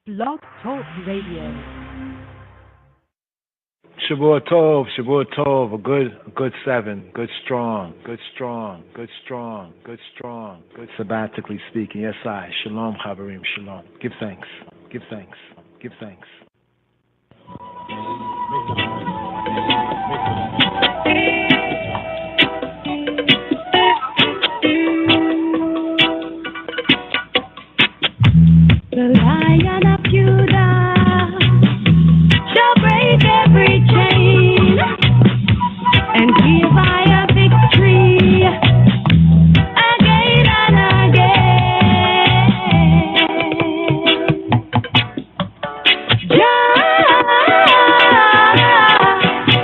Blog Talk Radio. Shavua Tov, a good 7, good strong, sabbatically speaking. Yes, I. Shalom, Chaverim, shalom. Give thanks. The Lion of Judah shall break every chain and give I a victory again and again.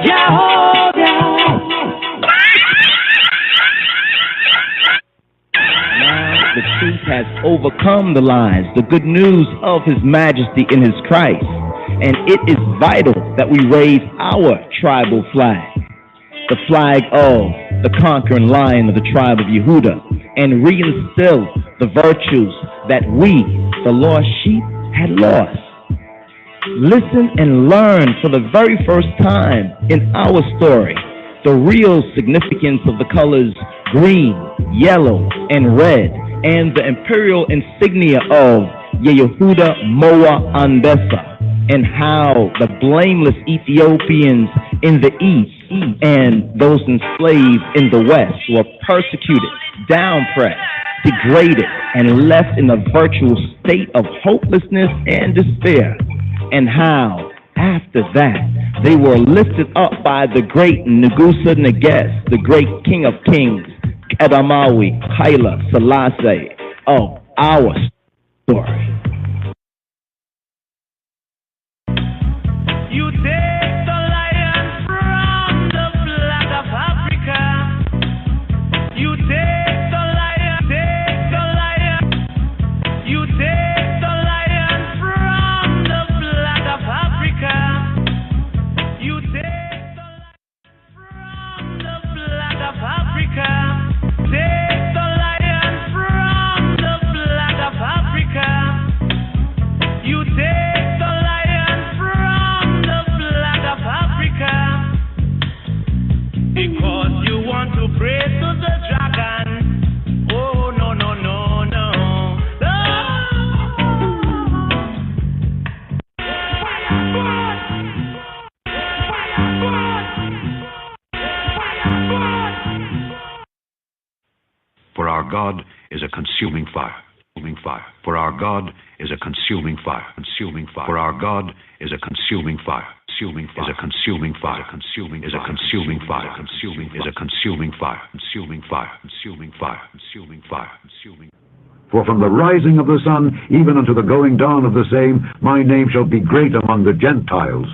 Jehovah. The truth has overcome the lies, the good news of His Majesty in His Christ, and it is vital that we raise our tribal flag, the flag of the conquering lion of the tribe of Yehuda, and reinstill the virtues that we, the lost sheep, had lost. Listen and learn for the very first time in our story the real significance of the colors green, yellow, and red, and the imperial insignia of Yehuda Moa Andessa, and how the blameless Ethiopians in the east and those enslaved in the west were persecuted, downpressed, degraded, and left in a virtual state of hopelessness and despair, and how after that they were lifted up by the great Negusa Neges, the great King of Kings, Kedamawi, Haile Selassie of our story. You take the lion from the flag of Africa. You take the lion, You take the lion from the flag of Africa. You take the lion from the flag of Africa. Take the lion from the flag of Africa. You take the lion from the flag of Africa. Because you want to pray to the dragon. Oh, no, no, no, no. For our God is a consuming fire, For our God is a consuming fire, For our God is a consuming fire, Is a consuming fire, Is a consuming fire, Is a consuming fire, For from the rising of the sun, even unto the going down of the same, my name shall be great among the Gentiles.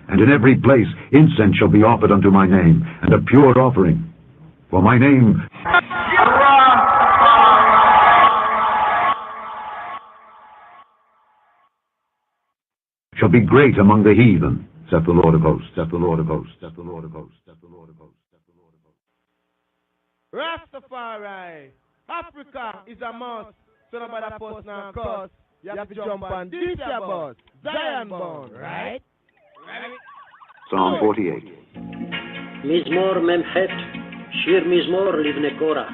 And in every place incense shall be offered unto my name, and a pure offering. For my name shall be great among the heathen, saith the Lord of hosts, saith the Lord of hosts, saith the Lord of hosts, saith the Lord of hosts, saith the Lord of hosts. Rastafari, Africa is a must. So nobody post now cross. You have to jump on this bus. Zion born, right? Psalm 48. Mizmor Memchet, Shir Mizmor Livne Korah.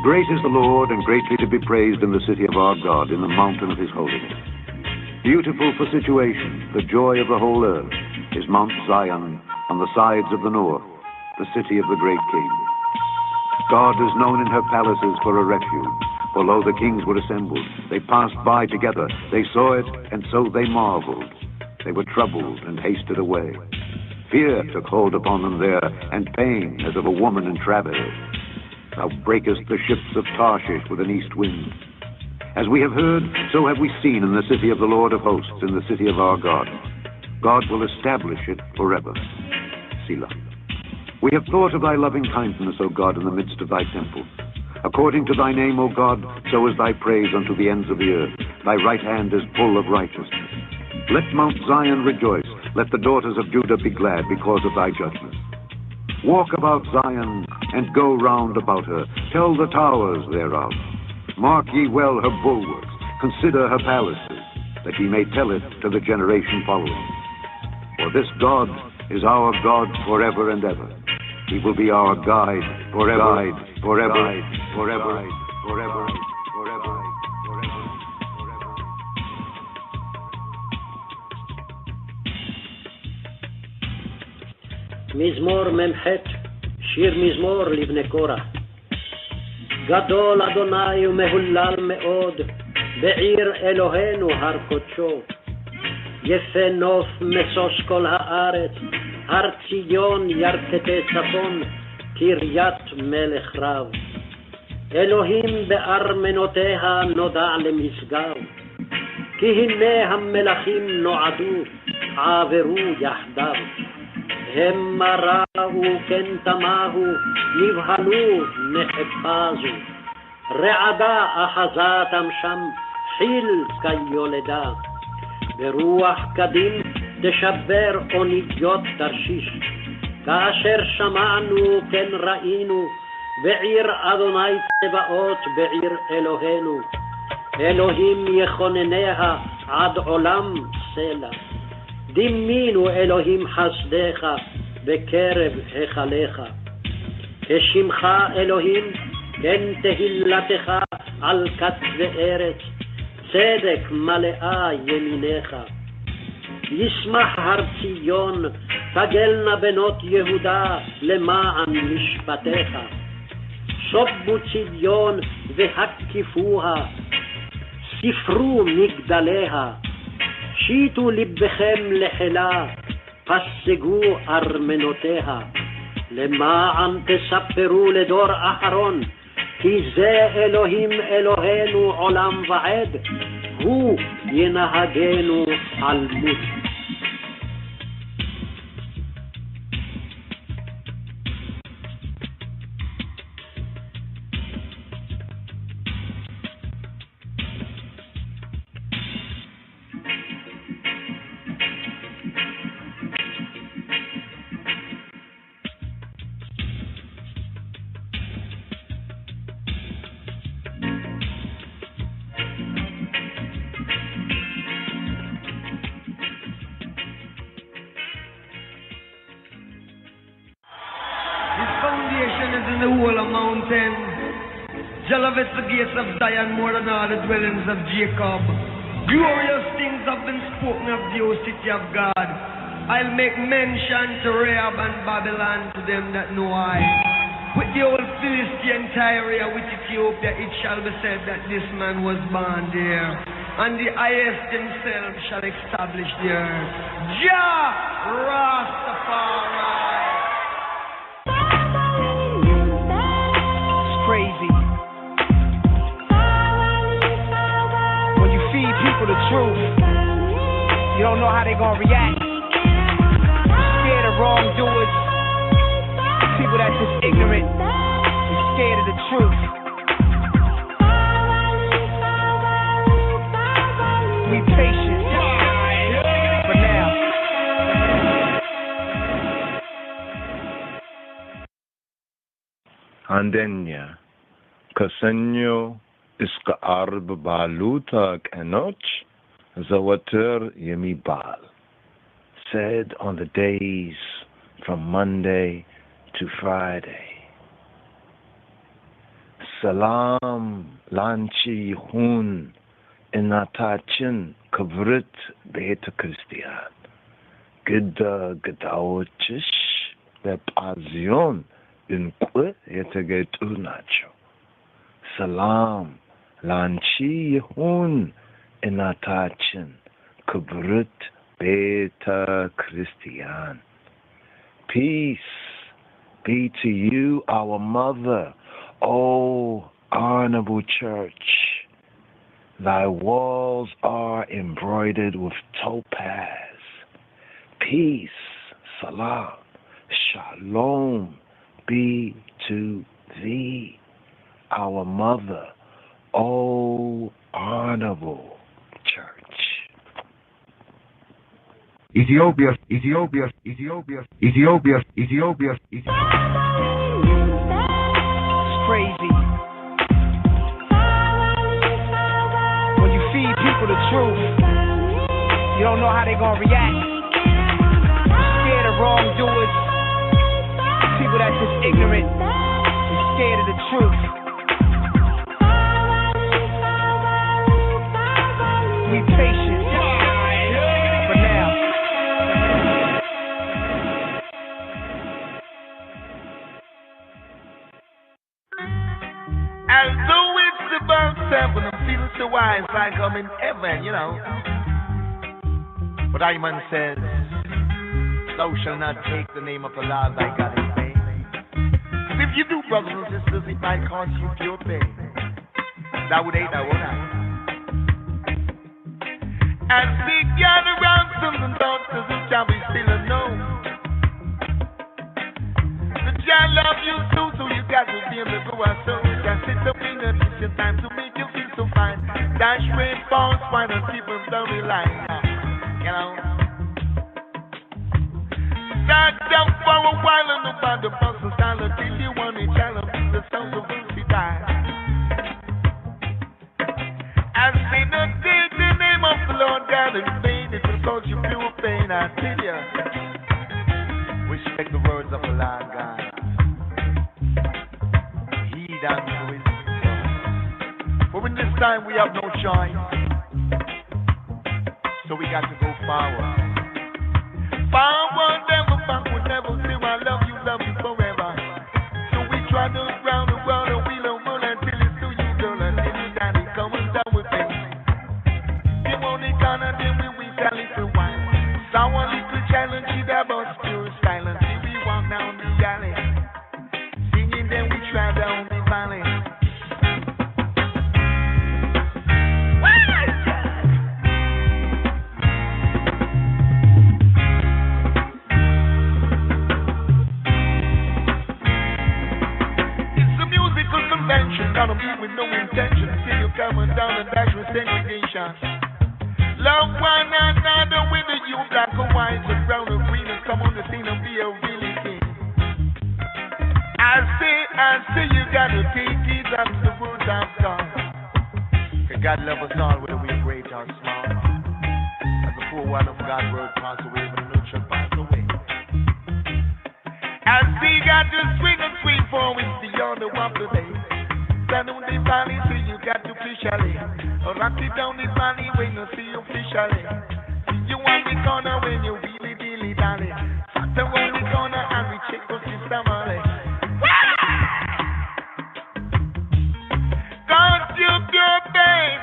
Great is the Lord, and greatly to be praised in the city of our God, in the mountain of his holiness. Beautiful for situation, the joy of the whole earth, is Mount Zion on the sides of the north, the city of the great King. God is known in her palaces for a refuge. For lo, the kings were assembled. They passed by together. They saw it, and so they marveled. They were troubled and hasted away. Fear took hold upon them there, and pain as of a woman in travail. Thou breakest the ships of Tarshish with an east wind. As we have heard, so have we seen in the city of the Lord of hosts, in the city of our God. God will establish it forever. Selah. We have thought of thy loving kindness, O God, in the midst of thy temple. According to thy name, O God, so is thy praise unto the ends of the earth. Thy right hand is full of righteousness. Let Mount Zion rejoice. Let the daughters of Judah be glad because of thy judgment. Walk about Zion, and go round about her. Tell the towers thereof. Mark ye well her bulwarks. Consider her palaces, that ye may tell it to the generation following. For this God is our God forever and ever. He will be our guide forever, forever, forever, forever, forever. מזמור מ"ח, שיר מזמור לבני קורח. גדול אדוני ומהולל מאוד, בעיר אלוהינו הר קודשו. יפה נוף משוש כל הארץ, הר ציון ירכתי צפון, קריית מלך רב. אלוהים בארמנותיה נודע למשגב, כי הנה המלכים נועדו, עברו יחדיו. המה ראו כן תמהו, נבהלו נחפזו. רעדה אחזתם שם, חיל כיולדה. ברוח קדים תשבר אוניות תרשיש. כאשר שמענו כן ראינו, בעיר אדוני צבאות, בעיר אלוהינו. אלוהים יכונניה עד עולם סלע. דימינו אלוהים חסדך בקרב היכליך. כשמך אלוהים כן תהילתך על כתבי ארץ, צדק מלאה ימינך. ישמח הר ציון, תגלנה בנות יהודה למען משפטיך. שובו ציון והקיפוה, ספרו מגדליה. שיטו לבכם לחילה, פסגו ארמנותיה. למען תספרו לדור אחרון, כי זה אלוהים אלוהינו עולם ועד, הוא ינהגנו על מות. The gates of Zion more than all the dwellings of Jacob. Glorious things have been spoken of the O city of God. I'll make mention to Rahab and Babylon to them that know I. With the old Philistine Tyre, with Ethiopia, it shall be said that this man was born there, and the highest himself shall establish the earth. Jah Rastafari. It's crazy. The truth, you don't know how they gonna react. Scared of wrongdoers, people that's just ignorant and scared of the truth. Be patient for now. Andenya, Casenyo. Iska arb baluta kenoch, zawater yemibal. Said on the days from Monday to Friday. Salam lanchi hun inatachin kavrit beta Christian. Gida gadawachish bepazion inque yeteget unacho. Salam lanchi hun inatachin kubrit beta Christian. Peace be to you, our mother, O honorable church. Thy walls are embroidered with topaz. Peace, salam, shalom be to thee, our mother, O honorable church. Ethiopia, Ethiopia, Ethiopia, Ethiopia, Ethiopia, It's crazy. When you feed people the truth, you don't know how they're gonna react. You're scared of wrongdoers, people that's just ignorant and scared of the truth. Be patient for now. Although it's about 7, I'm feeling so wise like I'm in heaven, you know. But Iman says, thou shalt not take the name of the Lord thy God in vain. Because if you do, brothers and sisters, it might cause you pure pain. Thou would hate, thou would not. As we gather around sons and daughters of Jah, we still unknown. The Jah love you too, so you got to be able to go our soul. Just sit up in a decent time to make you feel so fine. Dash rain falls, why don't people down the line? You know. Start down for a while and nobody busts the style until you want to challenge the sounds of Lucy die. As they not take the name of the Lord God in vain, it will cause you pure pain, I tell you. Respect the words of the Lord God. Heed unto his word. For in this time we have no choice, so we got to go forward. Forward, never backward, never say I love you forever. So we try to round the world and we don't run until it's to you, girl, until you got it coming down with me. You want it gone and then we tell it to wine. Sour little challenge, she that bus pure silence. See we walk down the alley, singing then we try down the valley. Gonna be with no intention till you coming down and dash with segregation. Love one another with the you black and white and brown and green and come on the scene and be a really king. I say you gotta take it up to the words of God. Cause God love us all whether we great or small. As the poor one of God's word pass away, but the note shall pass away. As we got to swing and swing for it's beyond the one today. Down the valley, so you got to officially. Rock it down the valley when you see officially. See you on the corner when you really, really dally. Sat around the corner and we check out the family. Don't you pure pain.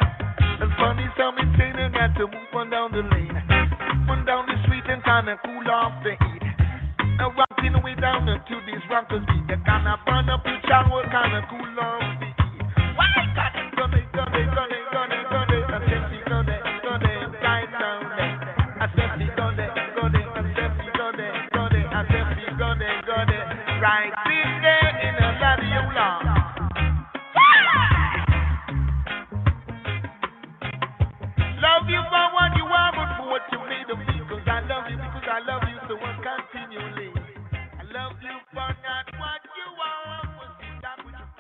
It's funny, some it's saying you got to move on down the lane. Move on down the street and kinda cool off the heat. Now rocking way down to this rockers beat. You kinda burn up your child, kinda cool off the heat. Right there in a lot of your long. Love you for what you are, but for what you made of me. Cause I love you because I love you, so I'm continually. I love you for not what you are, but you stop with your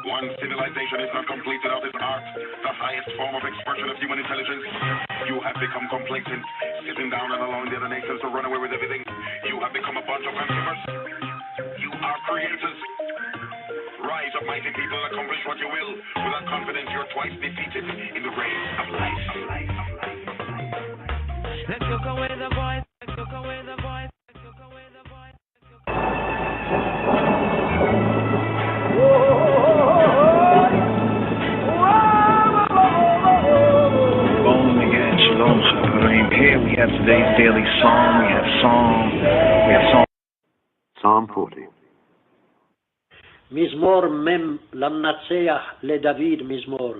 One civilization is not complete without its art, the highest form of expression of human intelligence. You have become complacent, sitting down and allowing the other nations to run away with everything. You have become a bunch of consumers. You are creators. Rise up, mighty people, accomplish what you will. Without confidence, you're twice defeated in the race of life. Let's look away the voice. Let's look away the voice. Let's look away the voice. Bowling again, Shalom Chaverim. Here we have today's daily psalm. We have Psalm. Psalm 40. מזמור מם למנצח לדוד מזמור.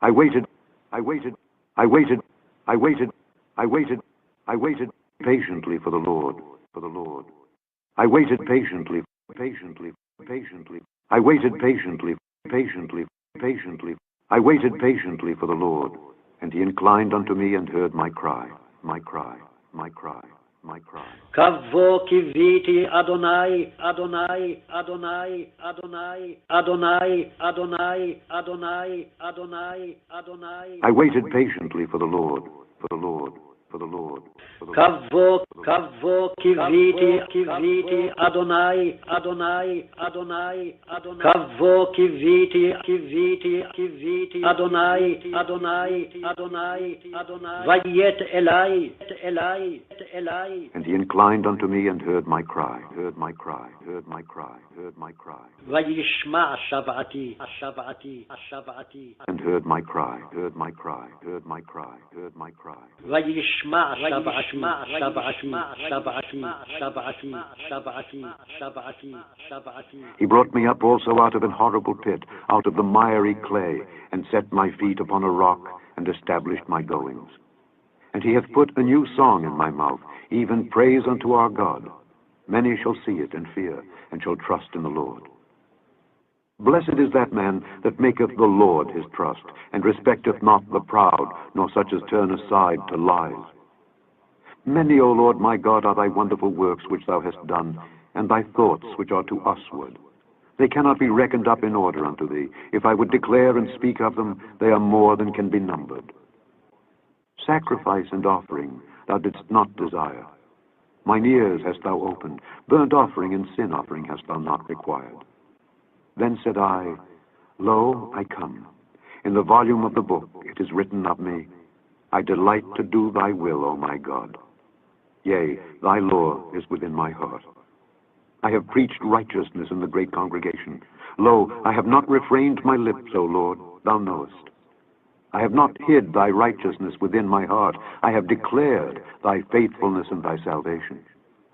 I waited, I waited, I waited, I waited, I waited, I waited patiently for the Lord, for the Lord. I waited patiently, patiently, patiently. I waited patiently, patiently, patiently. I waited patiently for the Lord, and he inclined unto me and heard my cry, my cry, my cry, my cry. Kavo kiviti Adonai, Adonai, Adonai, Adonai, Adonai, Adonai, Adonai, Adonai, Adonai. I waited patiently for the Lord, for the Lord, for the Lord. Kavo kiviti Adonai, Adonai, Adonai, Adonai. Kavo kiviti Adonai, Adonai, Adonai, Adonai. Vayet Elai. And he inclined unto me and heard my cry, heard my cry, heard my cry, heard my cry. Vayishma Shavati. And heard my cry, heard my cry, heard my cry, heard my cry. Vayishma Shavati. He brought me up also out of an horrible pit, out of the miry clay, and set my feet upon a rock, and established my goings. And he hath put a new song in my mouth, even praise unto our God. Many shall see it and fear, and shall trust in the Lord. Blessed is that man that maketh the Lord his trust, and respecteth not the proud, nor such as turn aside to lies. Many, O Lord my God, are thy wonderful works which thou hast done, and thy thoughts which are to usward. They cannot be reckoned up in order unto thee. If I would declare and speak of them, they are more than can be numbered. Sacrifice and offering thou didst not desire. Mine ears hast thou opened. Burnt offering and sin offering hast thou not required. Then said I, Lo, I come. In the volume of the book it is written of me, I delight to do thy will, O my God. Yea, thy law is within my heart. I have preached righteousness in the great congregation. Lo, I have not refrained my lips, O Lord, thou knowest. I have not hid thy righteousness within my heart. I have declared thy faithfulness and thy salvation.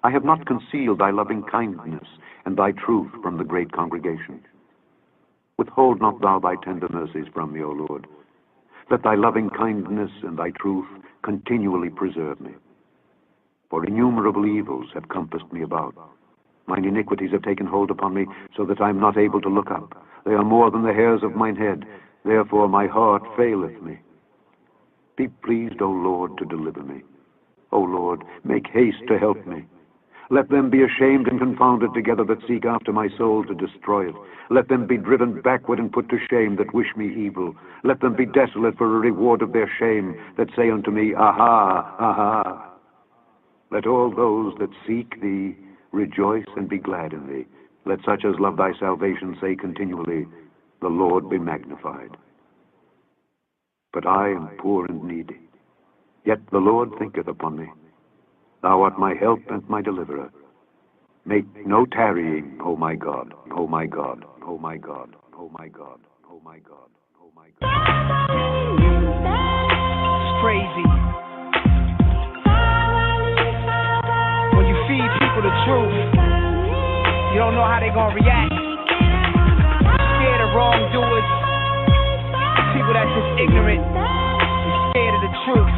I have not concealed thy loving kindness and thy truth from the great congregation. Withhold not thou thy tender mercies from me, O Lord. Let thy loving kindness and thy truth continually preserve me. For innumerable evils have compassed me about. Mine iniquities have taken hold upon me, so that I am not able to look up. They are more than the hairs of mine head. Therefore my heart faileth me. Be pleased, O Lord, to deliver me. O Lord, make haste to help me. Let them be ashamed and confounded together that seek after my soul to destroy it. Let them be driven backward and put to shame that wish me evil. Let them be desolate for a reward of their shame that say unto me, Aha, aha. Let all those that seek thee rejoice and be glad in thee. Let such as love thy salvation say continually, The Lord be magnified. But I am poor and needy, yet the Lord thinketh upon me. Thou art my help and my deliverer. Make no tarrying, O my God, O my God, O my God, O my God, O my God, O my God. It's crazy. When you feed people the truth, you don't know how they're gonna react. Scared of wrongdoers, people that's just ignorant, and scared of the truth.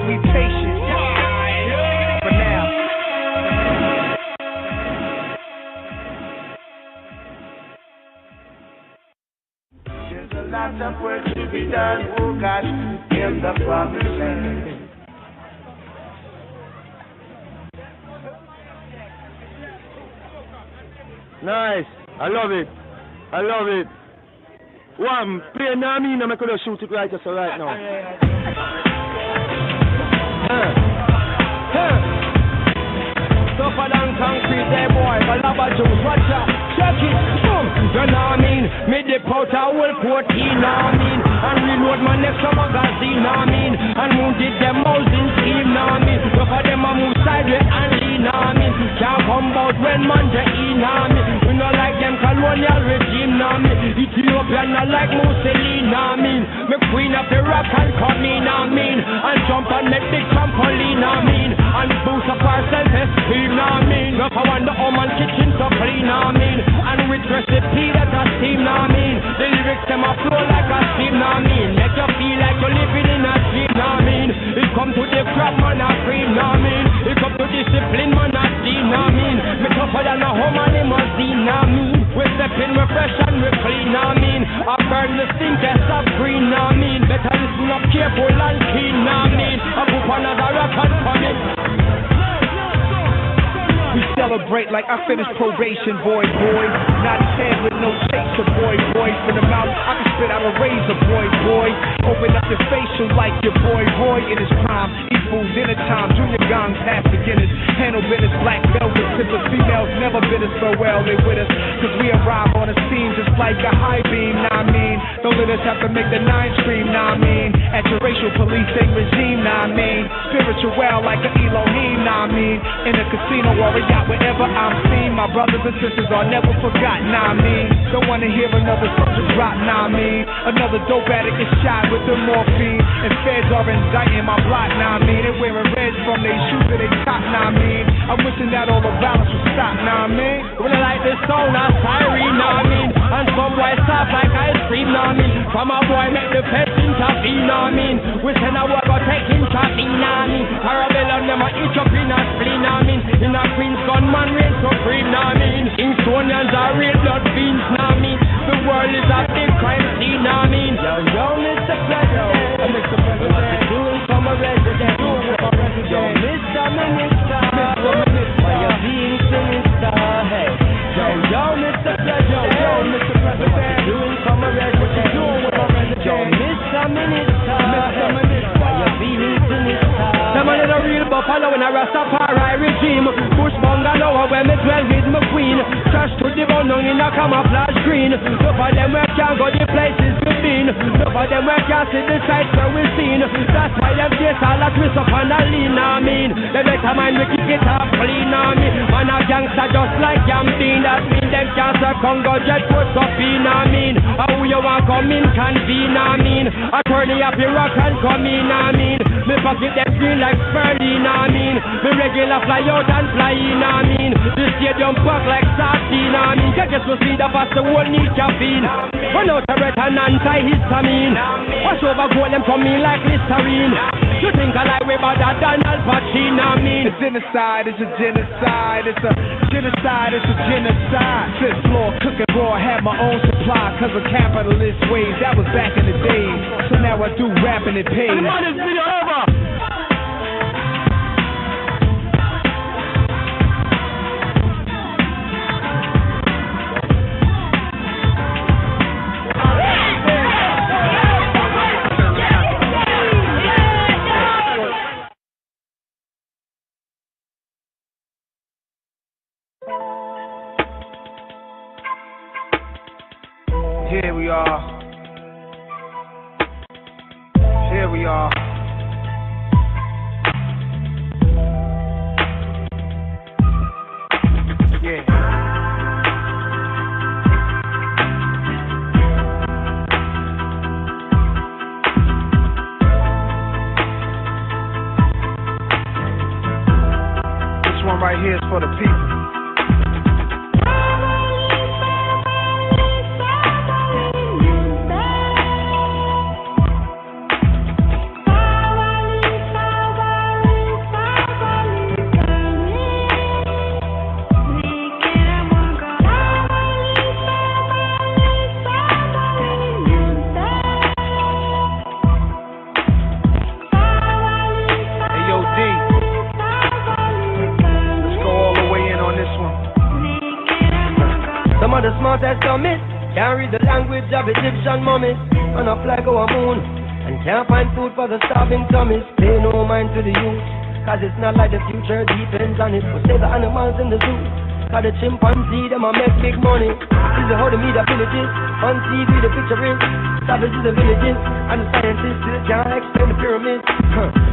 Be patient for now. There's a lot of work to be done, oh God, in the promised land. Nice. I love it. I love it. One, play Nami, and I'm going to shoot it right now. Tougher than concrete, there boy, Balaba Jones, watch out, check it, boom, you know what I mean, me dip out a whole coat, you know what I mean, and reload my next magazine, know what I mean, and wounded them housing scheme, know what I mean, look at them a move sideways and lean, know what I mean, can't come out when man to eat, know what I mean, we not like them colonial regime, know what I mean, Ethiopian not like Mussolini, know what I mean, me queen of the rock and come in, know what I mean, and jump and make big trampoline, know what I mean, and boost up our self-esteem, know what I mean, look I want the home and kitchen to clean, know what I mean, and with great like I finished probation, boy. Not his head with no chaser, boy. From the mouth, I can spit out a razor, boy. Open up your facial like your boy in his prime. Eat food, dinner time, junior gongs, half beginners. Handle business, black velvet, sippers, females never bid us farewell, they with us. Cause we arrive on the scene just like a high beam, nah I mean. Don't let us have to make the 9 scream, nah I mean. At your racial policing regime, nah I mean. Spiritual like an Elohim, nah I mean. In a casino or a yacht, wherever I'm seen. My brothers and sisters are never forgotten, nah I mean. Don't wanna hear another soldier drop, nah I mean. Another dope addict is shot with the morphine. And feds are indicting my block, nah I mean. They wearing reds from their shoes to their top, nah I mean. I'm wishing that all the violence would stop, nah I mean. When I like this sound of siren, nah I mean. And some boy stop like ice cream, nah I mean. From a boy make the pest intervene, nah I mean. We send a work or take intervene, nah I mean. Parabellum them a itch up in a spleen, nah I mean. In a Queen's gunman reign supreme, nah I mean. Kingsonians are real blood fiends, nah I mean. The world is a big crime scene, nah I mean. Yo, Mr. President, what you doing from a resident? Yo, Mr. Minister, why you being sinister? Hey, yo, Mr. President, what you doing from a resident? Yo, Mr. Minister, why you being sinister? Them a little real buffalo in a Rastafari regime. Bush bungalow where me dwell with my queen. Trash to the bone in a camouflage green. None of them where can't go the places we've been. None of them where can't see the sights where we've seen. That's why them face all that twist up and a lean, I mean. They better mind we keep it up clean, I mean. Man a gangster just like Yamdeen. That mean them can't say Congo jet put up in, I mean. How you want come in convene, I mean. Attorney happy rock and come in, I mean. Me pocket them green like Sperline, I mean. Me regular fly out and fly in, I mean. The stadium pack like sardine, I mean. Can't just see the past the whole need caffeine. Run out a red and anti-histamine. Wash over gold them come in like Listerine. You think I like way better than Al Pacino, I mean. It's genocide, it's a genocide. It's a genocide, it's a genocide. Fifth floor, cooking raw, had my own supply. Cause of capitalist ways, that was back in the days. So now I do rap and it pays. And what is video over? Here we are. Here we are. Yeah. This one right here is for the people. The smartest dummies can't read the language of Egyptian mummies. On a flag or a moon and can't find food for the starving tummies. Pay no mind to the youth, cause it's not like the future depends on it. But save the animals in the zoo, cause the chimpanzee them a make big money. This is how the media villages on TV the picture is. Savages the villages and the scientists still can't explain the pyramids.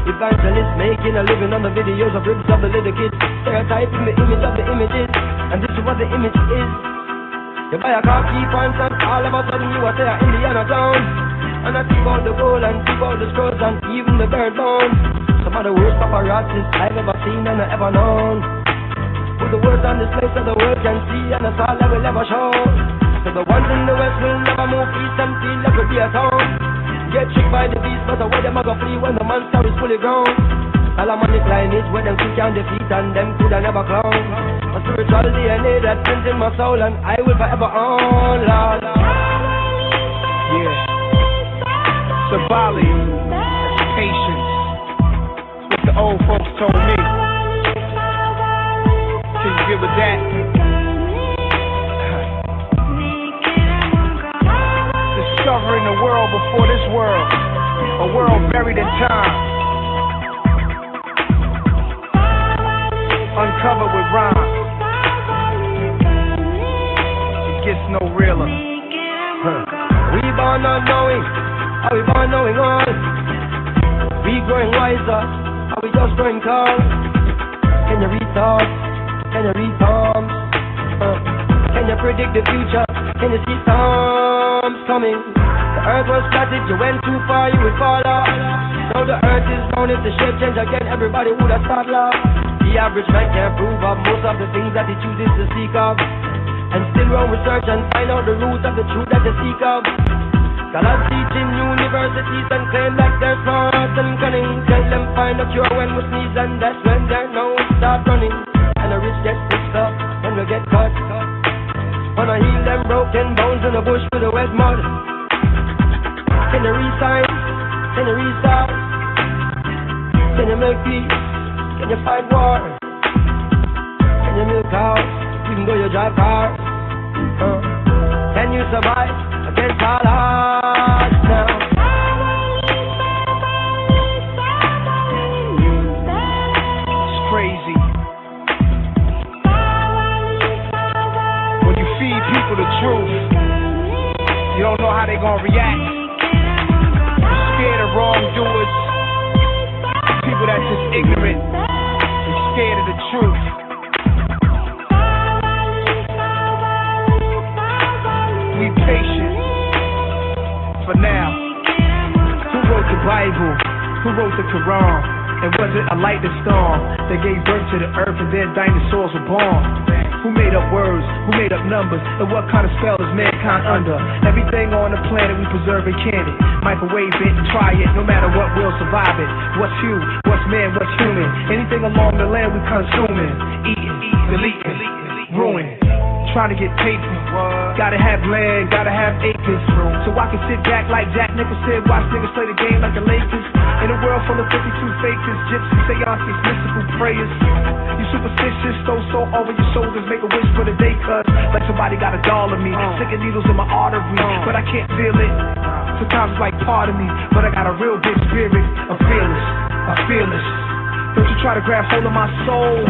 Evangelists making a living on the videos of ribs of the little kids, stereotyping the image of the images. And this is what the image is. You buy a car, key pants, and all of a sudden you are there in Indiana town. And I keep all the gold and keep all the scrolls and even the bird bones. Some of the worst paparazzis I've ever seen and ever known. Put the words on display so the world can see, and that's all I will ever show. So the ones in the west will never move east and feel like we'll be at home. Get tricked by the beast, but where them a go flee when the monster is fully grown. Solomonic lineage where them quick can defeat and them coulda never clown. A spiritual DNA that prints in my soul and I will forever own, Lord. Yeah. Sabali, that's patience. That's what the old folks told me. Can you get with that? Discovering the world before this world, a world buried in time, uncovered with rhyme. It gets no realer. We born not knowing, are we born knowing all? We growing wiser, are we just growing tall? Can you read thoughts? Can you read palms? Can you predict the future? Can you see storms coming? The earth was flat, if you went too far, you would fall off. Now the earth is round, if the shape change again, everybody would have started laugh. The average man can't prove of most of the things that he chooses to seek of, and still run research and find out the root of the truth that they seek of. Scholars teach in universities and claim that they're smart and cunning. Tell them find a cure when we sneeze, and that's when their nose start running. And the rich get fixed up when we get cut. Wanna heal them broken bones in the bush with the wet mud. Can you resign? Can you restart? Can you make peace? Can you fight war? Can you milk cows even though you drive cars? Can you survive against all odds now? It's crazy. When you feed people the truth, you don't know how they gonna react. You're scared of wrongdoers, people that's just ignorant and scared of the truth. We patient for now. Who wrote the Bible? Who wrote the Quran? And was it a lightning storm that gave birth to the earth and then dinosaurs were born? Who made up words? Who made up numbers? And what kind of spell is mankind under? Everything on the planet we preserve and can it. Microwave it and try it, no matter what, we'll survive it. What's you? What's man? What's human? Anything along the land we consuming. Eating, deleting, ruin. Trying to get paper. Gotta have land, gotta have acres. So I can sit back like Jack Nicholson, watch niggas play the game like the Lakers. In a world full of 52 fakers, gypsies, seances, mystical prayers. You superstitious, throw salt over your shoulders, make a wish for the day, cuz like somebody got a doll of me, sticking needles in my artery, but I can't feel it. Sometimes it's like part of me, but I got a real big spirit, a fearless. Don't you try to grab hold of my soul.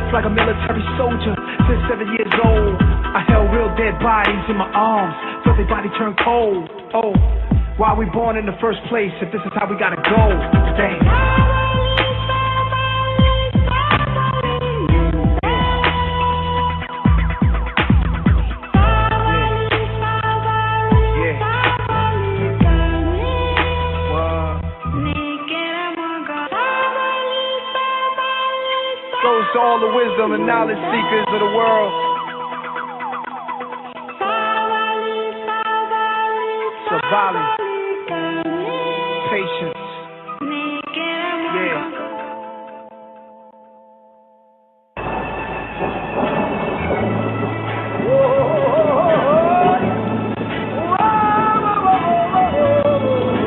It's like a military soldier since 7 years old. I held real dead bodies in my arms, felt their body turn cold. Oh, why we born in the first place if this is how we gotta go? Damn. Goes to all the wisdom and knowledge seekers of the world. Savali, patience, yeah.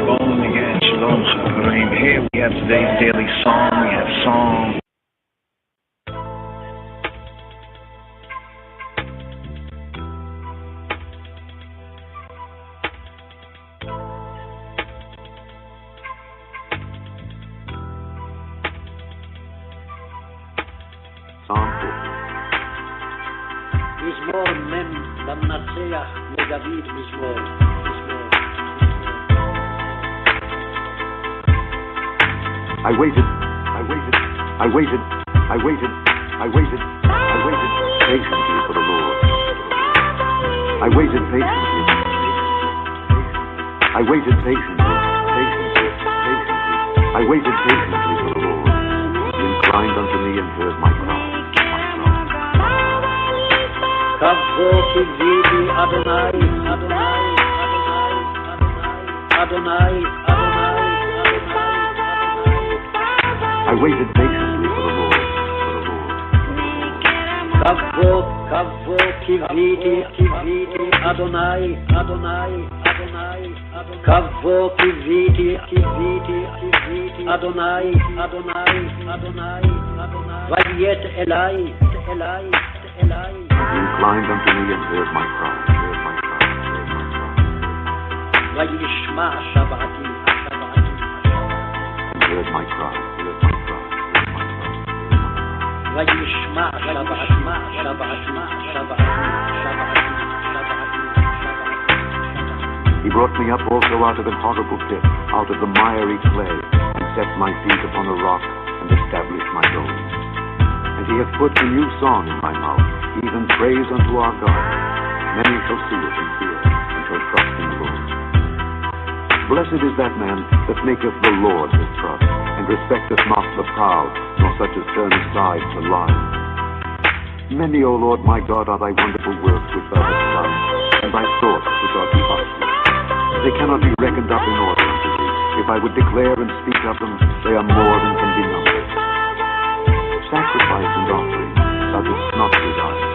Bowling again, Shalom Chavarim. Here we have today's daily song. We have song. מזמור מם למנצח לדוד מזמור. I waited patiently for the Lord. I waited patiently. I waited patiently for the Lord. He inclined unto me and heard my cry. Kavvo kividi Adonai, Adonai, Adonai, Adonai, Adonai. I waited patiently for the Lord. Kavvo kividi Adonai, Adonai, Adonai, Kavvo kividi Adonai, Adonai, Adonai, Vayet Elai. inclined unto me and heard my cry, heard my cry, heard my cry. וישמע שבעתי, And heard my cry, heard my cry, heard my cry. וישמע שבעתי. He brought me up also out of an horrible pit, out of the miry clay, and set my feet upon a rock, and established my goings. And he hath put a new song in my mouth, even praise unto our God. Many shall see it and fear, and shall trust in the Lord. Blessed is that man that maketh the Lord his trust, and respecteth not the proud, nor such as turn aside to lie. Many, O Lord my God, are thy wonderful works which thou hast done, and thy thoughts which are too high. They cannot be reckoned up in order unto thee. If I would declare and speak of them, they are more than can be numbered. Sacrifice and offering thou didst not desire.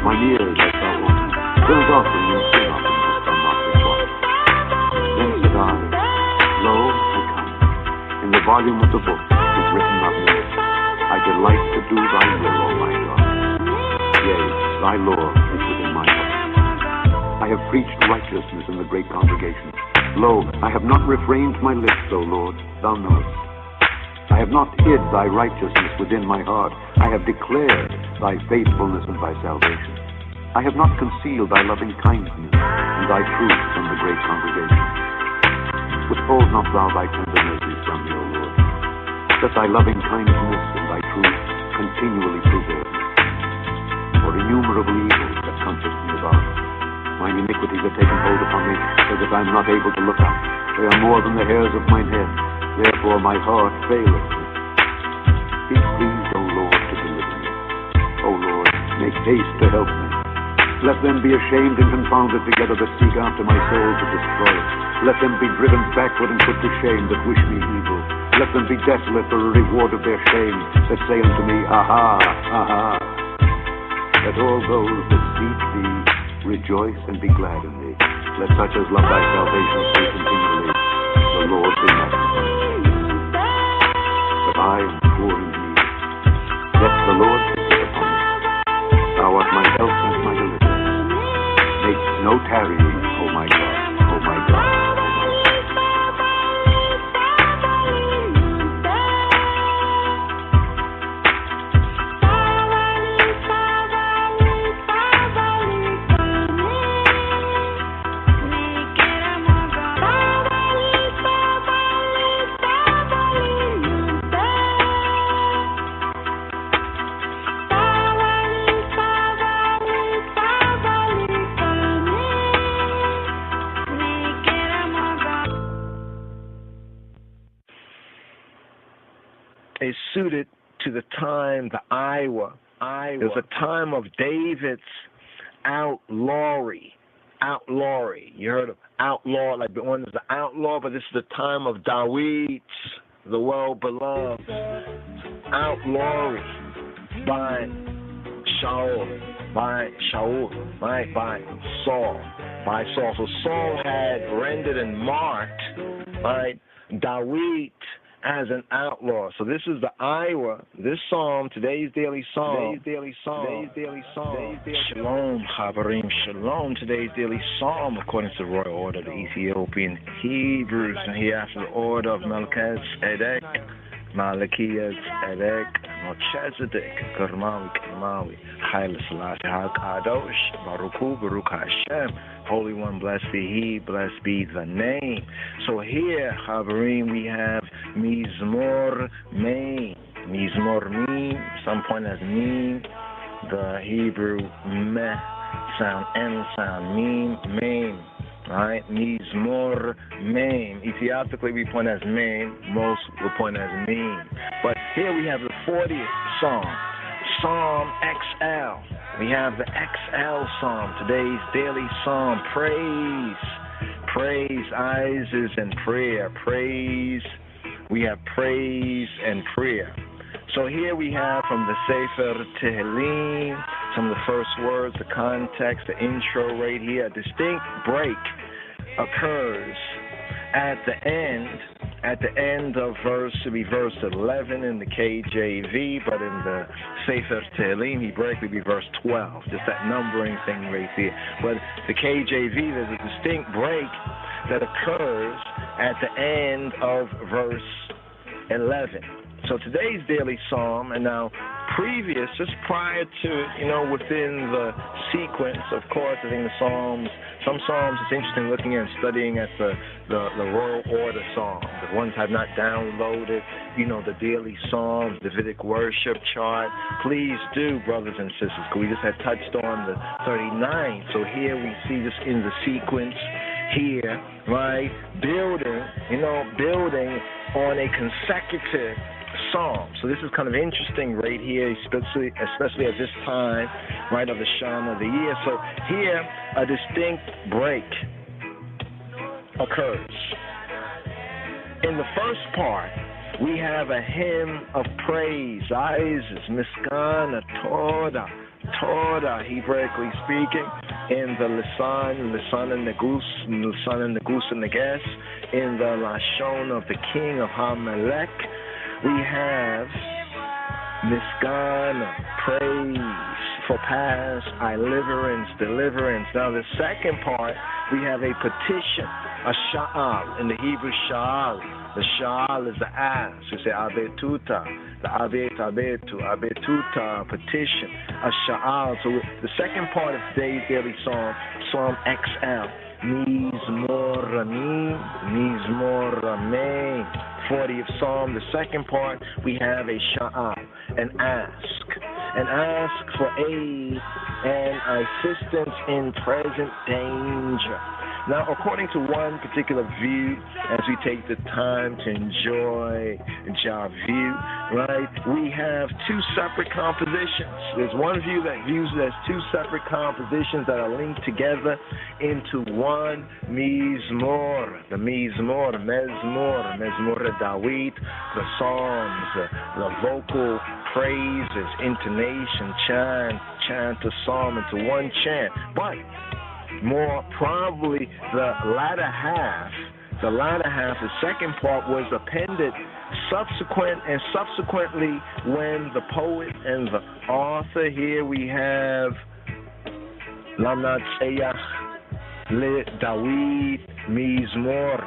Mine ears hast thou opened. Burnt offering and sin offering hast thou not required. Then said I, Lo, I come. In the volume of the book is written of me. I delight to do thy will, O my God. Yea, thy law is within my heart. I have preached righteousness in the great congregation. Lo, I have not refrained my lips, O Lord, thou knowest. I have not hid thy righteousness within my heart. I have declared thy faithfulness and thy salvation. I have not concealed thy loving kindness and thy truth from the great congregation. Withhold not thou thy tender mercies from me, O Lord. Let thy loving kindness and thy truth continually preserve me. For innumerable evils that compass me about. Mine iniquities are taken hold upon me, so that I am not able to look up. They are more than the hairs of mine head. Therefore my heart faileth me. Be pleased, O Lord, to deliver me. O Lord, make haste to help me. Let them be ashamed and confounded together that seek after my soul to destroy it. Let them be driven backward and put to shame that wish me evil. Let them be desolate for a reward of their shame, that say unto me, Aha, aha. Let all those that seek thee rejoice and be glad in thee. Let such as love thy salvation say continually, The Lord be magnified. But I am poor indeed. Yet the Lord thinketh upon me. Thou art my help and my deliverance. Make no tarrying, O my God, O my God, O my God. Is suited to the time, the Iowa. There's a time of David's outlawry. You heard of outlaw, like the one is the outlaw, but this is the time of David's, the well-beloved outlawry by Saul. So Saul had rendered and marked by David as an outlaw. So this is the Iowa, this psalm, today's daily psalm. Shalom, Habarim, shalom, today's daily psalm, according to the royal order of the Ethiopian Hebrews, and here after the order of Melchizedek, Melchizedek, Karmawi, Haile Selassie HaKadosh, Baruch Hashem, Holy One, blessed be He, blessed be the name. So here, Habarim, we have Mizmor Mem. Mizmor Mem, some point as Mem, the Hebrew Meh sound, N sound, Mem. Right? Mizmor Mem. Ethiotically we point as Mem, most will point as Mem. But here we have the 40th Psalm, Psalm XL. We have the XL Psalm, today's daily Psalm. Praise, Isis, and prayer. Praise, we have praise and prayer. So here we have from the Sefer Tehillim, some of the first words, the context, the intro right here. A distinct break occurs at the end At the end of verse, to be verse 11 in the KJV, but in the Sefer Tehillim, Hebrew, would be verse 12. Just that numbering thing right there. But the KJV, there's a distinct break that occurs at the end of verse 11. So today's daily psalm, and now previous, just prior to it, within the sequence, of course, I think some psalms, it's interesting looking at and studying at the Royal Order psalms. The ones have not downloaded, the daily psalms, Davidic worship chart. Please do, brothers and sisters, because we just had touched on the 39. So here we see this in the sequence here, right? Building on a consecutive psalm. So this is kind of interesting right here, especially at this time, right, of the Shana of the year. So here, a distinct break occurs. In the first part, we have a hymn of praise, Isis, Miskana, Torah, Hebraically speaking, in the Lisan and Negus and Neges, in the Lashon of the King of Hamelech. We have Miskana, praise for past, deliverance. Now the second part, we have a petition, a sha'al, in the Hebrew sha'al. The sha'al is the ask. You say abetuta, the abetuta, petition, a sha'al. So the second part of today's daily psalm, Psalm XL, Mizmorame, 40th Psalm. The second part, we have a sha'al, an ask for aid and assistance in present danger. Now, according to one particular view, as we take the time to enjoy our view, right, we have two separate compositions. There's one view that views it as two separate compositions that are linked together into one mizmor. The mizmor, mezmor Dawid, the psalms, the vocal praises, intonation, chant a psalm into one chant. But more probably the latter half, the second part was appended subsequently when the poet and the author, here we have Lamnat Seyach Le Dawid Mizmor,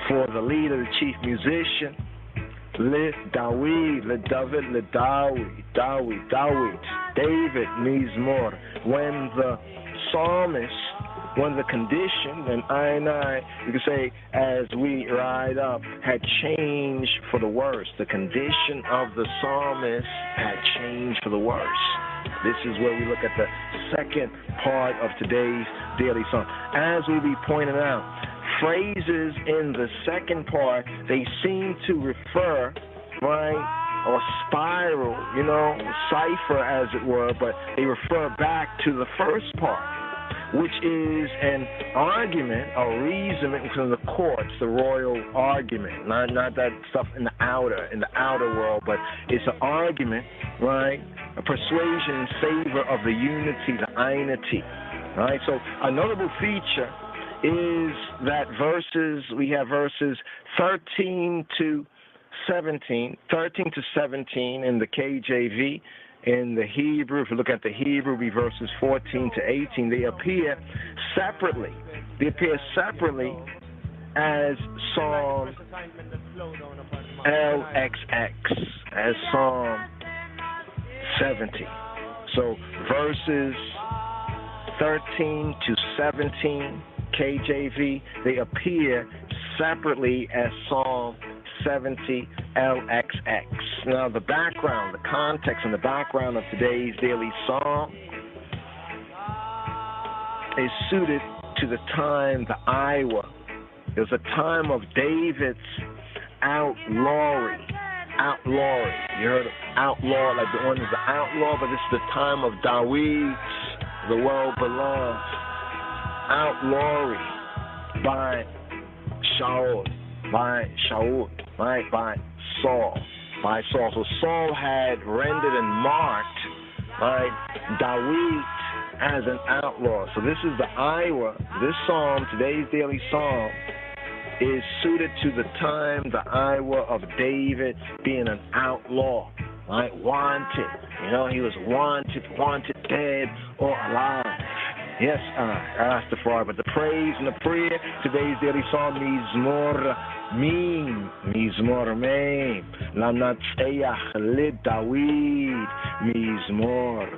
for the leader, the chief musician, Le Dawid, Le David, Le David Mizmor, when the psalmist, when the condition, and I, you can say, as we ride up, had changed for the worse. The condition of the psalmist had changed for the worse. This is where we look at the second part of today's daily psalm. As we be pointing out, phrases in the second part, they seem to refer, right, or spiral, cipher as it were, but they refer back to the first part, which is an argument, a reasoning from the courts, the royal argument, not that stuff in the outer world, but it's an argument, right, a persuasion in favor of the unity, the einity, right? So a notable feature is that we have verses 13 to 17 in the KJV. In the Hebrew, if you look at the Hebrew, be verses 14 to 18. They appear separately. As Psalm LXX, as Psalm 70. So verses 13 to 17 KJV, they appear separately as Psalm 70 LXX. Now the background, the context and the background of today's daily psalm is suited to the time, the Iowa. It was a time of David's outlawry. You heard of outlaw, like the one is the outlaw, but this is the time of David's, the well-beloved, outlawry by Saul. By Saul. So Saul had rendered and marked, right, David as an outlaw. So this is the Iowa, this psalm, today's daily psalm, is suited to the time, the hour of David being an outlaw, right? Wanted. You know, he was wanted dead or alive. Yes, Rastafari. But the praise and the prayer, today's daily song, Mizmor Meim, Lanatzeach Lid Dawid, Mizmor.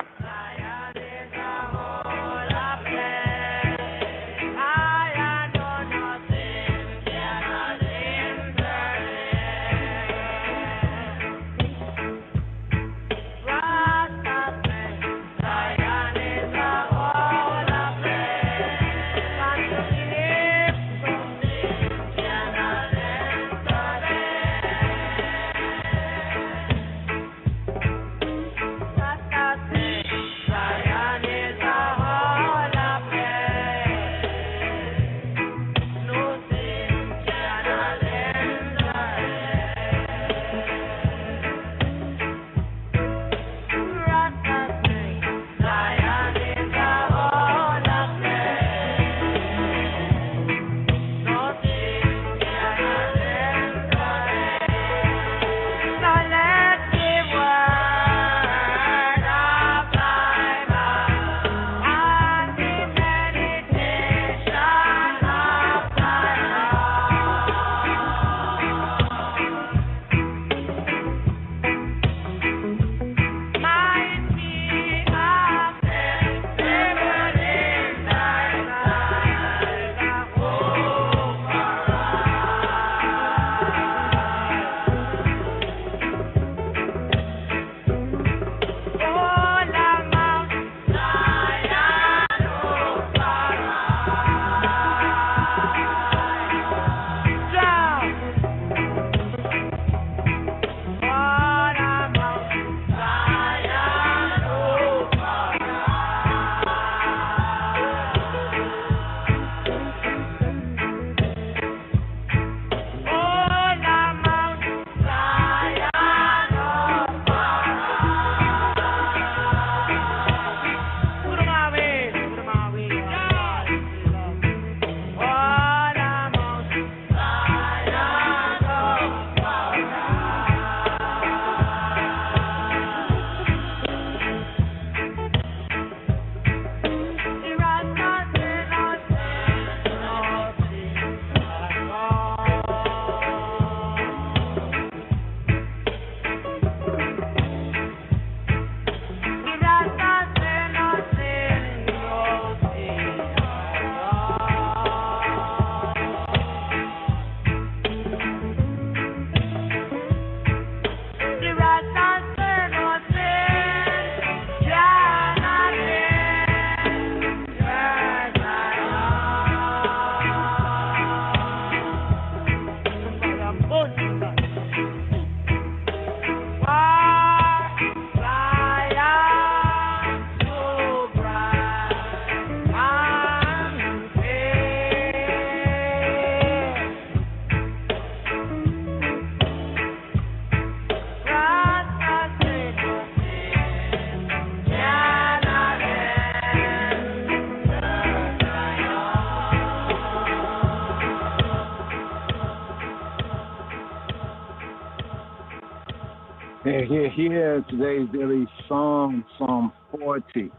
Here, today's daily song, Psalm 40.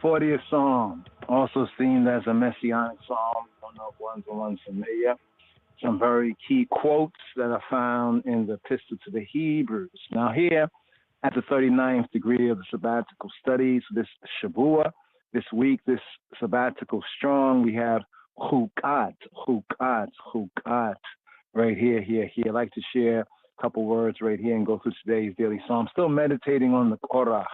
40th Psalm, also seen as a messianic psalm, one of one's familiar. Some very key quotes that are found in the Epistle to the Hebrews. Now here, at the 39th degree of the sabbatical studies, this Shavua, this week, this sabbatical strong, we have Chukat, right here. I'd like to share a couple words right here and go through today's daily psalm. Still meditating on the Korah.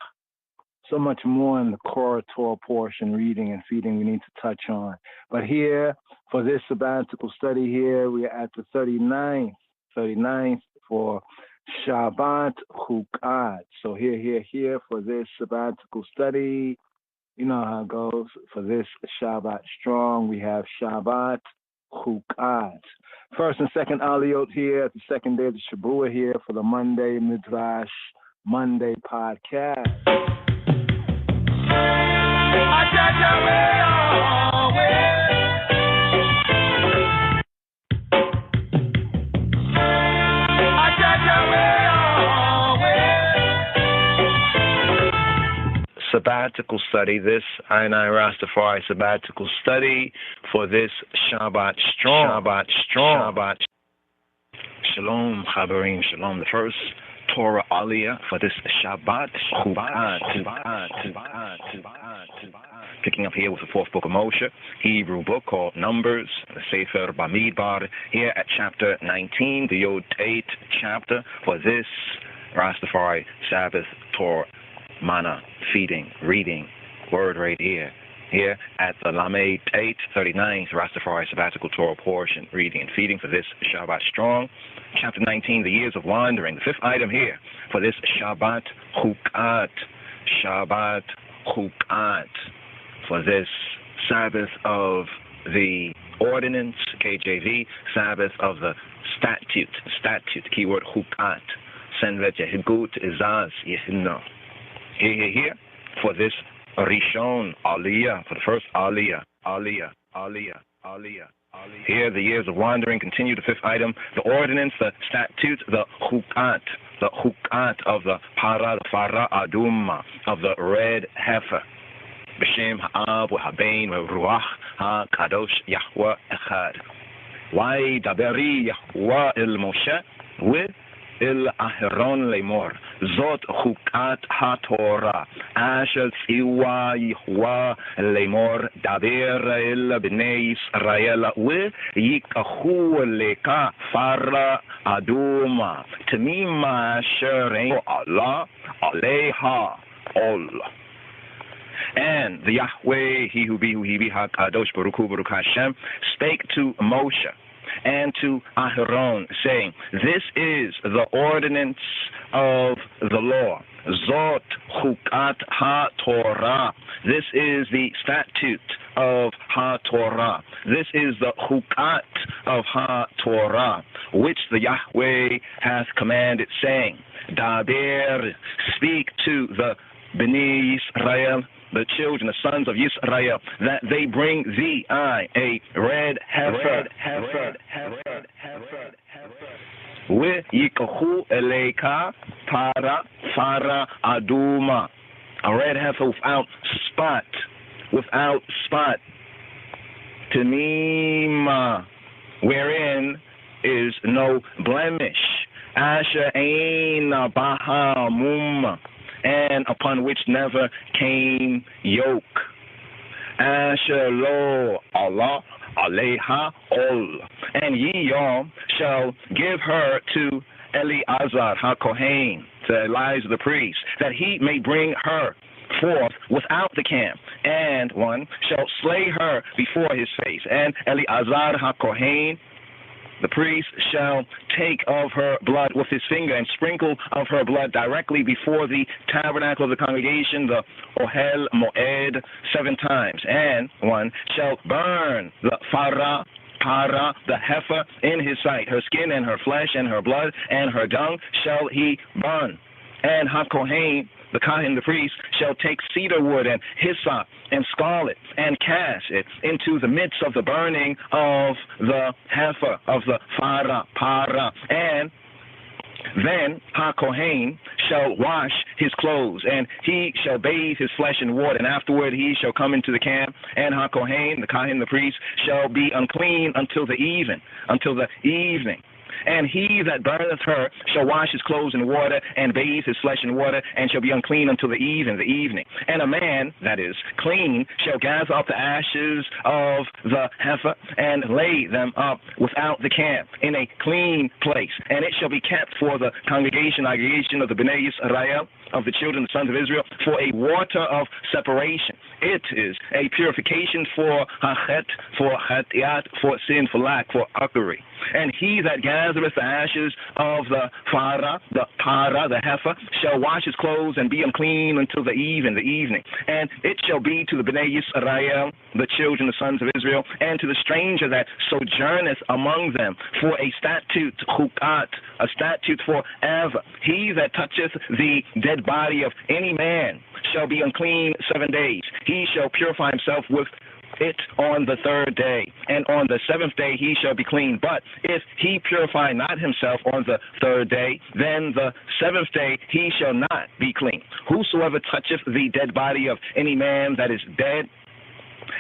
So much more in the Korah Torah portion, reading and feeding we need to touch on. But here, for this sabbatical study here, we are at the 39th for Shabbat Chukat. So here for this sabbatical study, you know how it goes. For this Shabbat strong, we have Shabbat Chukat. First and second Aliyot here at the second day of the Shabbat here for the Monday Midrash Monday podcast. sabbatical study, this I Rastafari sabbatical study for this Shabbat Strong. Shalom, Chabarim, Shalom. The first Torah Aliyah for this Shabbat. Picking up here with the fourth book of Moshe, Hebrew book called Numbers, the Sefer Bamidbar, here at chapter 19, the Yod Tate chapter for this Rastafari Sabbath Torah Mana feeding, reading, word right here. Here at the Lamed 839th Rastafari Sabbatical Torah portion, reading and feeding for this Shabbat Strong. Chapter 19, the years of wandering. The fifth item here for this Shabbat Chukat. Shabbat Chukat. For this Sabbath of the ordinance, KJV, Sabbath of the statute, keyword Chukat. Senvet Yehigut Izaz Yehinno. Here, for this Rishon Aliyah, for the first Aliyah. Here, the years of wandering continue. The fifth item, the ordinance, the statute, the chukat of the para, the fara aduma, of the red heifer. B'shem ha'ab v'habein v'ruach ha'kadosh Yahweh echad. Why daberi Yahweh el Moshe with il Aharon lemor. Zot chukat ha-Torah. Asher tziwa Yahweh lemor. Daber el b'nei Yisrael. V'yikachu leka fara aduma. Tamima asher ein Allah aleha ol. And the Yahweh, he who be HaKadosh Baruch Hu Baruch Hashem, spake to Moshe and to Aharon, saying, this is the ordinance of the law. Zot chukat ha-Torah. This is the statute of ha-Torah. This is the chukat of ha-Torah, which the Yahweh hath commanded, saying, Daber, speak to the Bnei Yisrael, the children, the sons of Yisrael, that they bring thee a red heifer. V'yikachu eleka fara aduma, a red heifer without spot. Tamima, wherein is no blemish. Asher ein baha mum, and upon which never came yoke. Asher lo Allah aleha ol. And ye all shall give her to Eleazar HaKohen, to Elias the priest, that he may bring her forth without the camp, and one shall slay her before his face. And Eleazar HaKohen, the priest, shall take of her blood with his finger and sprinkle of her blood directly before the tabernacle of the congregation, the Ohel Moed, 7 times. And one shall burn the para, the heifer, in his sight. Her skin and her flesh and her blood and her dung shall he burn. And HaKohen, the Kohen, the priest, shall take cedar wood and hyssop and scarlet and cast it into the midst of the burning of the heifer, of the para. And then HaKohen shall wash his clothes, and he shall bathe his flesh in water, and afterward he shall come into the camp, and HaKohen, the Kohen, the priest, shall be unclean until the evening. And he that burneth her shall wash his clothes in water and bathe his flesh in water, and shall be unclean until the evening. And a man that is clean shall gather up the ashes of the heifer and lay them up without the camp in a clean place. And it shall be kept for the congregation of the Bnei Yisrael, of the children, the sons of Israel, for a water of separation. It is a purification for hachet, for chatiat, for sin, for lack, for uckery. And he that gathereth the ashes of the para, the heifer, shall wash his clothes and be unclean until the evening. And it shall be to the Bnei Yisrael, the children, the sons of Israel, and to the stranger that sojourneth among them, for a statute, chukat, a statute forever. He that toucheth the dead body of any man shall be unclean 7 days. He shall purify himself with it on the third day, and on the seventh day he shall be clean. But if he purify not himself on the third day, then the seventh day he shall not be clean. Whosoever toucheth the dead body of any man that is dead,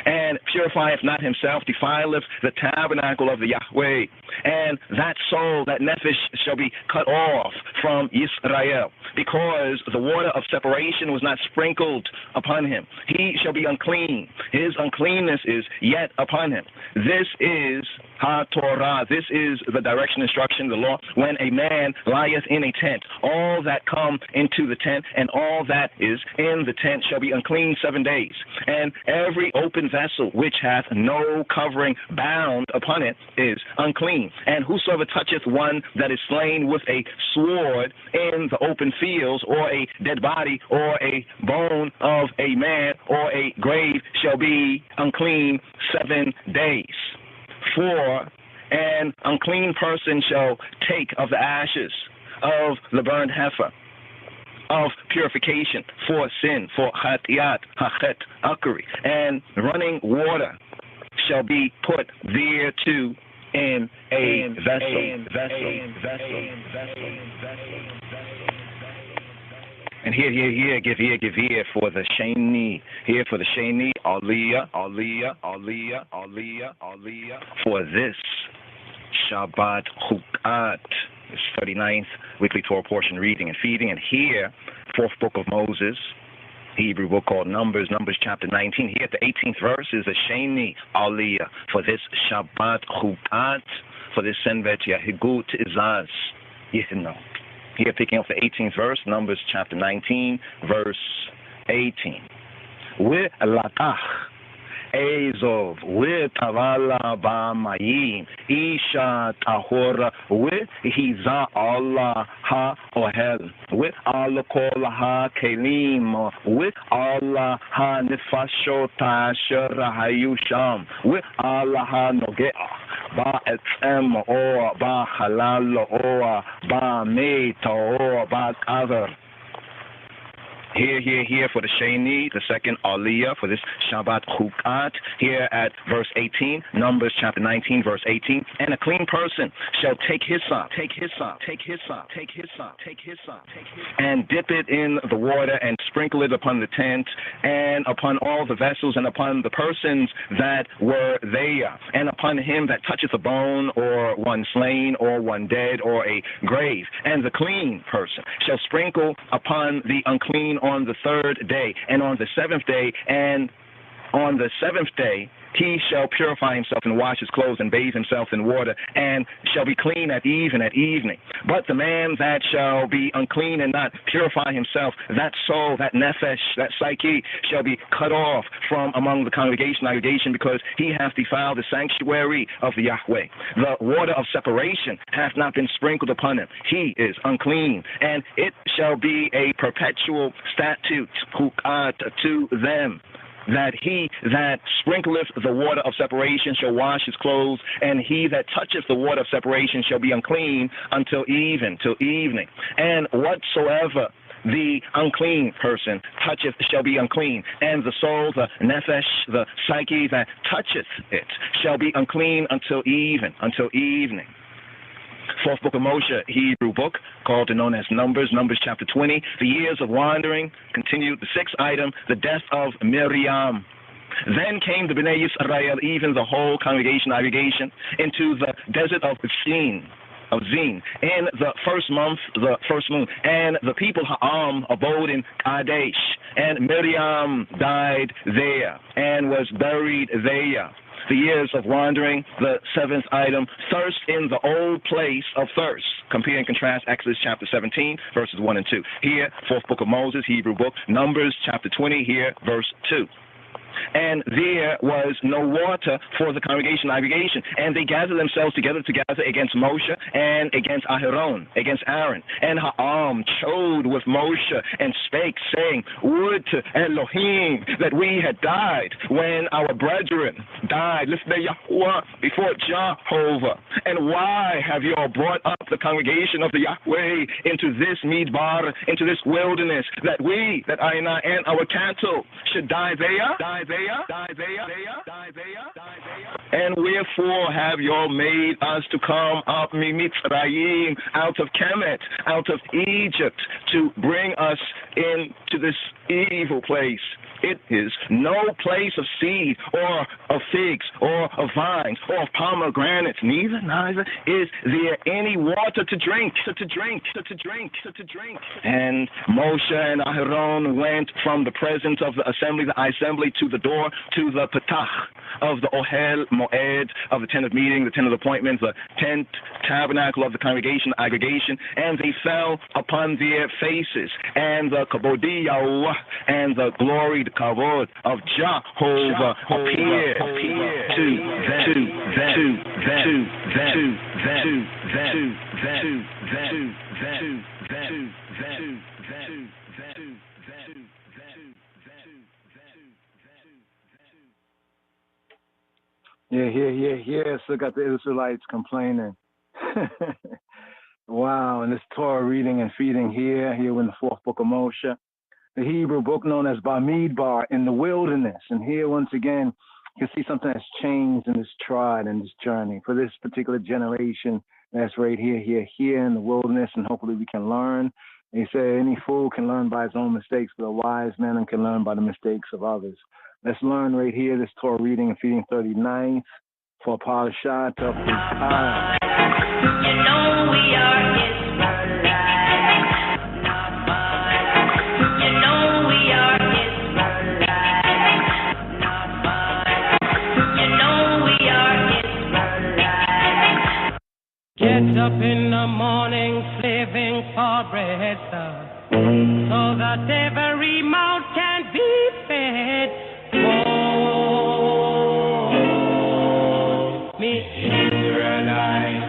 and purifieth not himself, defileth the tabernacle of the Yahweh, and that soul, that nephesh, shall be cut off from Israel, because the water of separation was not sprinkled upon him. He shall be unclean. His uncleanness is yet upon him. This is HaTorah. This is the direction, instruction, the law. When a man lieth in a tent, all that come into the tent and all that is in the tent shall be unclean 7 days. And every open vessel which hath no covering bound upon it is unclean. And whosoever toucheth one that is slain with a sword in the open fields, or a dead body, or a bone of a man, or a grave, shall be unclean 7 days. For an unclean person shall take of the ashes of the burned heifer of purification for sin, for hatiyat, hachet, akari, and running water shall be put thereto in a vessel. And here, give here for the Shani. Here for the Shani, Aliyah, for this Shabbat Chukat. It's 39th weekly Torah portion reading and feeding. And here, fourth book of Moses, Hebrew book called Numbers chapter 19. Here at the 18th verse is a Shani Aliyah for this Shabbat Chukat, for this Senvet Yahigut Izaz. Yihno. Here picking up the 18th verse, Numbers chapter 19, verse 18. Ve'latach Ezov ve'tavala ba'mayim isha tahora ve'hiza Allah ha'ohel ve'ala kol ha'kelim ve'ala ha'nefashot asher hayu sham ve'ala ha'noge'ah ba'etzem or ba'halal or ba'met or ba'kaver. Here for the Shani, the second Aliyah for this Shabbat Chukat, here at verse 18, Numbers chapter 19, verse 18. And a clean person shall take hyssop, and dip it in the water and sprinkle it upon the tent and upon all the vessels and upon the persons that were there, and upon him that toucheth a bone or one slain or one dead or a grave. And the clean person shall sprinkle upon the unclean on the third day, and on the seventh day, and on the seventh day he shall purify himself and wash his clothes and bathe himself in water, and shall be clean at evening. But the man that shall be unclean and not purify himself, that soul, that nephesh, that psyche, shall be cut off from among the congregation, because he hath defiled the sanctuary of the Yahweh. The water of separation hath not been sprinkled upon him. He is unclean, and it shall be a perpetual statute to them, that he that sprinkleth the water of separation shall wash his clothes, and he that toucheth the water of separation shall be unclean until evening. And whatsoever the unclean person toucheth shall be unclean, and the soul, the nephesh, the psyche that toucheth it shall be unclean until evening. Fourth book of Moshe, Hebrew book, called and known as Numbers chapter 20. The years of wandering, continued. The sixth item, the death of Miriam. Then came the Bnei Yisrael, even the whole congregation, into the desert of Zin, in the first month, the first moon. And the people Ha'am abode in Kadesh, and Miriam died there and was buried there. The years of wandering, the seventh item, thirst in the old place of thirst. Compare and contrast Exodus chapter 17, verses 1 and 2. Here, fourth book of Moses, Hebrew book, Numbers chapter 20, here, verse 2. And there was no water for the congregation, and they gathered themselves together against Moshe and against Aharon, against Aaron. And Ha'am chode with Moshe and spake, saying, would to Elohim that we had died when our brethren died, before Jehovah. And why have you all brought up the congregation of the Yahweh into this midbar, into this wilderness, that I and our cattle should die there? And wherefore have you made us to come up Mitzrayim, out of Kemet, out of Egypt, to bring us into this evil place? It is no place of seed or of figs or of vines or of pomegranates, neither is there any water to drink. And Moshe and Aaron went from the presence of the assembly to the door, to the Petach of the Ohel Moed, of the tent of meeting, the tent of appointments, the tent, tabernacle of the congregation, aggregation, and they fell upon their faces, and the Kabodiyah and the glory, the kavod of Jehovah appeared to them. Yeah. So got the Israelites complaining. Wow, and this Torah reading and feeding here in the fourth book of Moshe, the Hebrew book known as Bamidbar, in the wilderness. And here, once again, you can see something that's changed in this tribe and this journey for this particular generation. That's right here in the wilderness, and hopefully we can learn. They say any fool can learn by his own mistakes, but a wise man can learn by the mistakes of others. Let's learn right here, this Torah reading and feeding 39th for Parashat of Pekah. You know we are Israelites, not mine. You know we are Israelites, not mine. You know we are Israelites. Get up in the morning, slaving for bread, so that every mouth can be fed. Oh, me Israelites.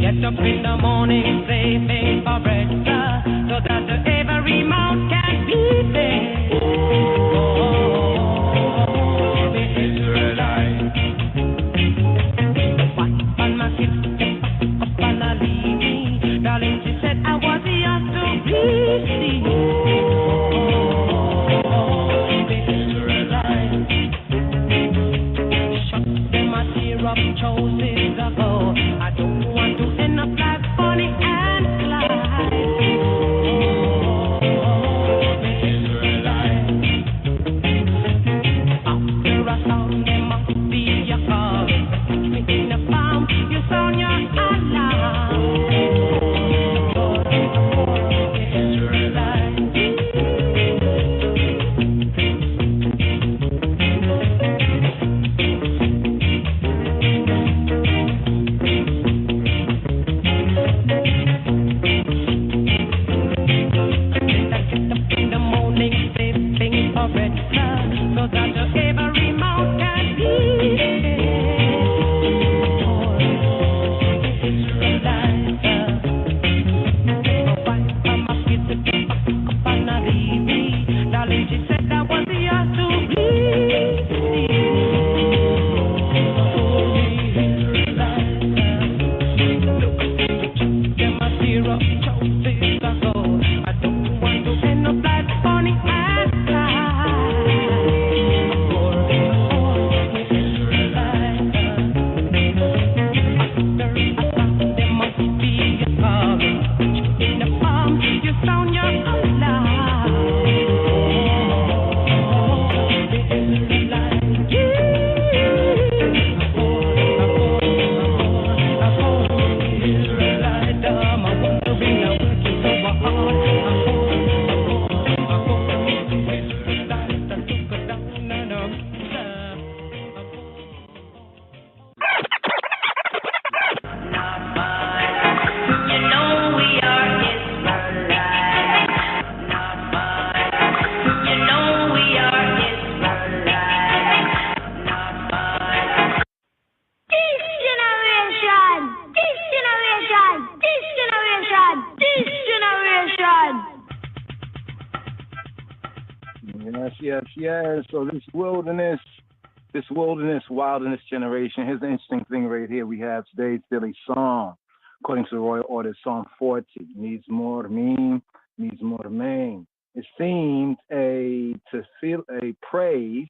Get up in the morning, slaving for bread, so that every mouth can be fed. Oh, me Israelites. On my kids, up on a leaving, darling, she said I was yours to receive. Choices ago, I don't want to end up like Bonnie and Clyde. After I sound them up, be your call. Catch me in the farm, you sound your alarm. Yes. So this wilderness generation, here's the interesting thing right here. We have today's daily psalm, according to the Royal Order, Psalm 40. Needs more mean, needs more main. It's themed a praise,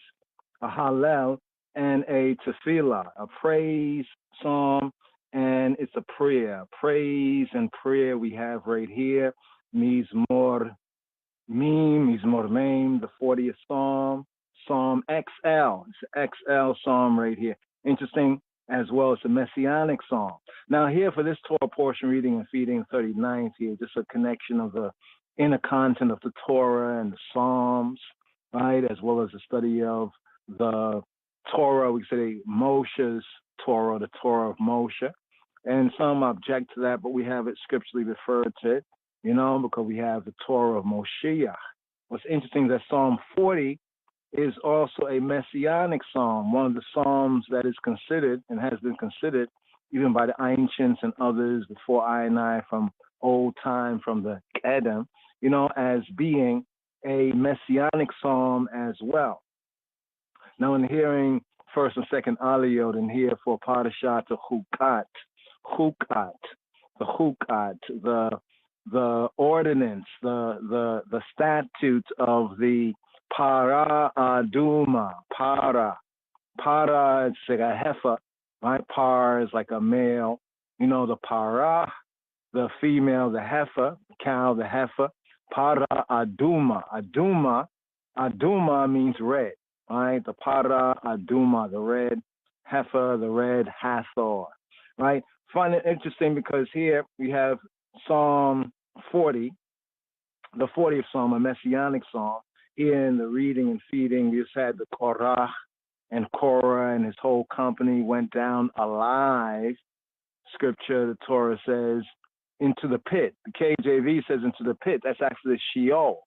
a hallel, and a tefillah, a praise psalm, and it's a prayer. Praise and prayer we have right here. Mizmor Mem, the 40th Psalm, Psalm XL. It's an XL Psalm right here. Interesting as well. It's a messianic psalm. Now here for this Torah portion reading and feeding 39th here, just a connection of the inner content of the Torah and the Psalms, right, as well as the study of the Torah, we say Moshe's Torah, the Torah of Moshe. And some object to that, but we have it scripturally referred to it, because we have the Torah of Moshiach. What's interesting is that Psalm 40 is also a messianic psalm, one of the psalms that is considered and has been considered even by the ancients and others before I and I from old time, from the Kedem, as being a messianic psalm as well. Now, in hearing first and second aliyot, and here for Parashat the ordinance, the statute of the Para Aduma, Para is like a heifer, right? Par is like a male, the Para, the female, the heifer, cow, the heifer. Para Aduma, Aduma means red, right? The Para Aduma, the red heifer, the red Hathor, right? Find it interesting because here we have Psalm 40, the 40th Psalm, a messianic psalm. Here in the reading and feeding, we just had the Korah and Korah and his whole company went down alive. Scripture, the Torah says, into the pit. The KJV says into the pit. That's actually Sheol.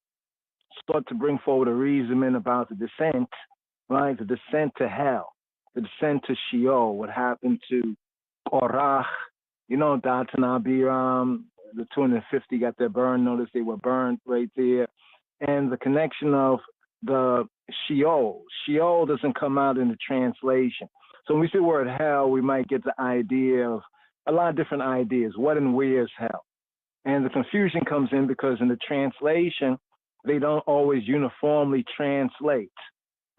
Start to bring forward a reasoning about the descent, right? The descent to hell, the descent to Sheol. What happened to Korah? Datan Abiram, the 250 got their burn notice. They were burned right there. And the connection of the Sheol. Sheol doesn't come out in the translation. So when we see the word hell, we might get the idea of a lot of different ideas. What and where is hell? And the confusion comes in because in the translation, they don't always uniformly translate.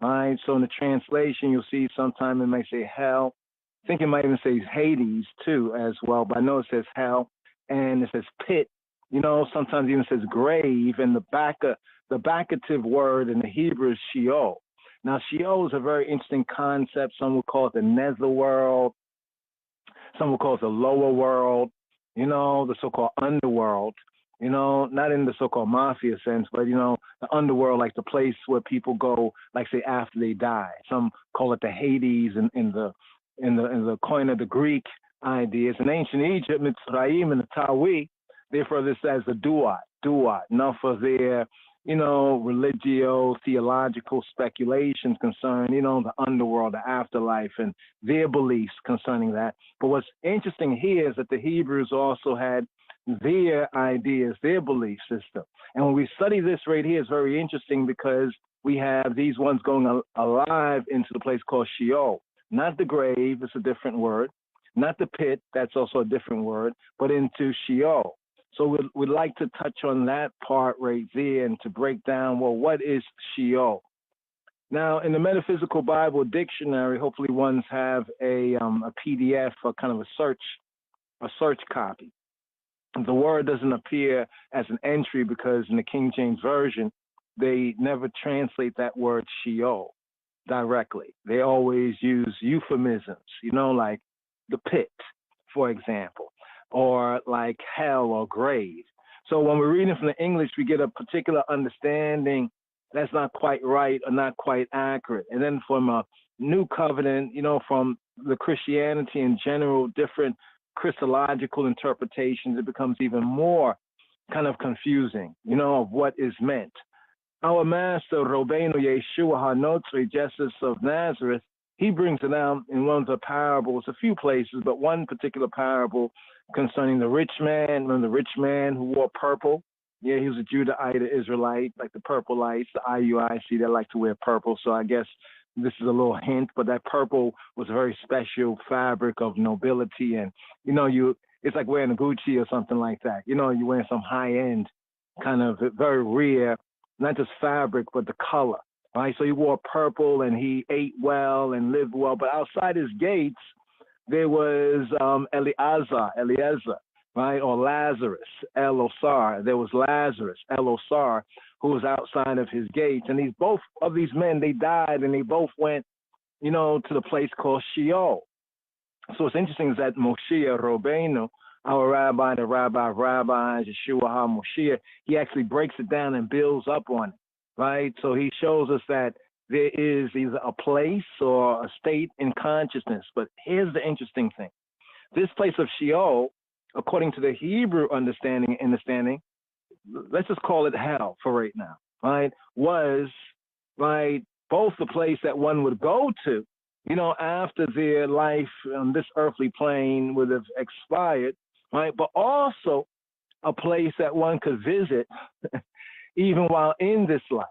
All right. So in the translation, you'll see sometimes it might say hell. I think it might even say Hades too as well, but I know it says hell and it says pit. Sometimes it even says grave, and the backative word in the Hebrew is Sheol. Now, Sheol is a very interesting concept. Some would call it the netherworld. Some would call it the lower world, the so-called underworld, not in the so-called mafia sense, but, the underworld, like the place where people go, like, say, after they die. Some call it the Hades in the coin of the Greek ideas. In ancient Egypt, Mitzrayim and the Tawi, they refer this as the duat, enough of their, religio-theological speculations concerning, the underworld, the afterlife, and their beliefs concerning that. But what's interesting here is that the Hebrews also had their ideas, their belief system. And when we study this right here, it's very interesting because we have these ones going alive into the place called Sheol. Not the grave, it's a different word. Not the pit, that's also a different word, but into Sheol. So we'd like to touch on that part right there and to break down, well, what is Sheol? Now, in the Metaphysical Bible Dictionary, hopefully ones have a PDF or kind of a search copy. The word doesn't appear as an entry because in the King James Version, they never translate that word Sheol directly. They always use euphemisms, like the pit, for example, or like hell or grave. So when we're reading from the English, we get a particular understanding that's not quite right or not quite accurate. And then from a New Covenant, from the Christianity in general, different Christological interpretations, it becomes even more kind of confusing, of what is meant. Our master, Robbeinu Yeshua HaNotzri, Jesus of Nazareth, he brings it out in one of the parables, a few places, but one particular parable concerning the rich man, the rich man who wore purple. Yeah, he was a Judahite, an Israelite, like the purpleites, the IUIC, they like to wear purple. So I guess this is a little hint, but that purple was a very special fabric of nobility. And, it's like wearing a Gucci or something like that. You're wearing some high-end kind of very rare, not just fabric, but the color. Right? So he wore purple and he ate well and lived well. But outside his gates, there was Eliezer, right? Or Lazarus, El-Osar. There was Lazarus, El-Osar, who was outside of his gates. And both of these men, they died and they both went, to the place called Sheol. So what's interesting is that Moshe Rabbeinu, our rabbi, the rabbi of rabbis, Yeshua HaMoshiach, he actually breaks it down and builds up on it, right? So he shows us that there is either a place or a state in consciousness. But here's the interesting thing. This place of Sheol, according to the Hebrew understanding, let's just call it hell for right now, right? Was, right, both the place that one would go to, after their life on this earthly plane would have expired, right? But also a place that one could visit even while in this life,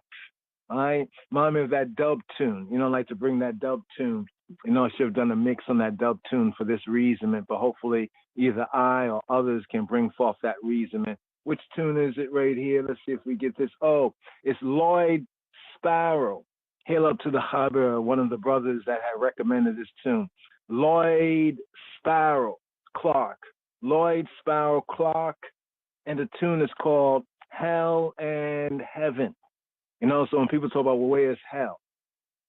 right? Remind me of that dub tune. I like to bring that dub tune. I should have done a mix on that dub tune for this reasonment, but hopefully either I or others can bring forth that reasonment. Which tune is it right here? Let's see if we get this. Oh, it's Lloyd Sparrow. Hail up to the Haber, one of the brothers that had recommended this tune. Lloyd Sparrow Clark. Lloyd Sparrow Clark. And the tune is called Hell and Heaven. So when people talk about, well, where is hell?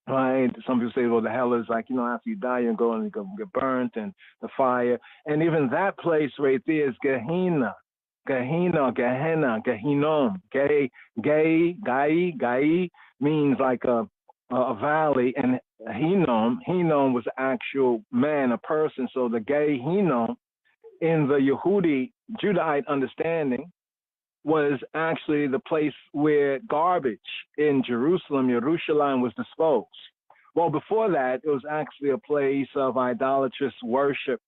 Right? Some people say, well, the hell is like, after you die, you go and you get burnt and the fire. And even that place right there is Gehenna. Gehenna, Gehinnom. Gai means like a valley, and Hinnom was an actual man, a person. So the Gehinnom in the Yehudi Judahite understanding was actually the place where garbage in Jerusalem was disposed. Well, before that, it was actually a place of idolatrous worship,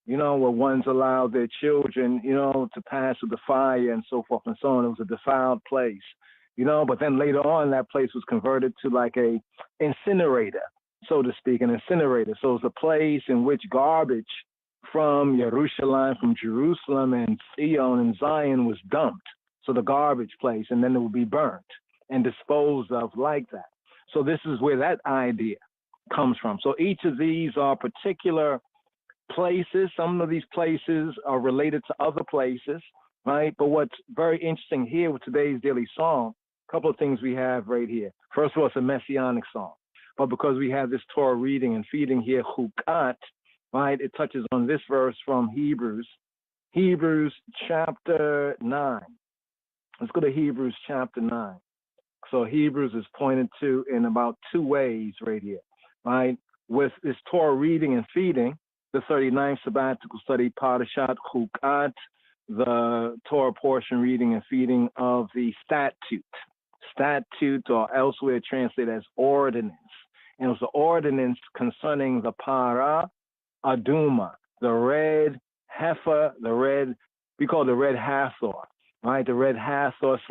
where ones allowed their children, to pass through the fire and so forth and so on. It was a defiled place, but then later on, that place was converted to like a incinerator, so to speak, an incinerator. So it was a place in which garbage from Jerusalem and Zion and Zion was dumped. So the garbage place, and then it would be burnt and disposed of like that. So this is where that idea comes from. So each of these are particular places. Some of these places are related to other places, right? But what's very interesting here with today's daily song, a couple of things we have right here. First of all, it's a messianic song. But because we have this Torah reading and feeding here, Chukat, right, it touches on this verse from Hebrews chapter 9. Let's go to Hebrews chapter 9. So Hebrews is pointed to in about two ways right here, right? With this Torah reading and feeding, the 39th sabbatical study, Parashat Chukat, the Torah portion reading and feeding of the statute, or elsewhere translated as ordinance. And it was the ordinance concerning the Para Aduma, the red heifer, we call it the red Hathor, right? The red Hathor /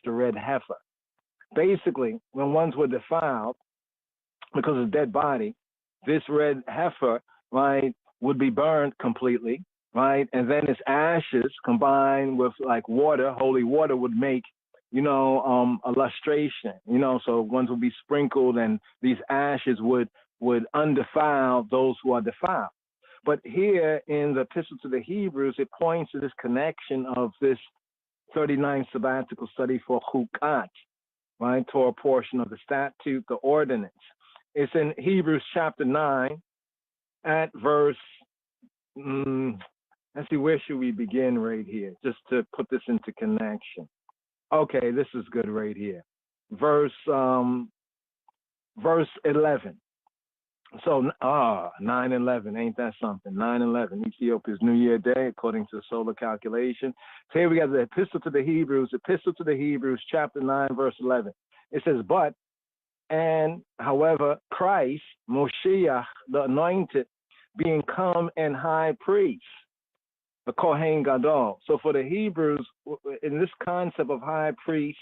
the red heifer. Basically, when ones were defiled because of dead body, this red heifer, right, would be burned completely, right? And then its ashes combined with like water, holy water, would make, a lustration, so ones would be sprinkled and these ashes would undefile those who are defiled. But here in the Epistle to the Hebrews, it points to this connection of this 39th sabbatical study for Chukat, right? Torah portion of the statute, the ordinance. It's in Hebrews chapter 9 at verse, let's see, where should we begin right here? Just to put this into connection. Okay, this is good right here. Verse 11. So, 9/11, ain't that something? 9/11, Ethiopia's New Year Day, according to the solar calculation. So here we got the Epistle to the Hebrews, chapter 9, verse 11. It says, however, Christ, Moshiach, the anointed, being come and high priest, the Kohen Gadol. So for the Hebrews, in this concept of high priest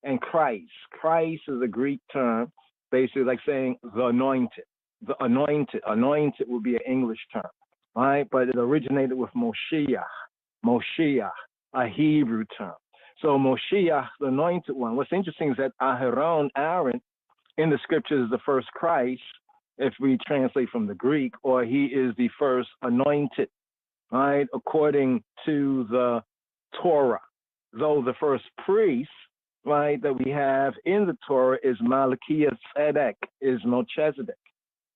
and Christ is a Greek term, basically like saying the anointed. The anointed would be an English term, right? But it originated with Moshiach, a Hebrew term. So Moshiach, the anointed one. What's interesting is that Aaron, in the scriptures is the first Christ, if we translate from the Greek, or he is the first anointed, right, according to the Torah. Though the first priest, right, that we have in the Torah is Malachiah Tzedek, is Melchizedek.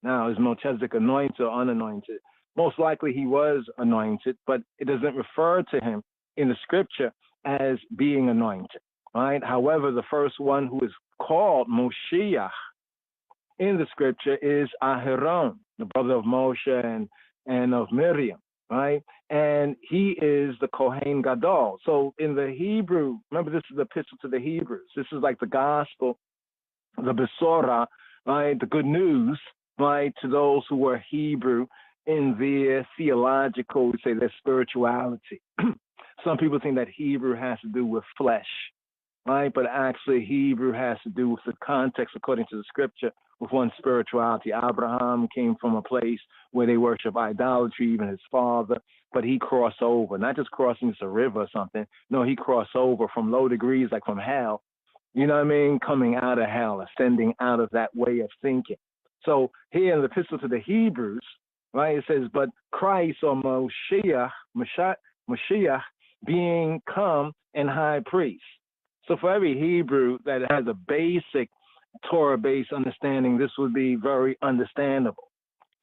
Now, is Melchizedek anointed or unanointed? Most likely he was anointed, but it doesn't refer to him in the scripture as being anointed, right? However, the first one who is called Moshiach in the scripture is Aharon, the brother of Moshe and of Miriam, right? And he is the Kohen Gadol. So in the Hebrew, remember this is the epistle to the Hebrews. This is like the gospel, the Besorah, right? The good news, right? To those who were Hebrew in their theological, we say their spirituality. Some people think that Hebrew has to do with flesh, right? But actually Hebrew has to do with the context according to the scripture with one's spirituality. Abraham came from a place where they worship idolatry, even his father, but he crossed over, not just crossing a river or something. No, he crossed over from low degrees, like from hell, you know what I mean? Coming out of hell, ascending out of that way of thinking. So here in the epistle to the Hebrews, right, it says, but Christ or Mashiach being come and high priest. So for every Hebrew that has a basic Torah-based understanding, this would be very understandable.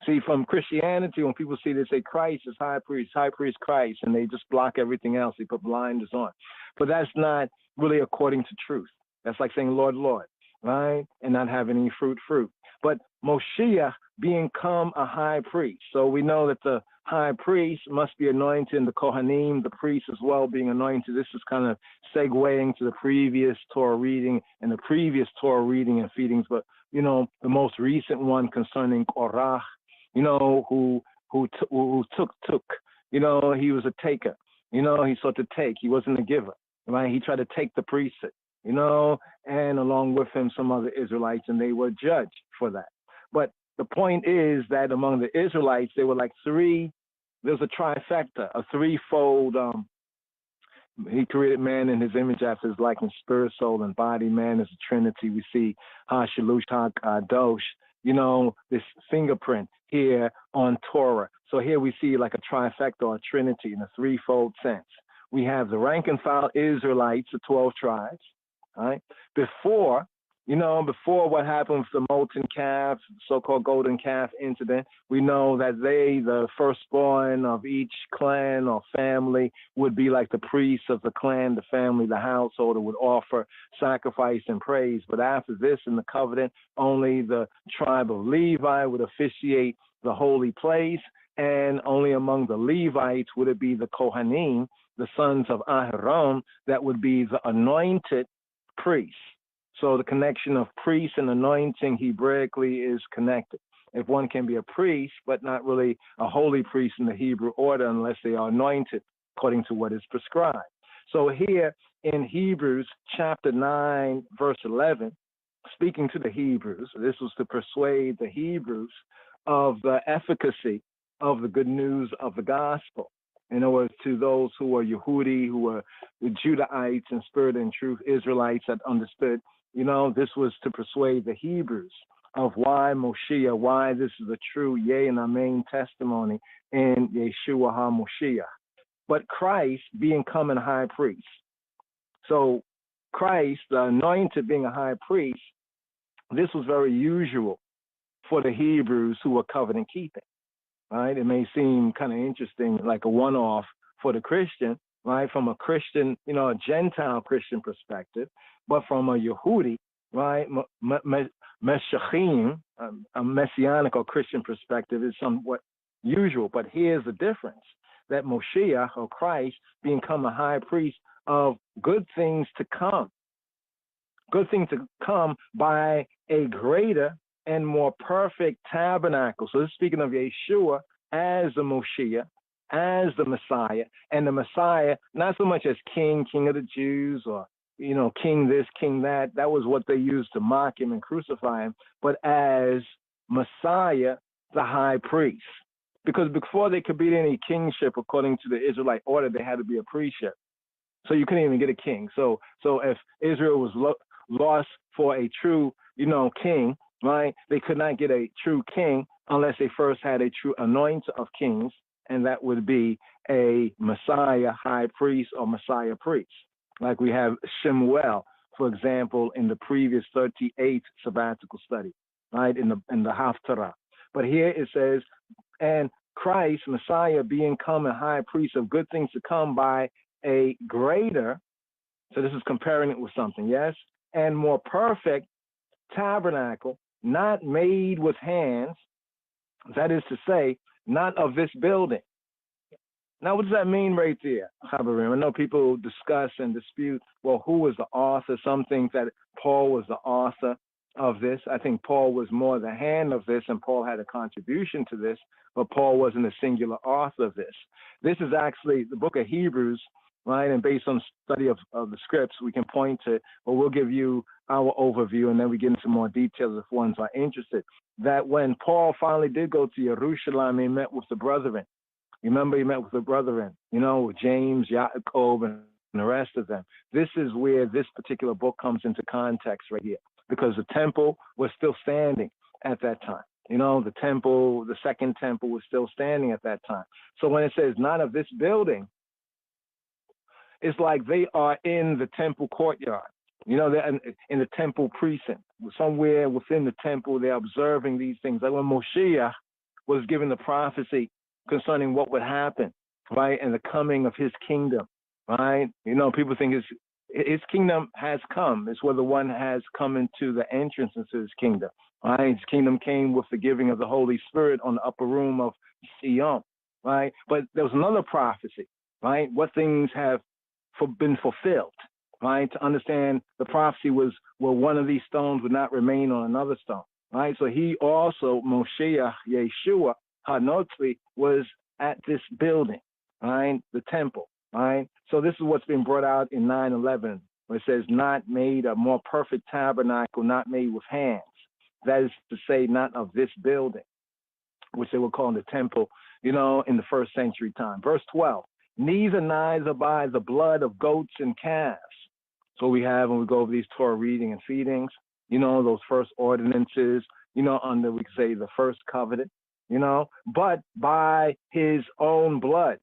See, from Christianity, when people see they say Christ is high priest Christ, and they just block everything else. They put blinders on. But that's not really according to truth. That's like saying Lord, Lord, right? And not having any fruit. But Moshiach being come a high priest. So we know that the high priest must be anointed, and the Kohanim, the priest as well, being anointed. This is kind of segueing to the previous Torah reading and the previous Torah reading and feedings. But, you know, the most recent one concerning Korach, you know, who took, you know, he was a taker. You know, he sought to take. He wasn't a giver, right? He tried to take the priesthood, you know, and along with him some other Israelites, and they were judged for that. But the point is that among the Israelites, there were like there's a trifecta, a threefold. He created man in his image after his likeness, spirit, soul, and body. Man is a trinity. We see Ha-Shalush, Ha-Kadosh, you know, this fingerprint here on Torah. So here we see like a trifecta or a trinity in a threefold sense. We have the rank and file Israelites, the 12 tribes, right? Before what happened with the molten calf, so-called golden calf incident, we know that they, the firstborn of each clan or family, would be like the priests of the clan, the family, the household, would offer sacrifice and praise. But after this, in the covenant, only the tribe of Levi would officiate the holy place, and only among the Levites would it be the Kohanim, the sons of Aharon, that would be the anointed priests. So the connection of priest and anointing Hebraically is connected. If one can be a priest, but not really a holy priest in the Hebrew order unless they are anointed according to what is prescribed. So here in Hebrews chapter 9, verse 11, speaking to the Hebrews, this was to persuade the Hebrews of the efficacy of the good news of the gospel. In other words, to those who were Yehudi, who were the Judahites in spirit and truth, Israelites that understood, you know, this was to persuade the Hebrews of why Moshiach, why this is a true yea and amen testimony in Yeshua HaMoshiach. But Christ being come a high priest. So Christ, the anointed, being a high priest, this was very usual for the Hebrews who were covenant keeping. Right? It may seem kind of interesting, like a one-off for the Christian, right? From a Christian, you know, a Gentile Christian perspective, but from a Yehudi, right? Meshachim, a Messianic or Christian perspective is somewhat usual. But here's the difference, that Moshiach or Christ being come a high priest of good things to come by a greater and more perfect tabernacle. So this is speaking of Yeshua as the Moshiach, as the Messiah, and the Messiah not so much as king of the Jews, or, you know, king this, king that. That was what they used to mock him and crucify him, but as Messiah, the high priest. Because before there could be any kingship according to the Israelite order, there had to be a priestship. So you couldn't even get a king. So if Israel was lost for a true, king, right? They could not get a true king unless they first had a true anointer of kings, and that would be a Messiah high priest or Messiah priest. Like we have Shemuel, for example, in the previous 38th sabbatical study, right? In the Haftarah. But here it says, and Christ, Messiah, being come a high priest of good things to come by a greater, so this is comparing it with something, yes, and more perfect tabernacle, not made with hands, that is to say, not of this building. Now, what does that mean right there, Chabarim? I know people discuss and dispute, well, who was the author? Some think that Paul was the author of this. I think Paul was more the hand of this, and Paul had a contribution to this, but Paul wasn't a singular author of this. This is actually the book of Hebrews, right? And based on study of the scripts, we can point to, well, we'll give you our overview, and then we get into more details if ones are interested, that when Paul finally did go to Jerusalem, he met with the brethren. Remember, he met with the brethren, with James, Jacob, and the rest of them. This is where this particular book comes into context right here, because the temple was still standing at that time. The temple, the second temple was still standing at that time. So when it says not of this building, it's like they are in the temple courtyard. They're in the temple precinct. Somewhere within the temple, they're observing these things. Like when Moshiach was given the prophecy concerning what would happen, right, and the coming of his kingdom, right? People think his kingdom has come. It's whether one has come into the entrance into his kingdom, right? His kingdom came with the giving of the Holy Spirit on the upper room of Sion, right? But there was another prophecy, right? What things have been fulfilled, right? To understand the prophecy was, well, one of these stones would not remain on another stone, right? So he also, Moshiach, Yeshua, Hanotzi, was at this building, right? The temple, right? So this is what's been brought out in 9:11, where it says, not made a more perfect tabernacle, not made with hands. That is to say, not of this building, which they were calling the temple, in the first century time. Verse 12, neither by the blood of goats and calves. So we have, when we go over these Torah reading and feedings, those first ordinances, under, we could say, the first covenant, but by his own blood.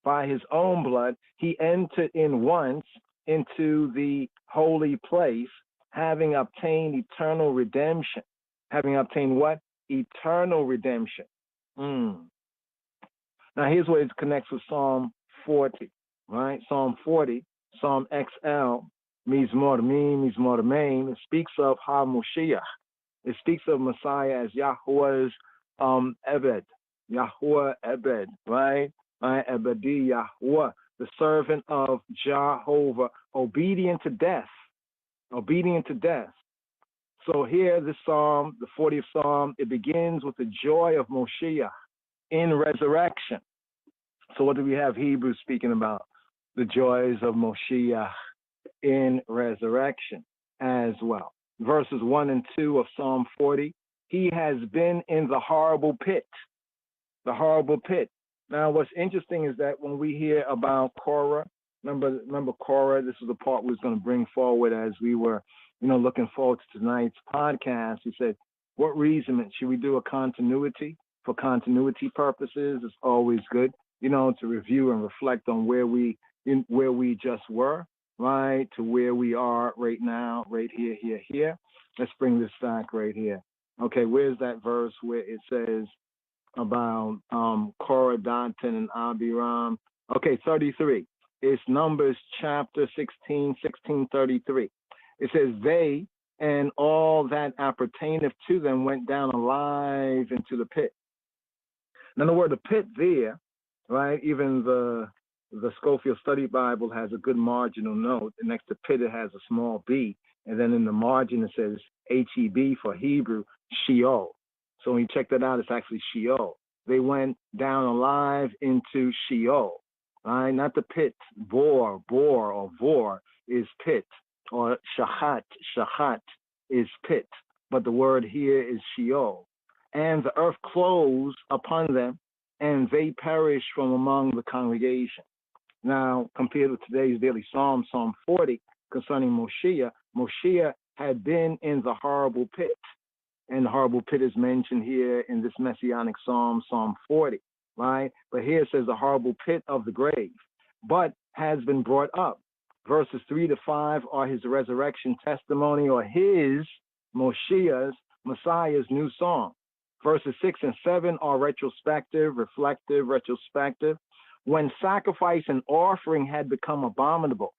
By his own blood, he entered in once into the holy place, having obtained eternal redemption. Having obtained what? Eternal redemption. Now, here's where it connects with Psalm 40, right? Psalm 40, Psalm XL, Mizmor Mim, Mizmor Main. It speaks of HaMoshiach. It speaks of Messiah as Yahweh's Ebed, Yahweh Ebed, right? Ebedi Yahweh, the servant of Jehovah, obedient to death. Obedient to death. So here, this psalm, the 40th psalm, it begins with the joy of Moshiach in resurrection. So what do we have Hebrews speaking about? The joys of Moshiach in resurrection as well. Verses 1 and 2 of Psalm 40, he has been in the horrible pit. The horrible pit. Now, what's interesting is that when we hear about Korah, remember Korah, this is the part we was going to bring forward as we were, looking forward to tonight's podcast. He said, what reason should we do a continuity? For continuity purposes, it's always good, to review and reflect on where we just were, right, to where we are right now, right here. Let's bring this back right here. Okay, where's that verse where it says about Korah, Dathan, and Abiram? Okay, 33. It's Numbers chapter 16:33. It says, they and all that appertaineth to them went down alive into the pit. Now, the word the pit there, right, even the Schofield Study Bible has a good marginal note. And next to pit, it has a small b. And then in the margin, it says Heb for Hebrew, Sheol. So when you check that out, it's actually Sheol. They went down alive into Sheol, right? Not the pit. Bor or vor is pit, or shachat is pit. But the word here is Sheol. And the earth closed upon them, and they perished from among the congregation. Now, compared with today's daily Psalm, Psalm 40, concerning Moshiach, Moshiach had been in the horrible pit. And the horrible pit is mentioned here in this messianic Psalm, Psalm 40, right? But here it says the horrible pit of the grave, but has been brought up. Verses 3 to 5 are his resurrection testimony, or his, Moshiach's, Messiah's new song. Verses 6 and 7 are retrospective, reflective, retrospective. When sacrifice and offering had become abominable.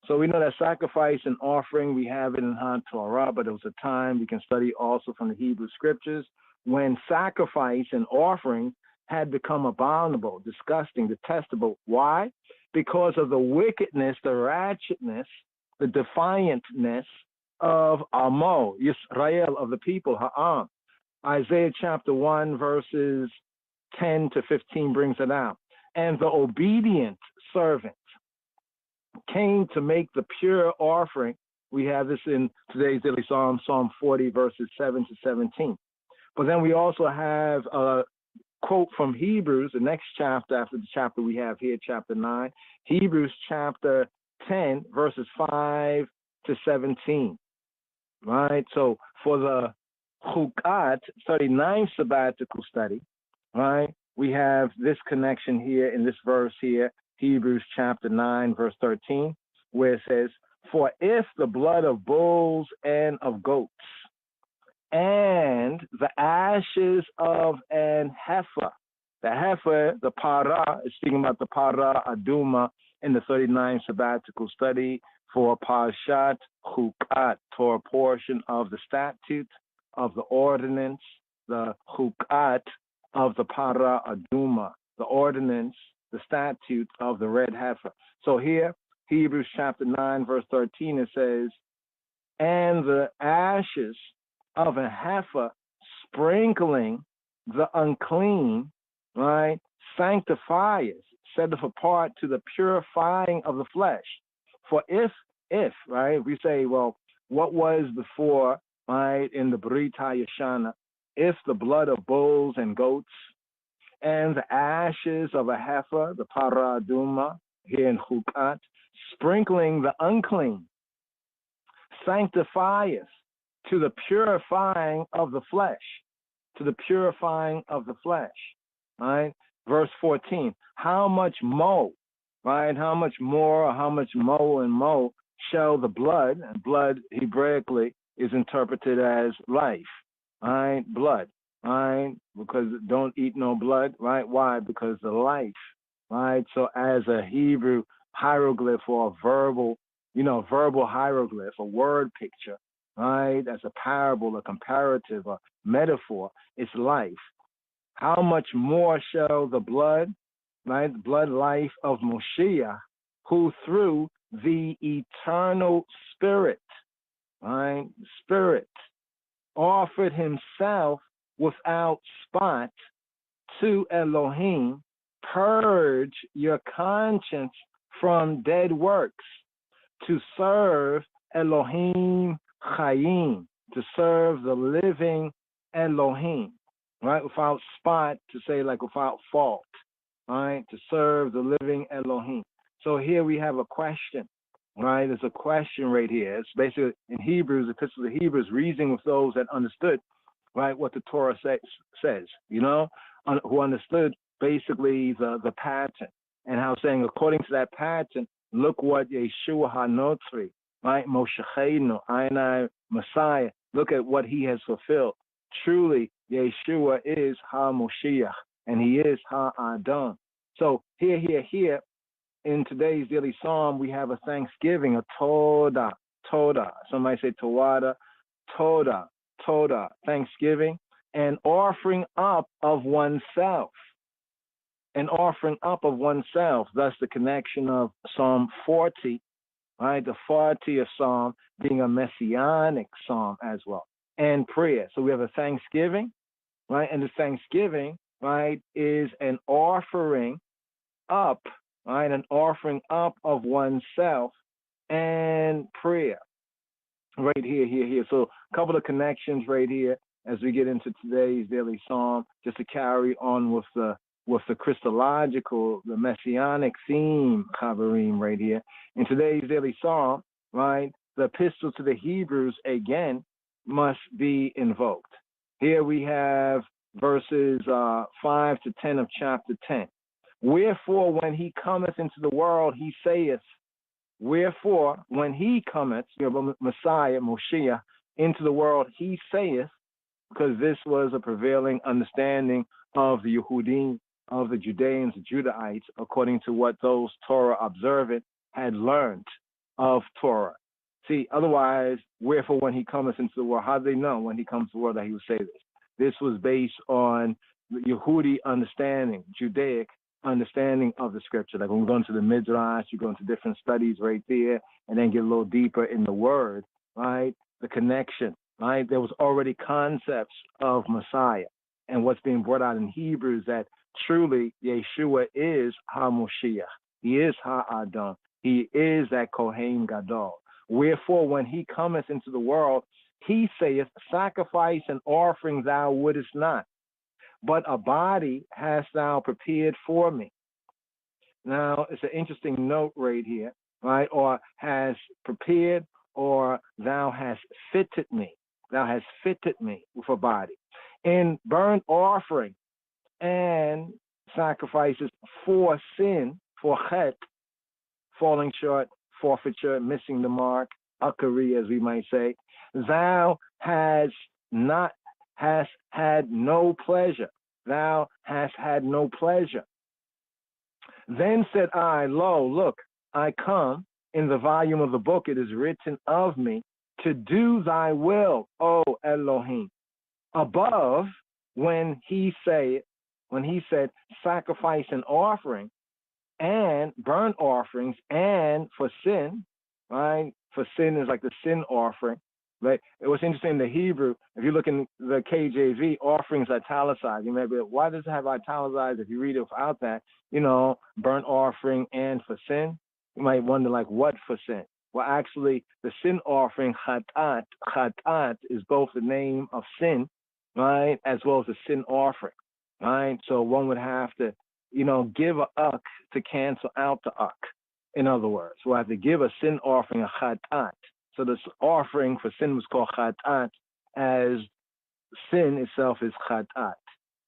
So we know that sacrifice and offering, we have it in Torah, but it was a time we can study also from the Hebrew scriptures. When sacrifice and offering had become abominable, disgusting, detestable. Why? Because of the wickedness, the ratchetness, the defiantness of Amo, Yisrael, of the people, Ha'am. Isaiah chapter 1, verses 10 to 15 brings it out. And the obedient servant came to make the pure offering. We have this in today's daily Psalm, Psalm 40, verses 7 to 17. But then we also have a quote from Hebrews, the next chapter after the chapter we have here, chapter 9, Hebrews chapter 10, verses 5 to 17. Right? So for the Chukat 39 sabbatical study, right, we have this connection here in this verse here, Hebrews chapter 9, verse 13, where it says, for if the blood of bulls and of goats and the ashes of an heifer, the heifer, the para, is speaking about the para aduma in the 39 sabbatical study for Parshat Chukat, Torah portion of the statute, of the ordinance, the Chukat of the para aduma, the ordinance, the statute of the red heifer. So here, Hebrews chapter 9, verse 13, it says, and the ashes of a heifer sprinkling the unclean, right, sanctifiers, setteth apart to the purifying of the flesh. For if, right, we say, well, what was before, right, in the Brit HaYashana, if the blood of bulls and goats and the ashes of a heifer, the para aduma, here in Chukat, sprinkling the unclean, sanctifieth to the purifying of the flesh, to the purifying of the flesh, right? Verse 14, how much more, right? How much more, or how much more and more shall the blood, and blood Hebraically is interpreted as life, right? Blood, right? Because don't eat no blood, right? Why? Because the life, right? So as a Hebrew hieroglyph or a verbal, verbal hieroglyph, a word picture, right? As a parable, a comparative, a metaphor, it's life. How much more shall the blood, right? The blood life of Moshiach, who through the eternal Spirit, right? Spirit, offered himself without spot to Elohim, purge your conscience from dead works, to serve Elohim Chaim, to serve the living Elohim, right? Without spot, to say like without fault, right? To serve the living Elohim. So here we have a question, right? There's a question right here. It's basically in Hebrews, the Epistle of the Hebrews, reasoning with those that understood, right, what the Torah says, who understood basically the pattern, and how saying according to that pattern, look what Yeshua HaNotri, right, Moshecheinu, Einai, Messiah, look at what he has fulfilled. Truly, Yeshua is HaMoshiach, and he is HaAdam. So here, in today's daily psalm, we have a thanksgiving, a Todah. Somebody say Tawada, Todah, thanksgiving, and offering up of oneself. An offering up of oneself. Thus the connection of Psalm 40, right? The 40th Psalm being a messianic psalm as well. And prayer. So we have a thanksgiving, right? And the thanksgiving, right, is an offering up, right? An offering up of oneself and prayer. Right here. So a couple of connections right here as we get into today's daily psalm, just to carry on with the with the Christological, the messianic theme, Chaverim, right here. In today's daily psalm, right, the epistle to the Hebrews again must be invoked. Here we have verses 5 to 10 of chapter 10. Wherefore, when he cometh into the world, he saith, wherefore, when he cometh, Messiah, Moshiach, into the world, he saith, because this was a prevailing understanding of the Yehudim, of the Judeans, the Judahites, according to what those Torah observant had learned of Torah. See, otherwise, wherefore when he cometh into the world, how do they know when he comes to the world that he would say this? This was based on the Yehudi understanding, Judaic understanding of the scripture. Like when we go into the Midrash, you go into different studies right there, and then get a little deeper in the word, right? The connection, right? There was already concepts of Messiah. And what's being brought out in Hebrews that truly Yeshua is HaMoshiach. He is HaAdam. He is that Kohen Gadol. Wherefore, when he cometh into the world, he saith, sacrifice and offering thou wouldest not, but a body hast thou prepared for me. Now, it's an interesting note right here, right? Or has prepared, or thou hast fitted me. Thou hast fitted me with a body. In burnt offering and sacrifices for sin, for chet, falling short, forfeiture, missing the mark, akari, as we might say, thou hast had no pleasure. Thou hast had no pleasure. Then said I, lo, look, I come. In the volume of the book it is written of me to do thy will, O Elohim. Above, when he said, sacrifice and offering and burnt offerings, and for sin, right? For sin is like the sin offering, right? It was interesting in the Hebrew. If you look in the KJV, offerings italicized. You may be, why does it have italicized? If you read it without that, burnt offering and for sin. You might wonder, like, what for sin? Well, actually, the sin offering, chatat, is both the name of sin, right, as well as the sin offering, right? So one would have to, give a uk to cancel out the uk. In other words, we'll have to give a sin offering, a chatat. So this offering for sin was called chatat, as sin itself is chatat.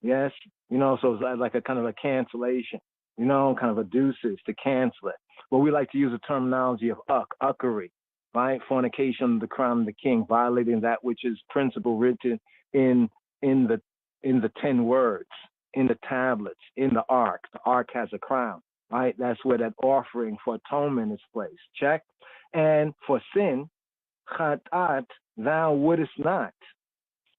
Yes? So it's like a kind of a cancellation, kind of a deuces to cancel it. But we like to use the terminology of uckery, right? Fornication of the crown of the king, violating that which is principle written in the 10 words, in the tablets, in the ark. The ark has a crown, right? That's where that offering for atonement is placed. Check. And for sin, chatat, thou wouldest not,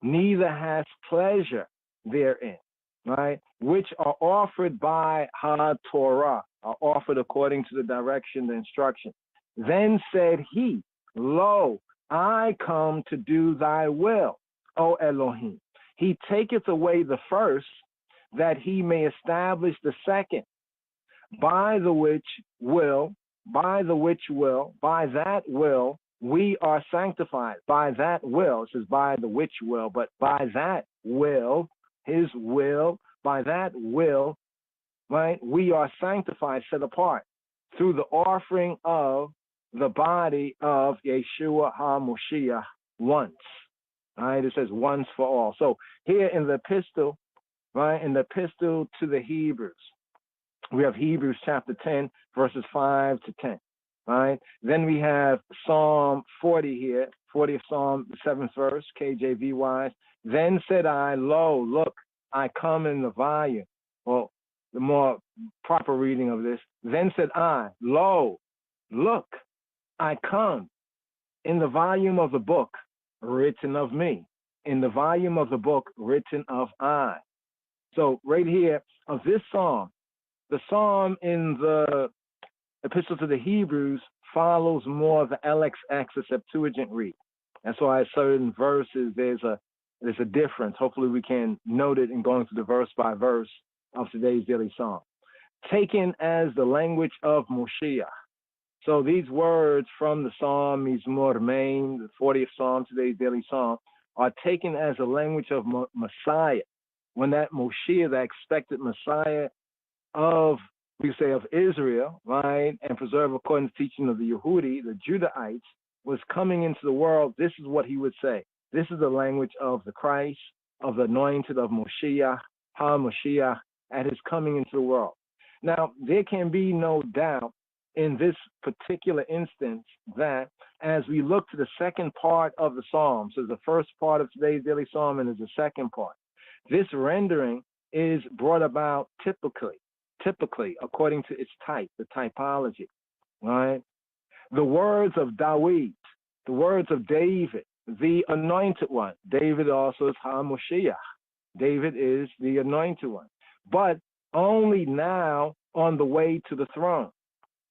neither hast pleasure therein, right? Which are offered by ha-Torah, are offered according to the direction, the instruction. Then said he, lo, I come to do thy will, O Elohim. He taketh away the first, that he may establish the second, by that will, we are sanctified. By that will, it says by the which will, but by that will, his will, by that will, right, we are sanctified, set apart, through the offering of the body of Yeshua HaMoshiach once. Right, it says once for all. So here in the epistle, right, in the epistle to the Hebrews, we have Hebrews chapter 10, verses 5 to 10. Right? Then we have Psalm 40 here, 40th Psalm, the 7th verse, KJV wise. Then said I, lo, look, I come in the volume. Well, the more proper reading of this. Then said I, lo, look, I come in the volume of the book written of me, in the volume of the book written of I. So right here of this psalm, the psalm in the Epistle to the Hebrews follows more of the LXX, the Septuagint read. That's why certain verses there's a difference. Hopefully we can note it in going through the verse by verse of today's daily psalm. Taken as the language of Moshiach. So these words from the Psalm Mizmor Main, the 40th Psalm, today's daily psalm, are taken as the language of Messiah, when that Moshiach, the expected Messiah of, we say, of Israel, right, and preserved according to the teaching of the Yehudi, the Judahites, was coming into the world, this is what he would say. This is the language of the Christ, of the anointed, of Moshiach, HaMoshiach, at his coming into the world. Now, there can be no doubt in this particular instance that as we look to the second part of the Psalm, so the first part of today's daily Psalm and is the second part, this rendering is brought about typically according to its type, the typology, right? The words of Dawid, the words of David, the anointed one. David also is HaMoshiach. David is the anointed one, but only now on the way to the throne.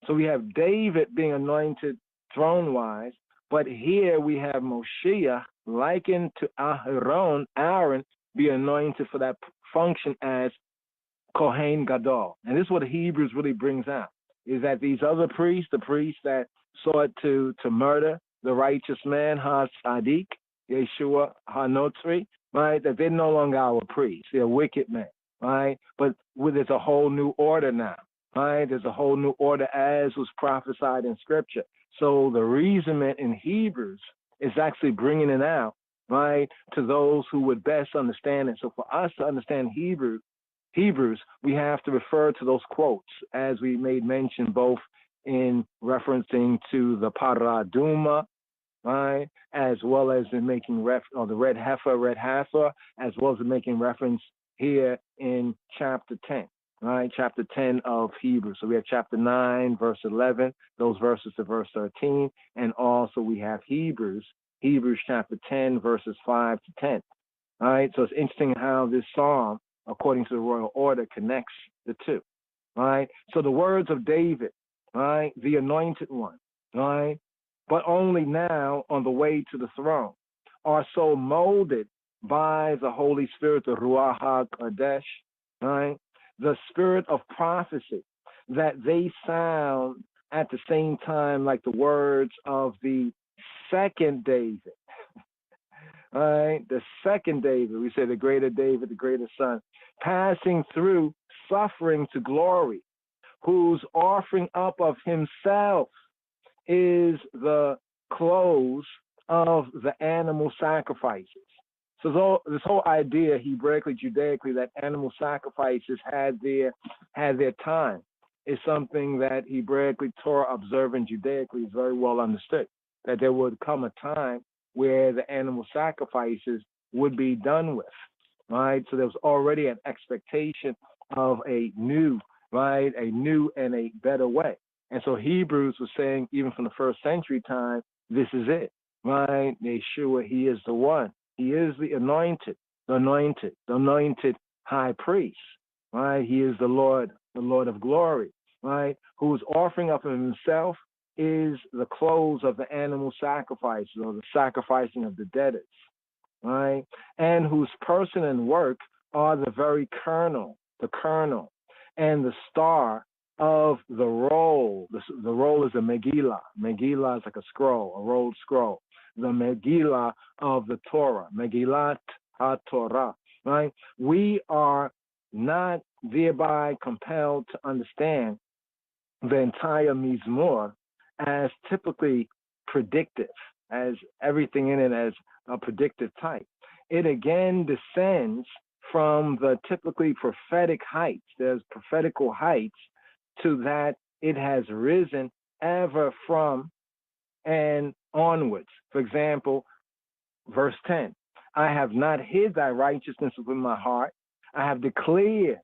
So we have David being anointed throne-wise, but here we have Moshiach likened to Aaron, be anointed for that function as Kohen Gadol. And this is what the Hebrews really brings out, is that these other priests, the priests that sought to murder the righteous man, Ha-Sadiq, Yeshua HaNotzri, right, that they're no longer our priests. They're wicked men, right? But there's a whole new order now, right? There's a whole new order as was prophesied in Scripture. So the reasonment in Hebrews is actually bringing it out, right, to those who would best understand it. So for us to understand Hebrews, we have to refer to those quotes, as we made mention, both in referencing to the Paraduma, right, as well as in making the red heifer, as well as in making reference here in chapter 10, right, chapter 10 of Hebrews. So we have chapter 9, verse 11, those verses to verse 13, and also we have Hebrews chapter 10, verses 5 to 10. All right, so it's interesting how this psalm, according to the royal order, connects the two. Right? So the words of David, right, the anointed one, right, but only now on the way to the throne, are so molded by the Holy Spirit, the Ruach HaKodesh, right, the spirit of prophecy, that they sound at the same time like the words of the second David. All right, the second David, we say the greater David, the greater son, passing through suffering to glory, whose offering up of himself is the close of the animal sacrifices. So this whole idea, Hebraically, Judaically, that animal sacrifices had their time, is something that Hebraically, Torah observant Judaically is very well understood, that there would come a time where the animal sacrifices would be done with, right? So there was already an expectation of a new and a better way. And so Hebrews was saying, even from the first century time, this is it, right? Yeshua, he is the one. He is the anointed high priest, right? He is the Lord of glory, right? Whose offering of himself is the close of the animal sacrifices, or the sacrificing of the debtors, right? And whose person and work are the very kernel, and the star of the roll. The roll is a Megillah. Megillah is like a scroll, a rolled scroll. The Megillah of the Torah, Megillat HaTorah, right? We are not thereby compelled to understand the entire Mizmor as typically predictive, as everything in it as a predictive type. It again descends from the typically prophetic heights. There's prophetical heights to that it has risen ever from and onwards. For example, verse 10, I have not hid thy righteousness within my heart. I have declared,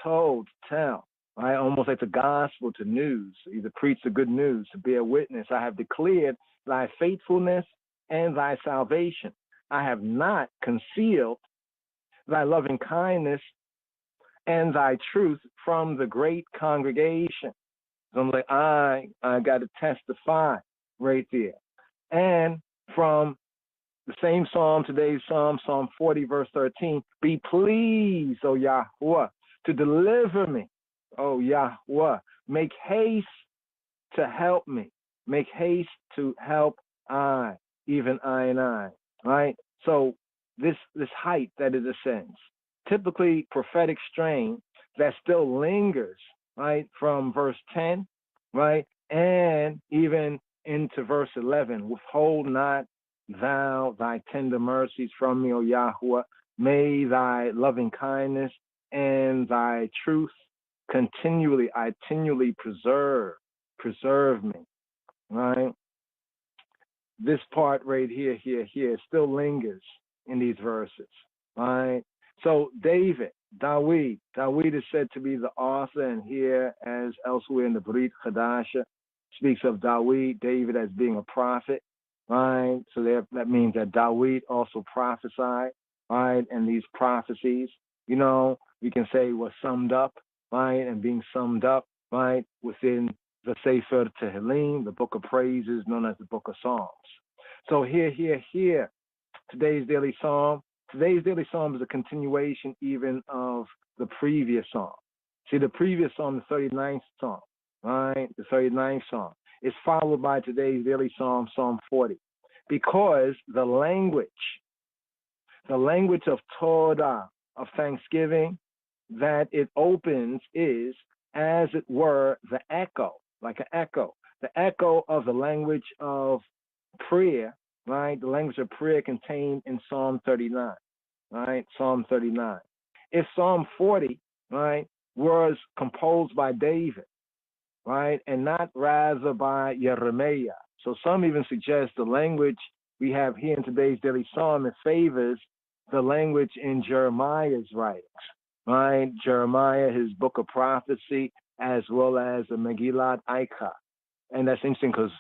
told, tell, right? Almost like the gospel to news, either preach the good news, to bear witness. I have declared thy faithfulness and thy salvation. I have not concealed thy loving kindness and thy truth from the great congregation. So I'm like, I got to testify right there. And from the same psalm, today's psalm, Psalm 40, verse 13, be pleased, O Yahweh, to deliver me. O Yahweh, make haste to help me. Make haste to help even I and I. Right? So this height that it ascends typically prophetic strain that still lingers, right, from verse 10, right, and even into verse 11. Withhold not thou thy tender mercies from me, O Yahweh. May thy loving kindness and thy truth continually preserve me, right? This part right here still lingers in these verses, right? So David is said to be the author, and here, as elsewhere in the Brit Chadasha, speaks of David as being a prophet, right? So that means that David also prophesied, right? And these prophecies, we can say were summed up, right? And being summed up, right, within the Sefer Tehillim, the book of praises known as the book of Psalms. So here, today's daily psalm. Today's daily psalm is a continuation even of the previous psalm. See, the previous psalm, the 39th psalm, right? The 39th psalm is followed by today's daily psalm, Psalm 40, because the language of Torah, of thanksgiving, that it opens is, as it were, the echo, like an echo, the echo of the language of prayer, right? The language of prayer contained in Psalm 39, right? Psalm 39. If Psalm 40, right, was composed by David, right, and not rather by Jeremiah. So some even suggest the language we have here in today's daily psalm, it favors the language in Jeremiah's writings, right? Jeremiah, his book of prophecy, as well as the Megillat Ikar. And that's interesting because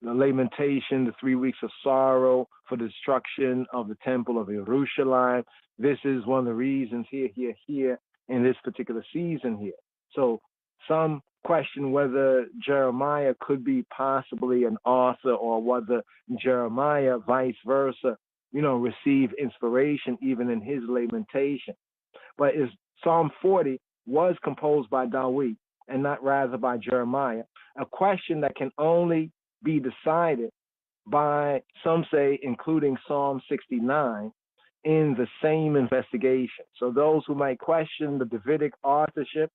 the lamentation, the 3 weeks of sorrow for the destruction of the temple of Jerusalem, this is one of the reasons here in this particular season here. So some question whether Jeremiah could be possibly an author, or whether Jeremiah, vice versa, received inspiration even in his lamentation. But Psalm 40 was composed by David and not rather by Jeremiah, a question that can only be decided by, some say, including Psalm 69 in the same investigation. So those who might question the Davidic authorship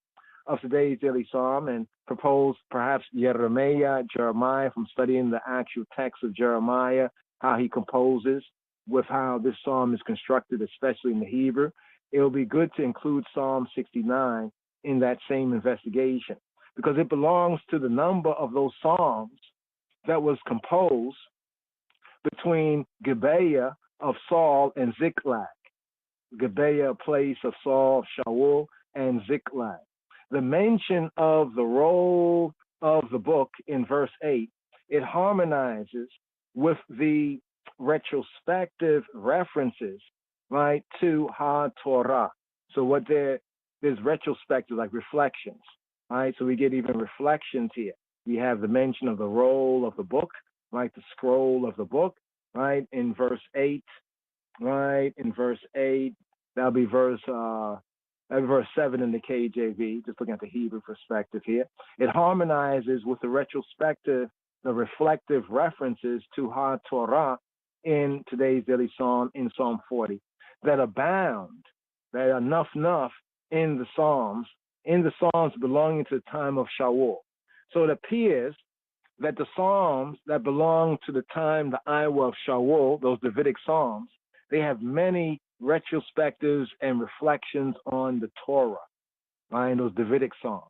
of today's daily psalm and propose perhaps Jeremiah from studying the actual text of Jeremiah, how he composes, with how this psalm is constructed, especially in the Hebrew, it will be good to include Psalm 69 in that same investigation, because it belongs to the number of those psalms that was composed between Gibeah of Saul and Ziklag. Gibeah, place of Saul, Shaul, and Ziklag. The mention of the roll of the book in verse 8, it harmonizes with the retrospective references, right, to HaTorah. So what there's retrospective, like reflections, right? So we get even reflections here. We have the mention of the roll of the book, right, the scroll of the book, right, in verse 8, right, in verse 8, that'll be verse 7 in the KJV, just looking at the Hebrew perspective here. It harmonizes with the retrospective, the reflective references to HaTorah in today's daily psalm, in Psalm 40, that abound, that are enough in the Psalms belonging to the time of Shaul. So it appears that the Psalms that belong to the time, the Iowa of Shaul, those Davidic Psalms, they have many retrospectives and reflections on the Torah, right? Those Davidic Psalms,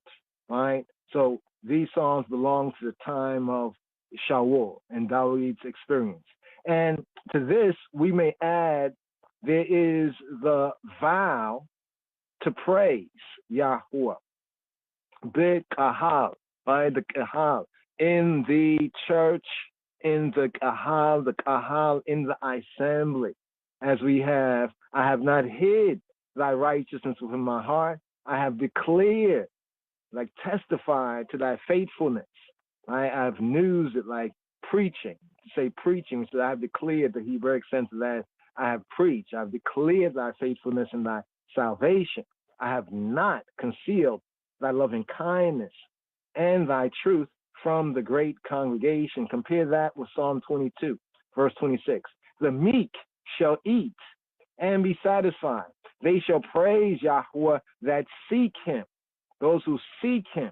right? So these Psalms belong to the time of Shaul and David's experience. And to this, we may add, there is the vow to praise Yahweh, B'Kahal, by the Kahal, in the church, in the Kahal, in the assembly, as we have, I have not hid thy righteousness within my heart. I have declared, like testified to thy faithfulness. I have news it like preaching, to say preaching, so I have declared the Hebraic sense of that. I have preached, I have declared thy faithfulness and thy salvation. I have not concealed thy loving kindness and thy truth from the great congregation. Compare that with Psalm 22, verse 26. The meek shall eat and be satisfied. They shall praise Yahweh that seek him. Those who seek him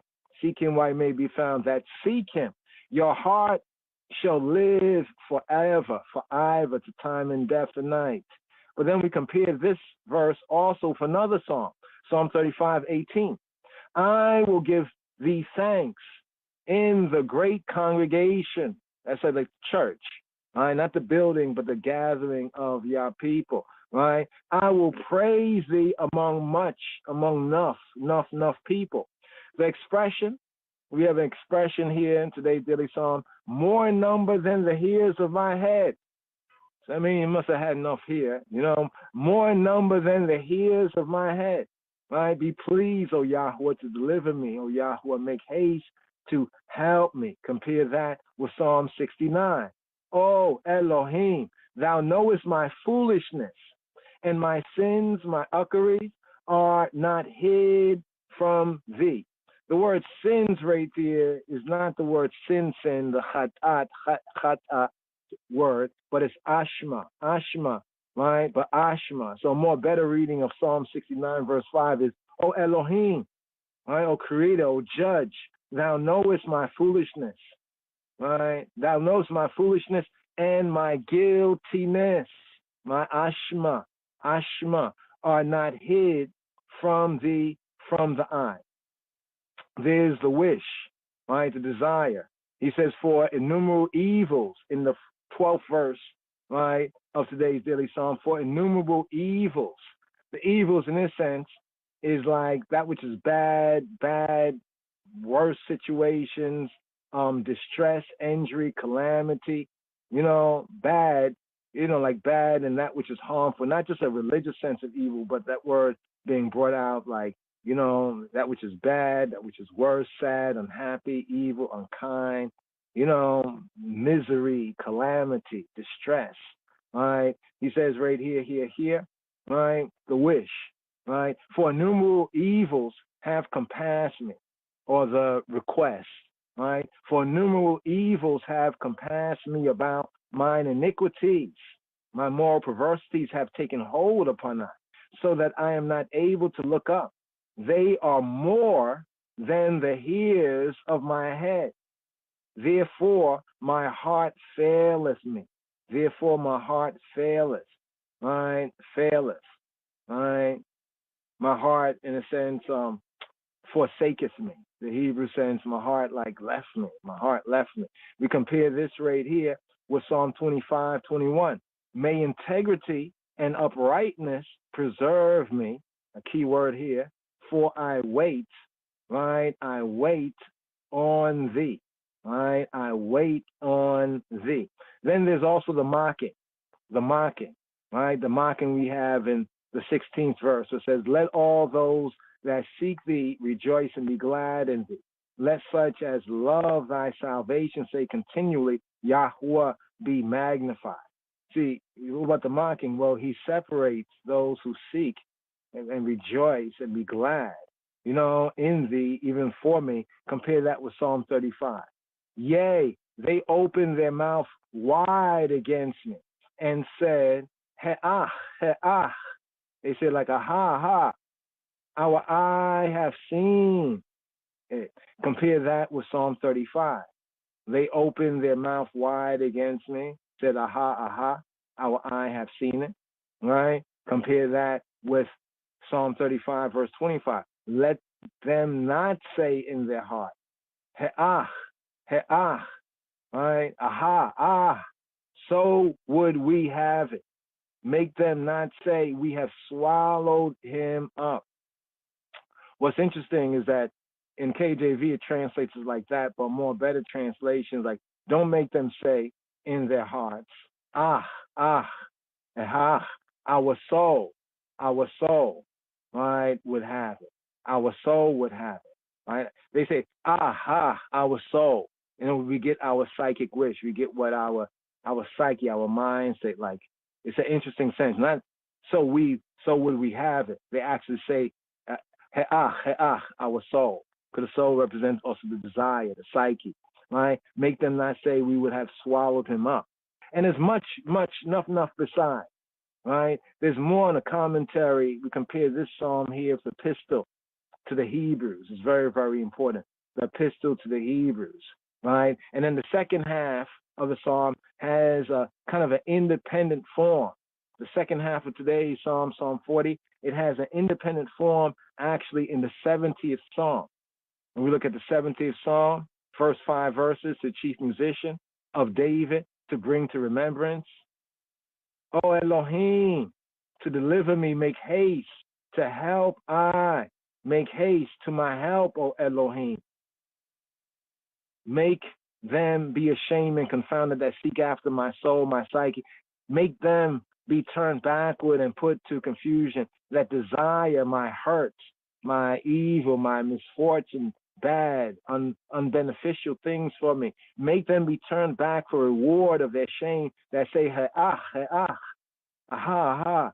while he may be found, that seek him. Your heart shall live forever to time and death and night. But then we compare this verse also for another psalm, Psalm 35:18. I will give thee thanks in the great congregation. That's like the church, right? Not the building, but the gathering of your people, right? I will praise thee among enough people. The expression, we have an expression here in today's daily psalm, more in number than the hairs of my head. So, I mean, you must have had enough here, more in number than the hairs of my head. Right? Be pleased, O Yahweh, to deliver me. O Yahweh, make haste to help me. Compare that with Psalm 69. O Elohim, thou knowest my foolishness, and my sins, my uckeries, are not hid from thee. The word sins right there is not the word sin, the chat'at word, but it's ashma, right? But ashma. So a more better reading of Psalm 69 verse 5 is, O Elohim, right? O Creator, O Judge, thou knowest my foolishness, right? Thou knowest my foolishness and my guiltiness. My ashma are not hid from thee, from the eye. There's the wish, right? The desire. He says, for innumerable evils in the 12th verse, right, of today's daily psalm, for innumerable evils. The evils in this sense is like that which is bad, worse situations, distress, injury, calamity, bad, like bad and that which is harmful, not just a religious sense of evil, but that word being brought out like, that which is bad, that which is worse, sad, unhappy, evil, unkind, misery, calamity, distress, right? He says right here, right? The wish, right? For innumerable evils have compassed me, or the request, right? For innumerable evils have compassed me about mine iniquities. My moral perversities have taken hold upon us, so that I am not able to look up. They are more than the hairs of my head. Therefore, my heart faileth me. Therefore, my heart faileth. Right? Faileth. Right? My heart, in a sense, forsaketh me. The Hebrew sense, my heart like left me. My heart left me. We compare this right here with Psalm 25:21. May integrity and uprightness preserve me. A key word here. For I wait, right? I wait on thee, right? I wait on thee. Then there's also the mocking, right? The mocking we have in the 16th verse. It says, let all those that seek thee rejoice and be glad in thee. Let such as love thy salvation say continually, Yahweh be magnified. See, what about the mocking? Well, he separates those who seek and rejoice and be glad, in thee, even for me. Compare that with Psalm 35. Yea, they opened their mouth wide against me and said, He'ach, He'ach. They said like a ha. Our eye have seen it. Compare that with Psalm 35. They opened their mouth wide against me, said aha. Our eye have seen it. Right? Compare that with Psalm 35, verse 25. Let them not say in their heart, He'ach, right? Aha, so would we have it. Make them not say, we have swallowed him up. What's interesting is that in KJV it translates it like that, but more better translations like, don't make them say in their hearts, our soul, right, would have it. Our soul would have it, right? They say, our soul. We get our psychic wish. We get what our psyche, our mind say. Like, it's an interesting sense. Not so would we have it. They actually say, our soul. Because the soul represents also the desire, the psyche, right? Make them not say we would have swallowed him up. And there's much, enough besides. right? There's more in the commentary. We compare this psalm here, the epistle to the Hebrews. It's very, very important. The epistle to the Hebrews, right? And then the second half of the psalm has a kind of an independent form. The second half of today's psalm, Psalm 40, it has an independent form actually in the 70th psalm. When we look at the 70th psalm, first 5 verses, the chief musician of David to bring to remembrance. O Elohim, to deliver me, make haste to help I. Make haste to my help, O Elohim. Make them be ashamed and confounded that seek after my soul, my psyche. Make them be turned backward and put to confusion that desire my hurt, my evil, my misfortune, bad, unbeneficial things for me. Make them be turned back for reward of their shame that say, He'ach, He'ach, aha, aha.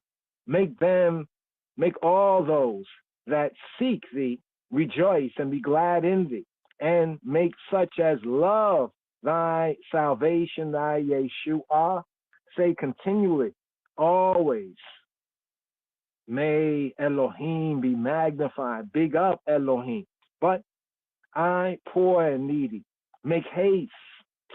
Make all those that seek thee rejoice and be glad in thee, and make such as love thy salvation, thy Yeshua, say continually, always, may Elohim be magnified, big up Elohim. But I, poor and needy, make haste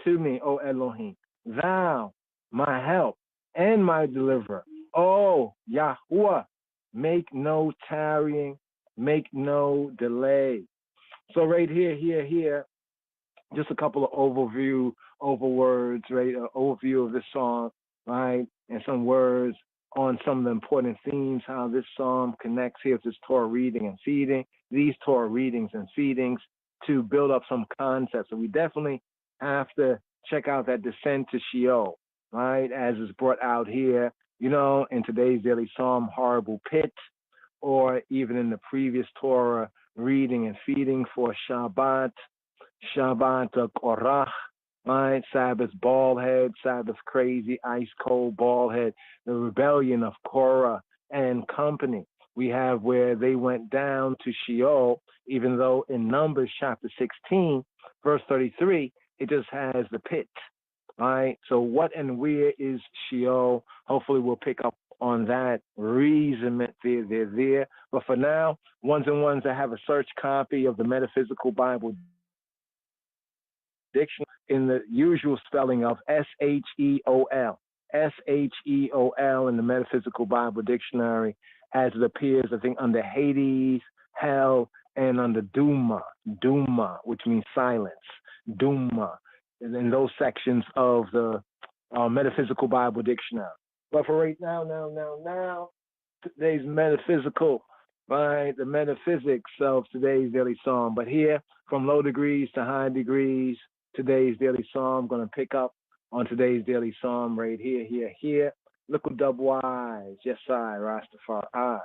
to me, O Elohim, thou, my help and my deliverer. O Yahuwah, make no tarrying, make no delay. So right here, just a couple of overwords, right? An overview of this song, right? And some words on some of the important themes, how this psalm connects here with this Torah reading and feeding, these Torah readings and feedings to build up some concepts. So we definitely have to check out that descent to Sheol, right? As is brought out here, in today's daily psalm, horrible pit, or even in the previous Torah reading and feeding for Shabbat Korach, right? Sabbath bald head, Sabbath crazy, ice cold bald head, the rebellion of Korah and company. We have where they went down to Sheol, even though in Numbers chapter 16, verse 33, it just has the pit, right? So what and where is Sheol? Hopefully we'll pick up on that reason there. But for now, ones that have a search copy of the Metaphysical Bible Dictionary in the usual spelling of S-H-E-O-L in the Metaphysical Bible Dictionary, as it appears, I think, under Hades, hell, and under Duma, which means silence, Duma, in those sections of the Metaphysical Bible Dictionary. But for right now, today's metaphysical, right? The metaphysics of today's daily psalm. But here, from low degrees to high degrees, today's daily psalm, going to pick up on today's daily psalm right here. Liquid dub wise. Yes, I, Rastafari.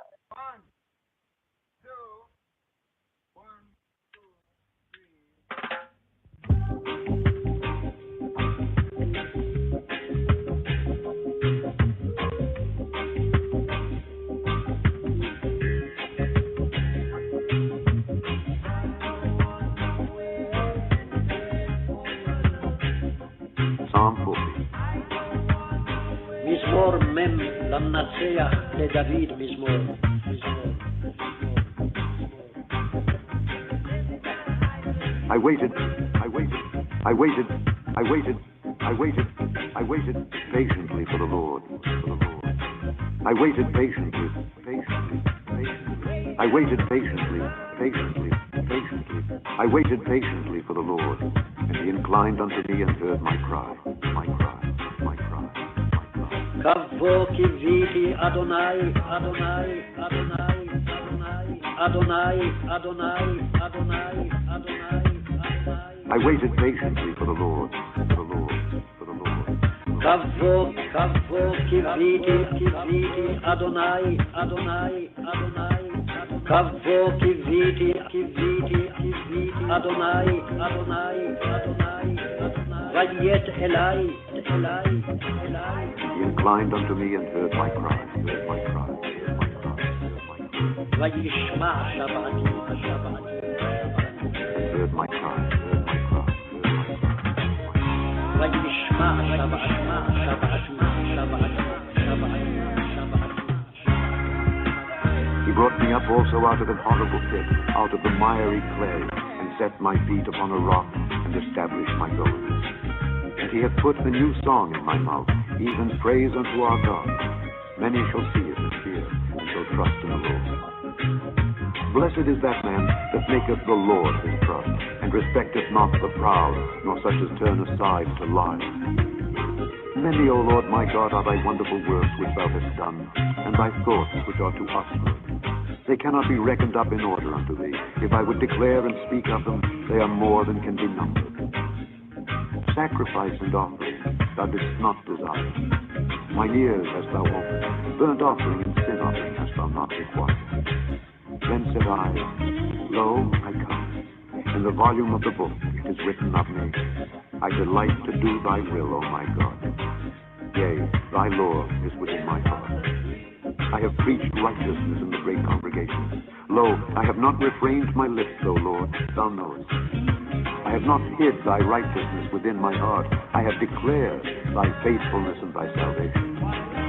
Psalm 40. מזמור מ' למנצח לדוד מזמור. I waited patiently for the Lord. I waited patiently. I waited patiently for the Lord, and he inclined unto me and heard my cry. קבו קיוויתי אדוני, אדוני, אדוני, אדוני, אדוני, אדוני, אדוני. I waited patiently for the Lord. קבו קיוויתי אדוני, אדוני, אדוני. קבו קיוויתי אדוני, אדוני, אדוני. ויית אלי. He inclined unto me and heard my cry. וישמע שבעתי. Heard my cry. וישמע שבעתי. He brought me up also out of an horrible pit, out of the miry clay, and set my feet upon a rock, and established my goings. And he hath put a new song in my mouth, even praise unto our God. Many shall see it and fear, and shall trust in the Lord. Blessed is that man that maketh the Lord his trust, and respecteth not the proud, nor such as turn aside to lie. Many, O Lord my God, are thy wonderful works which thou hast done, and thy thoughts which are to us good. They cannot be reckoned up in order unto thee. If I would declare and speak of them, they are more than can be numbered. Sacrifice and offering thou didst not desire. Mine ears hast thou opened. Burnt offering and sin offering hast thou not required. Then said I, Lo, I come. In the volume of the book it is written of me, I delight to do thy will, O my God. Yea, thy law is within my heart. I have preached righteousness in the great congregation. Lo, I have not refrained my lips, O Lord, thou knowest. I have not hid thy righteousness within my heart. I have declared thy faithfulness and thy salvation.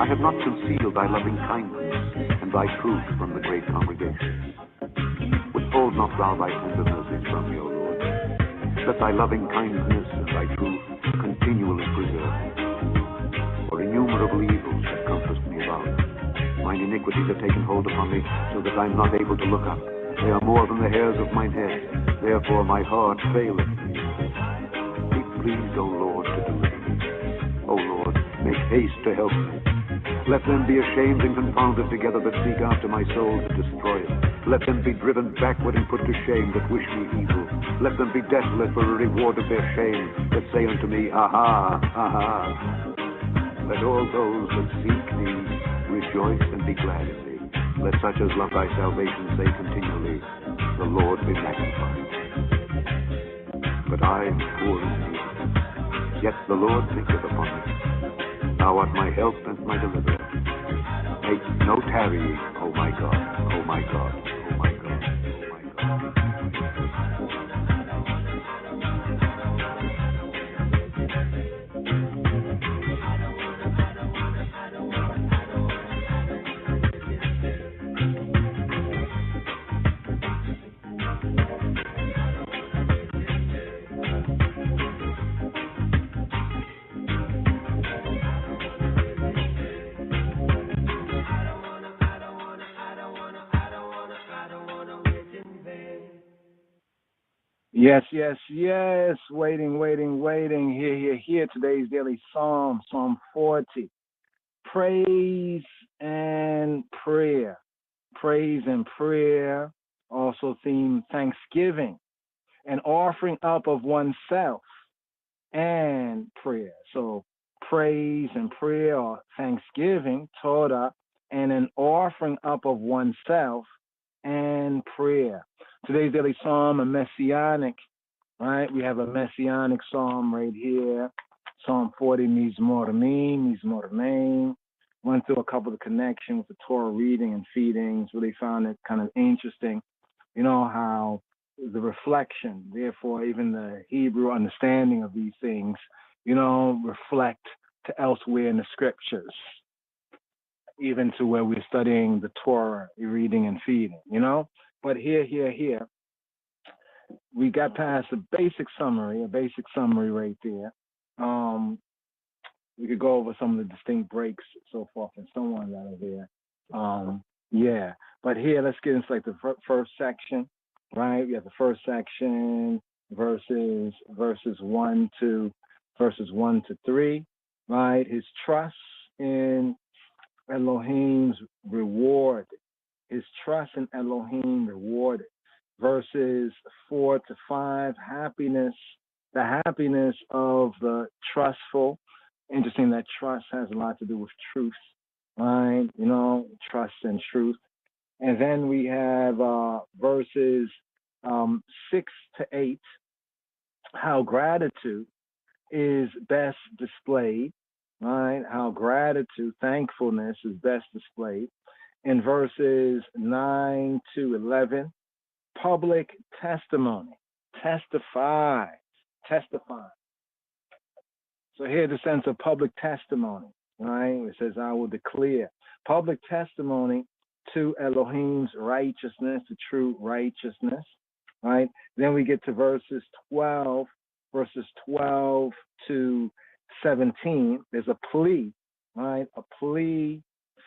I have not concealed thy loving kindness and thy truth from the great congregation. Withhold not thou thy tender mercies from me, O Lord. Let thy loving kindness and thy truth continually preserve me. For innumerable evils have compassed me about. Mine iniquities have taken hold upon me, so that I am not able to look up. They are more than the hairs of mine head. Therefore my heart faileth me. Be pleased, O Lord, to deliver me. O Lord, make haste to help me. Let them be ashamed and confounded together that seek after my soul to destroy it. Let them be driven backward and put to shame that wish me evil. Let them be desolate for a reward of their shame, that say unto me, Aha, aha. Let all those that seek thee rejoice and be glad in thee. Let such as love thy salvation say continually, The Lord be magnified. But I am poor and needy, yet the Lord thinketh upon me. Thou art my help and my deliverer. Make no tarrying, O my God, O my God, O my God, O my God. Yes, yes, yes. Waiting. Here. Today's daily psalm, Psalm 40. Praise and prayer. Praise and prayer. Also theme Thanksgiving. An offering up of oneself and prayer. So praise and prayer or thanksgiving, Torah, and an offering up of oneself and prayer. Today's daily psalm, a messianic, right? We have a messianic psalm right here. Psalm 40, Mizmor. Went through a couple of connections with the Torah reading and feedings. Really found it kind of interesting. You know how the reflection, therefore even the Hebrew understanding of these things, reflect to elsewhere in the scriptures, even to where we're studying the Torah, reading and feeding, But here, we got past a basic summary right there. We could go over some of the distinct breaks, so forth and so on that are there. But here, let's get into like the first section, right? We have the first section, verses 1 to 3, right? His trust in Elohim's reward. His trust in Elohim rewarded. Verses 4 to 5, happiness, the happiness of the trustful. Interesting that trust has a lot to do with truth, right? Trust and truth. And then we have verses 6 to 8, how gratitude is best displayed, right? How gratitude, thankfulness is best displayed. In verses 9 to 11, public testimony, testify. So here the sense of public testimony, right? It says, I will declare. Public testimony to Elohim's righteousness, the true righteousness, right? Then we get to verses 12 to 17. There's a plea, right? A plea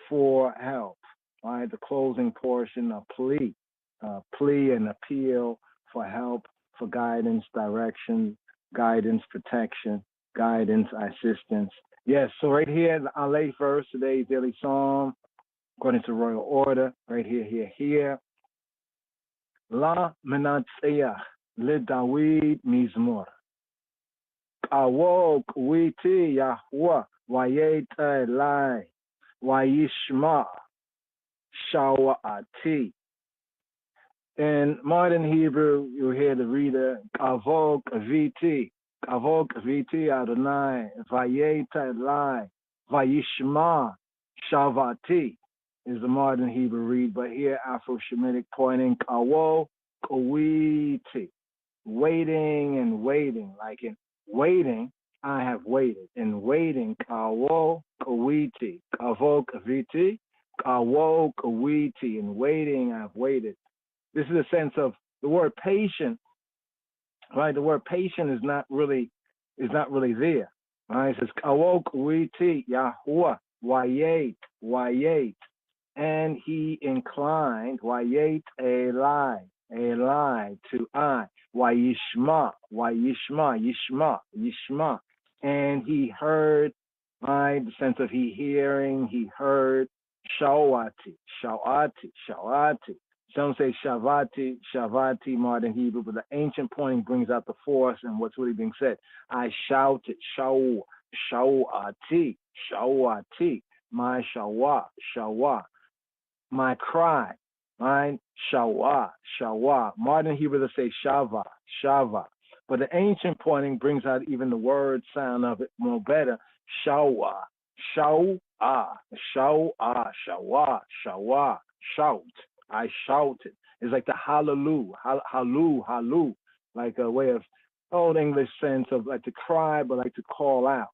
for help, right? The closing portion, a plea and appeal for help, for guidance, direction, guidance, protection, guidance, assistance. Yes, so right here, the Aleph verse, today's daily psalm, according to royal order, right here. La menatseya le David mizmor. Awok witi Yahweh wayeta lai wayishma shawati. In modern Hebrew, you hear the reader, Avok viti Adonai, Vayeta Lai, Vayishma, Shavati is the modern Hebrew read, but here Afro-Shemitic pointing, Kawo, Kawiti, waiting and waiting, like in waiting, I have waited, in waiting, Kawo, Kawiti, Kavo, Kaviti, Kawo, Kawiti, in waiting, I have waited. This is a sense of the word patient, right? The word patient is not really there. Right? It says Kawok Witi Yahweh Wayet, and he inclined Wayet Eli to I Yishma, and he heard, right? The sense of he hearing, he heard Shawati. Some say Shavati, modern Hebrew, but the ancient pointing brings out the force and what's really being said. I shouted, Shawati, my shawa, my cry, right? Shawa. Modern Hebrew, they say Shava. But the ancient pointing brings out even the word sound of it more better. Shawa, shout. I shouted. It's like the hallelujah, like a way of old English sense of like to cry, but like to call out,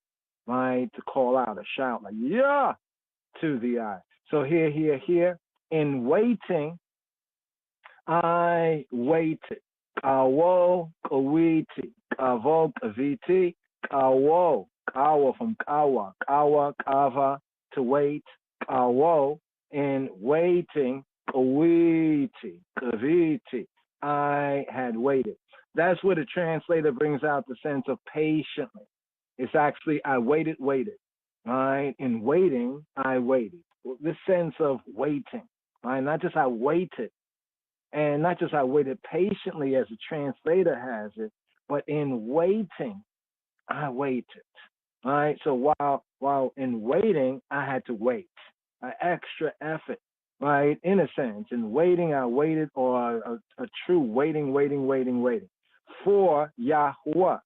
right? To call out, a shout, like yeah, to the eye. So here, in waiting, I waited. Kawo kawiti, kavo kaviti, kawo from kava, to wait, kawo, in waiting. Kaviti, I had waited. That's where the translator brings out the sense of patiently. It's actually, I waited. Right? In waiting, I waited. This sense of waiting, right? Not just I waited, and not just I waited patiently as the translator has it, but in waiting, I waited. Right? So while in waiting, I had to wait. An extra effort. Right, in a sense, in waiting, I waited, or a true waiting for Yahweh.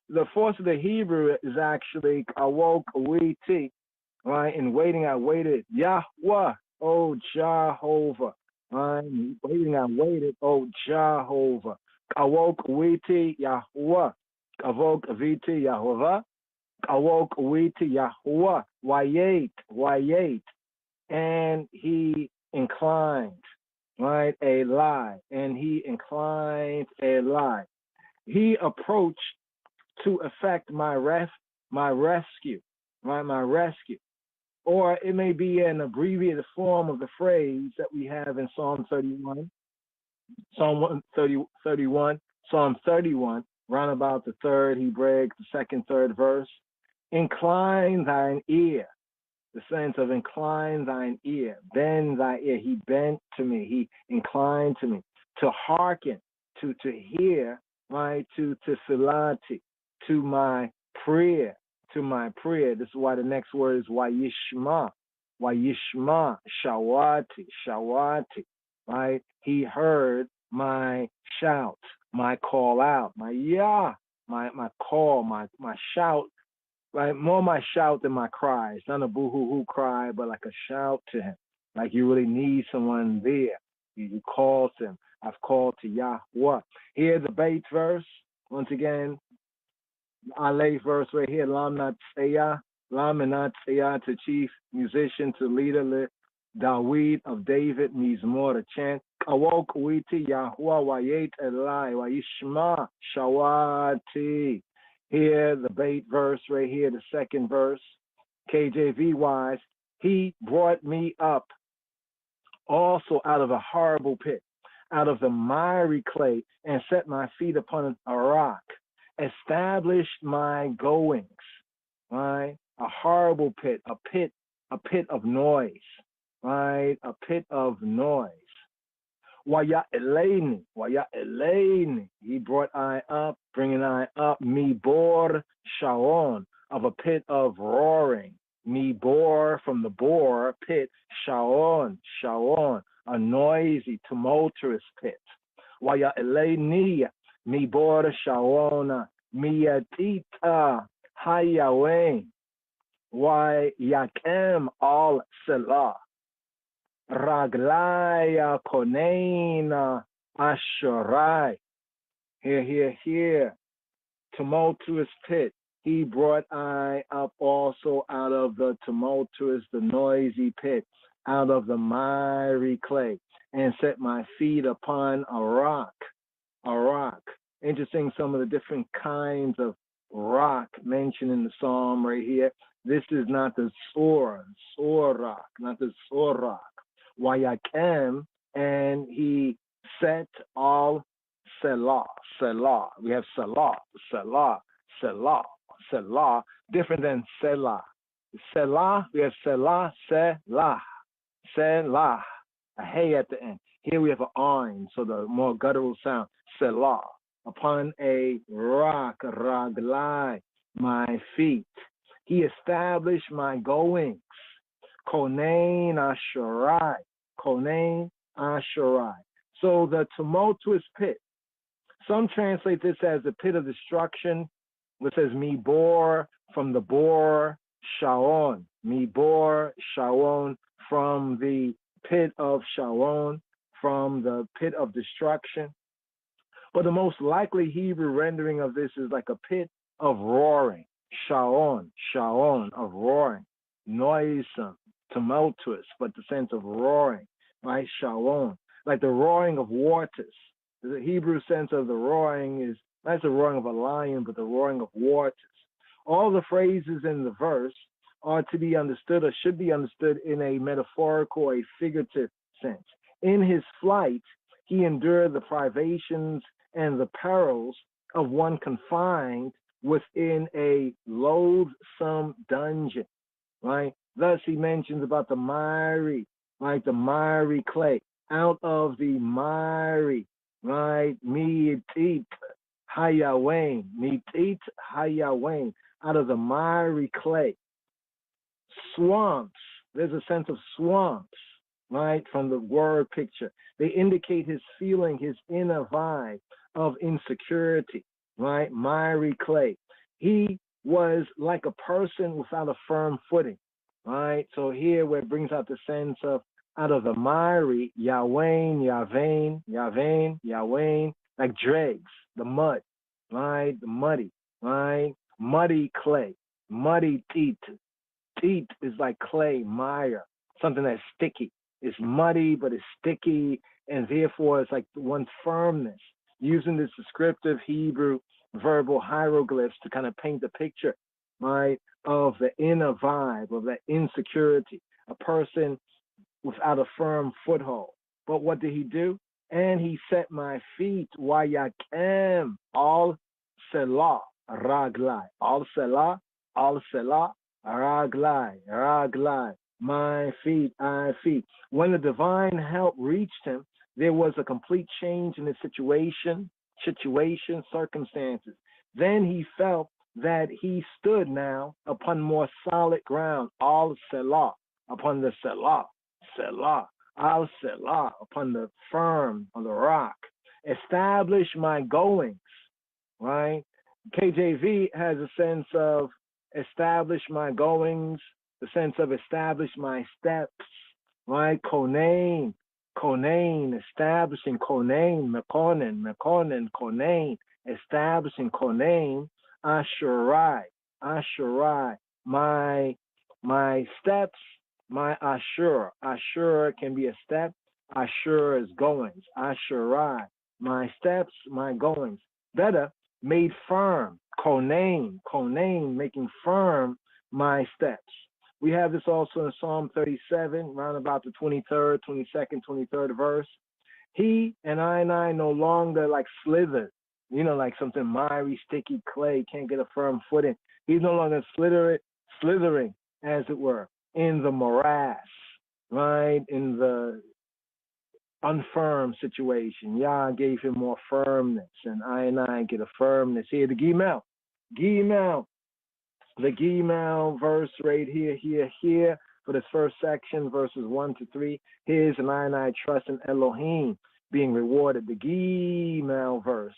The force of the Hebrew is actually Kawok Witi, right? In waiting, I waited, Yahweh, oh Jehovah. Right, in waiting, I waited, oh Jehovah. Kawok Witi Yahweh, Kawok Witi Yahweh, Kawok Witi Yahweh, Wayet. And he inclined, right, a lie. And he inclined a lie. He approached to effect my rescue, right, my rescue. Or it may be an abbreviated form of the phrase that we have in Psalm 31, round about the third Hebraic, the second, third verse. Incline thine ear. The sense of incline thine ear, bend thy ear. He bent to me, he inclined to me, to hearken, to hear, right, to filati, to my prayer. This is why the next word is Wayishma, Shawati, right? He heard my shout, my call out, my call, my shout. Right, more my shout than my cry. It's not a boo-hoo-hoo cry, but like a shout to him. Like you really need someone there. You call to him. I've called to Yahweh. Here's the bait verse. Once again, Aleph verse right here. Lam not Seya, to chief musician, to leader, Dawid of David, Mizmor, a chant. Awok witi Yahuwah wayet Elai wayishma shawati. Here, the bait verse right here, the second verse. KJV wise, he brought me up also out of a horrible pit, out of the miry clay, and set my feet upon a rock, established my goings, right? A horrible pit, a pit of noise, right? A pit of noise. Waya Eleni, he brought I up, bringing I up, me bor shaon, of a pit of roaring, me bor from the bore pit, shaon, a noisy, tumultuous pit. Waya Eleni, me bor shaona, miyatita hayawen, why yakem al selah. Raglaya Koneina Asharai. Here. Tumultuous pit. He brought I up also out of the tumultuous, the noisy pit, out of the miry clay, and set my feet upon a rock. A rock. Interesting, some of the different kinds of rock mentioned in the psalm right here. This is not the Sor rock, not the Sor rock. Wayakem, and he set all Selah. We have Selah, different than Selah. We have Selah, a hey at the end. Here we have an ayn, so the more guttural sound, Selah. Upon a rock, raglai, my feet. He established my goings. Konain Asharai. So the tumultuous pit. Some translate this as the pit of destruction, which says me bore from the bore Shaon. Me bore Shaon from the pit of Shaon, from the pit of destruction. But the most likely Hebrew rendering of this is like a pit of roaring. Shaon, of roaring. Noisome, tumultuous, but the sense of roaring, right? Shalom, like the roaring of waters. The Hebrew sense of the roaring is not the roaring of a lion, but the roaring of waters. All the phrases in the verse are to be understood or should be understood in a metaphorical or a figurative sense. In his flight, he endured the privations and the perils of one confined within a loathsome dungeon, right? Thus he mentions about the miry, like the miry clay, out of the miry, right? Mi'tit hayawain, out of the miry clay. Swamps, there's a sense of swamps, right? From the word picture. They indicate his feeling, his inner vibe of insecurity, right? Miry clay. He was like a person without a firm footing. Right, so here where it brings out the sense of out of the miry, Yahweh, like dregs, the mud, right, the muddy, right, muddy clay, muddy teat. Teat is like clay, mire, something that's sticky. It's muddy, but it's sticky, and therefore it's like one's firmness. Using this descriptive Hebrew verbal hieroglyphs to kind of paint the picture, right, of the inner vibe, of that insecurity, a person without a firm foothold. But what did he do? And he set my feet, wayakem, all selah, raglai, all selah, raglai, my feet, feet. When the divine help reached him, there was a complete change in his situation, circumstances. Then he felt that he stood now upon more solid ground, al selah, upon the selah, al selah, upon the firm, on the rock. Establish my goings, right? KJV has a sense of establish my goings, the sense of establish my steps, right? Konain, establishing Konain, Mekonen, Konain, establishing Konain, Asharai, my steps my Ashur. Ashur can be a step. Ashur is goings. Ashurai, my steps, my goings. Better, made firm. Konain, making firm my steps. We have this also in Psalm 37, round about the 23rd, 22nd, 23rd verse. He and I no longer like slither, like something miry, sticky clay, can't get a firm footing. He's no longer slithering, as it were, in the morass, right? In the unfirm situation. Yah gave him more firmness, and I get a firmness. Here, the Gimel. The Gimel verse right here, for this first section, verses 1 to 3. Here's and I trust in Elohim being rewarded. The Gimel verse.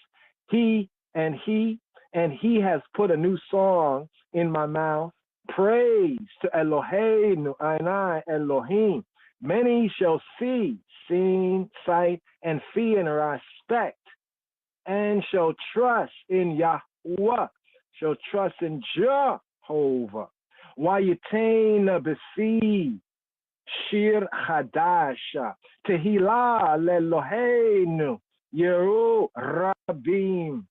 He has put a new song in my mouth. Praise to Eloheinu, I Elohim. Many shall see, sight, and fear and respect, and shall trust in Yahweh, shall trust in Jehovah. Wayitain besi shir hadasha tehila leloheinu yeru rabim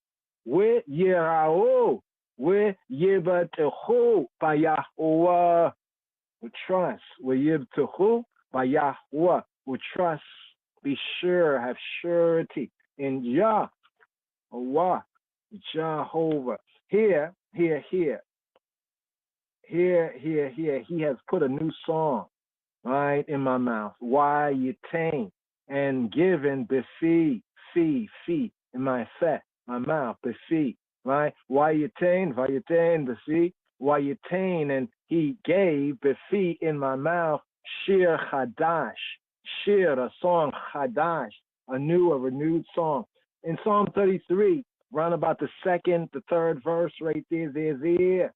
we yerao we yibatahu by Yahweh. We trust we yibtahu by Yahweh. We trust, be sure, have surety in Yahweh, Jehovah. Here. He has put a new song, right, in my mouth. Why you tame and given befi, fee, in my fat, my mouth, befi, right? Why you tame, befi, why you tame, and he gave befi in my mouth, shir chadash, shir, a song, chadash, a renewed song. In Psalm 33, round about the second, the third verse right there.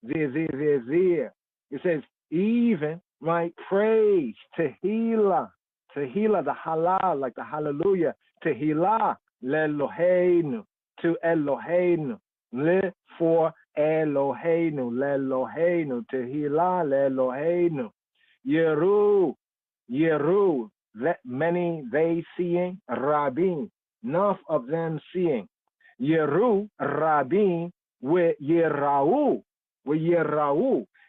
It says, even, right, praise, tehillah, the halal, like the hallelujah, tehillah, leloheinu, to Eloheinu, for Eloheinu, tehillah, leloheinu, yeru, many they seeing, rabin, enough of them seeing, yeru, rabin, with yerau.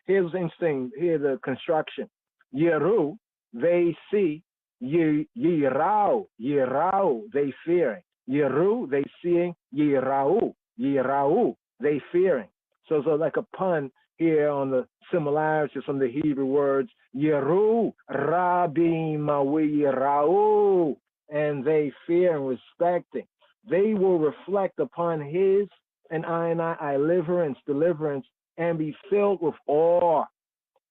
Here's interesting. Here's the construction. Yeru, they see. Yerau, they fearing. Yeru, they seeing. Yerau, they fearing. So like a pun here on the similarities from the Hebrew words. Yeru, rabim, yerau, and they fear and respecting. They will reflect upon his and I deliverance, and be filled with awe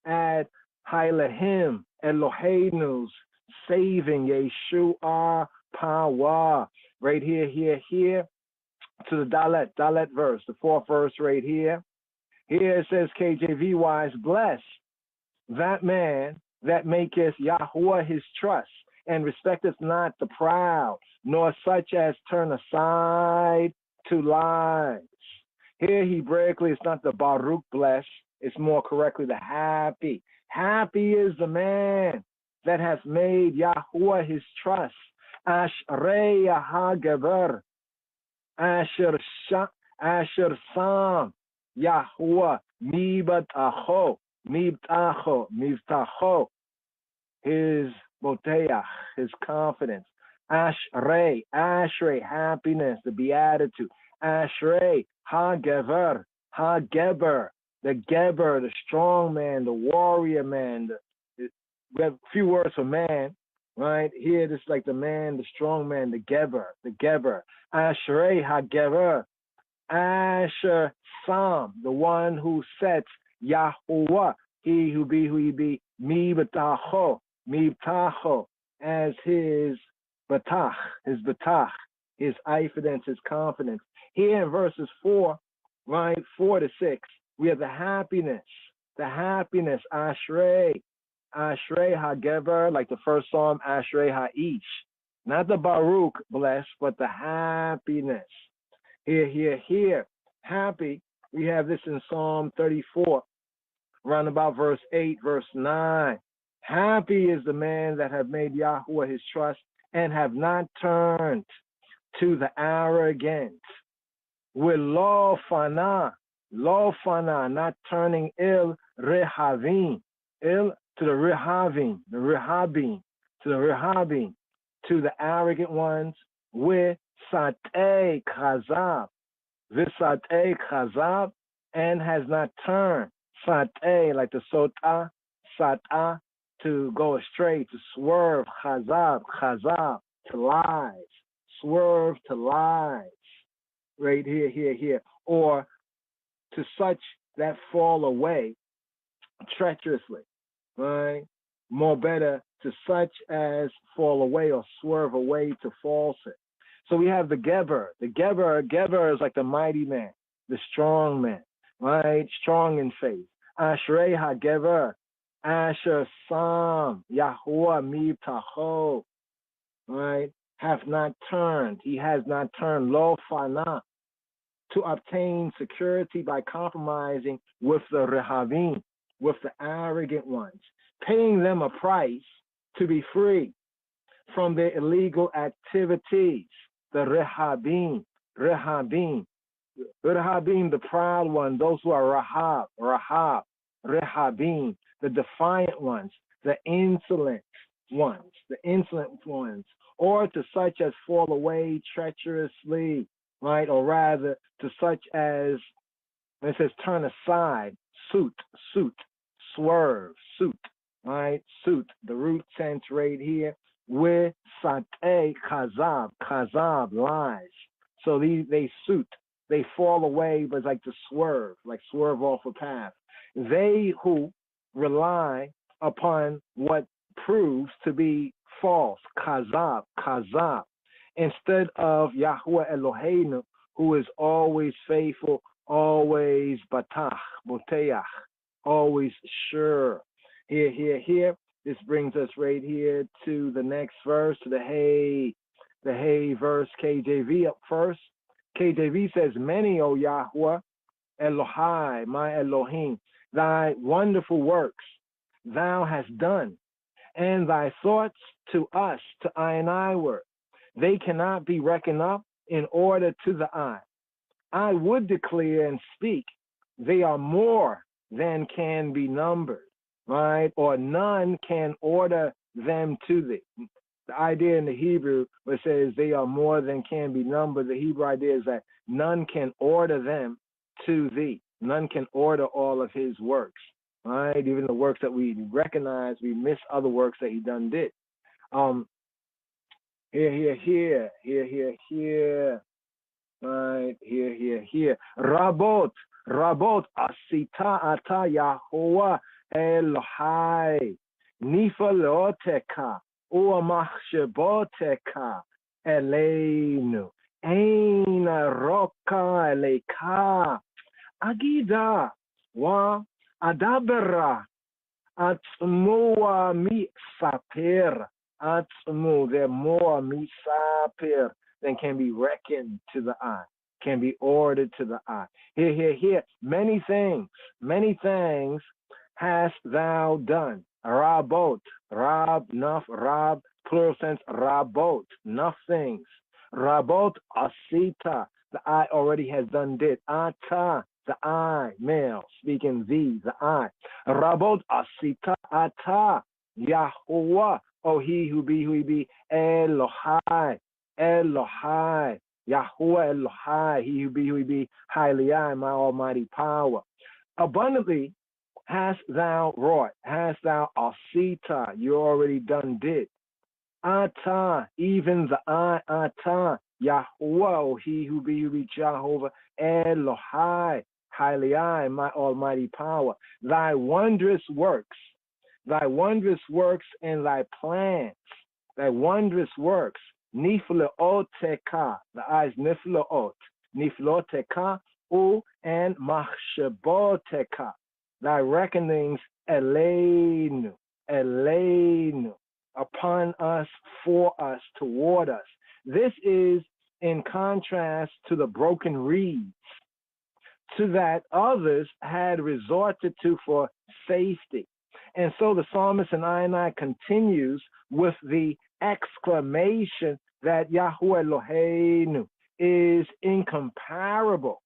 at Hailahim, Eloheinu's saving Yeshua power. Right here, to the Dalet verse, the fourth verse right here. Here it says KJV wise, bless that man that maketh Yahweh his trust, and respecteth not the proud, nor such as turn aside to lies. Here Hebraically, it's not the Baruch bless, it's more correctly the happy. Happy is the man that has made Yahweh his trust. Ashrei HaGeber, Asher Sam, Yahweh, Mibtacho, his Boteach, his confidence. Ashrei, happiness, the beatitude. Ashrei, HaGeber, the Geber, the strong man, the warrior man. We have a few words for man, right? Here, this is like the man, the strong man, the Geber. Ashrei, HaGeber, Asher Sam, the one who sets Yahweh, he who be, Mibtacho, as his batach, his eifidence, his confidence. Here in verses 4, right, 4 to 6, we have the happiness, Ashrei HaGeber, like the first Psalm, Ashrei HaIsh. Not the Baruch, bless, but the happiness. Here, happy, we have this in Psalm 34, round about verse 8, verse 9. Happy is the man that have made Yahweh his trust and have not turned to the arrogant. With lo fana, not turning il rehavim, il to the rehavim, to the arrogant ones, with satei chazab, visatei chazab, and has not turned, satei, like the sata, to go astray, to swerve, chazab, to lies, swerve to lies, right here, or to such that fall away treacherously, right? More better, to such as fall away or swerve away to falsehood. So we have the Geber. The Geber is like the mighty man, the strong man, right? Strong in faith. Ashrei HaGeber, Asher Sam, Yahuwah Mibtacho, right? Have not turned, he has not turned, lo fana, to obtain security by compromising with the rehavim, with the arrogant ones, paying them a price to be free from their illegal activities. The rehabim, the proud one, those who are rehabim, the defiant ones, the insolent ones, or to such as fall away treacherously, right? Or rather, to such as, it says turn aside, suit, swerve, right? Suit, the root sense right here, with satei chazab, lies. So they suit, they fall away, but it's like to swerve, like swerve off a path. They who rely upon what proves to be false, chazab, instead of Yahweh Eloheinu, who is always faithful, always boteach, always sure. Here. This brings us right here to the next verse, to the Hay verse, KJV up first. KJV says, many, O Yahweh, Elohai, my Elohim, thy wonderful works thou hast done, and thy thoughts to us, to I and I were. They cannot be reckoned up in order to the eye. I would declare and speak, they are more than can be numbered, right? Or none can order them to thee. The idea in the Hebrew, where it says they are more than can be numbered, the Hebrew idea is that none can order them to thee. None can order all of his works, right? Even the works that we recognize, we miss other works that he done did. Here. Right, here. Rabot, asita ata Yahuwah Elohai, nifaloteka, uamachsheboteka, eleinu, eina roka eleka, agida, wa adabera, atzmua mi saper, atzmu, they're more mi saper than can be reckoned to the eye, can be ordered to the eye. Here. Many things hast thou done. Rabot, rab, nuff, rab, plural sense, rabot, enough things. Rabot, asita, the eye already has done did. Ata, the eye, male, speaking thee, the eye. Rabot, asita, ata, Yahuwah, oh he who be, Elohai, Elohai, Yahuwah Elohai, he who be, highly I, my almighty power. Abundantly hast thou wrought, hast thou asita, you already done did. Ata, even the I, Ata, Yahuwah, he who be Jehovah, Elohai, highly I, my almighty power. Thy wondrous works and thy plans, thy wondrous works, Nifleoteka, the eyes Nifleoteka, U and Machsheboteka, thy reckonings Eleinu, upon us, for us, toward us. This is in contrast to the broken reeds, to that others had resorted to for safety, And so the psalmist and I continues with the exclamation that Yahweh Eloheinu is incomparable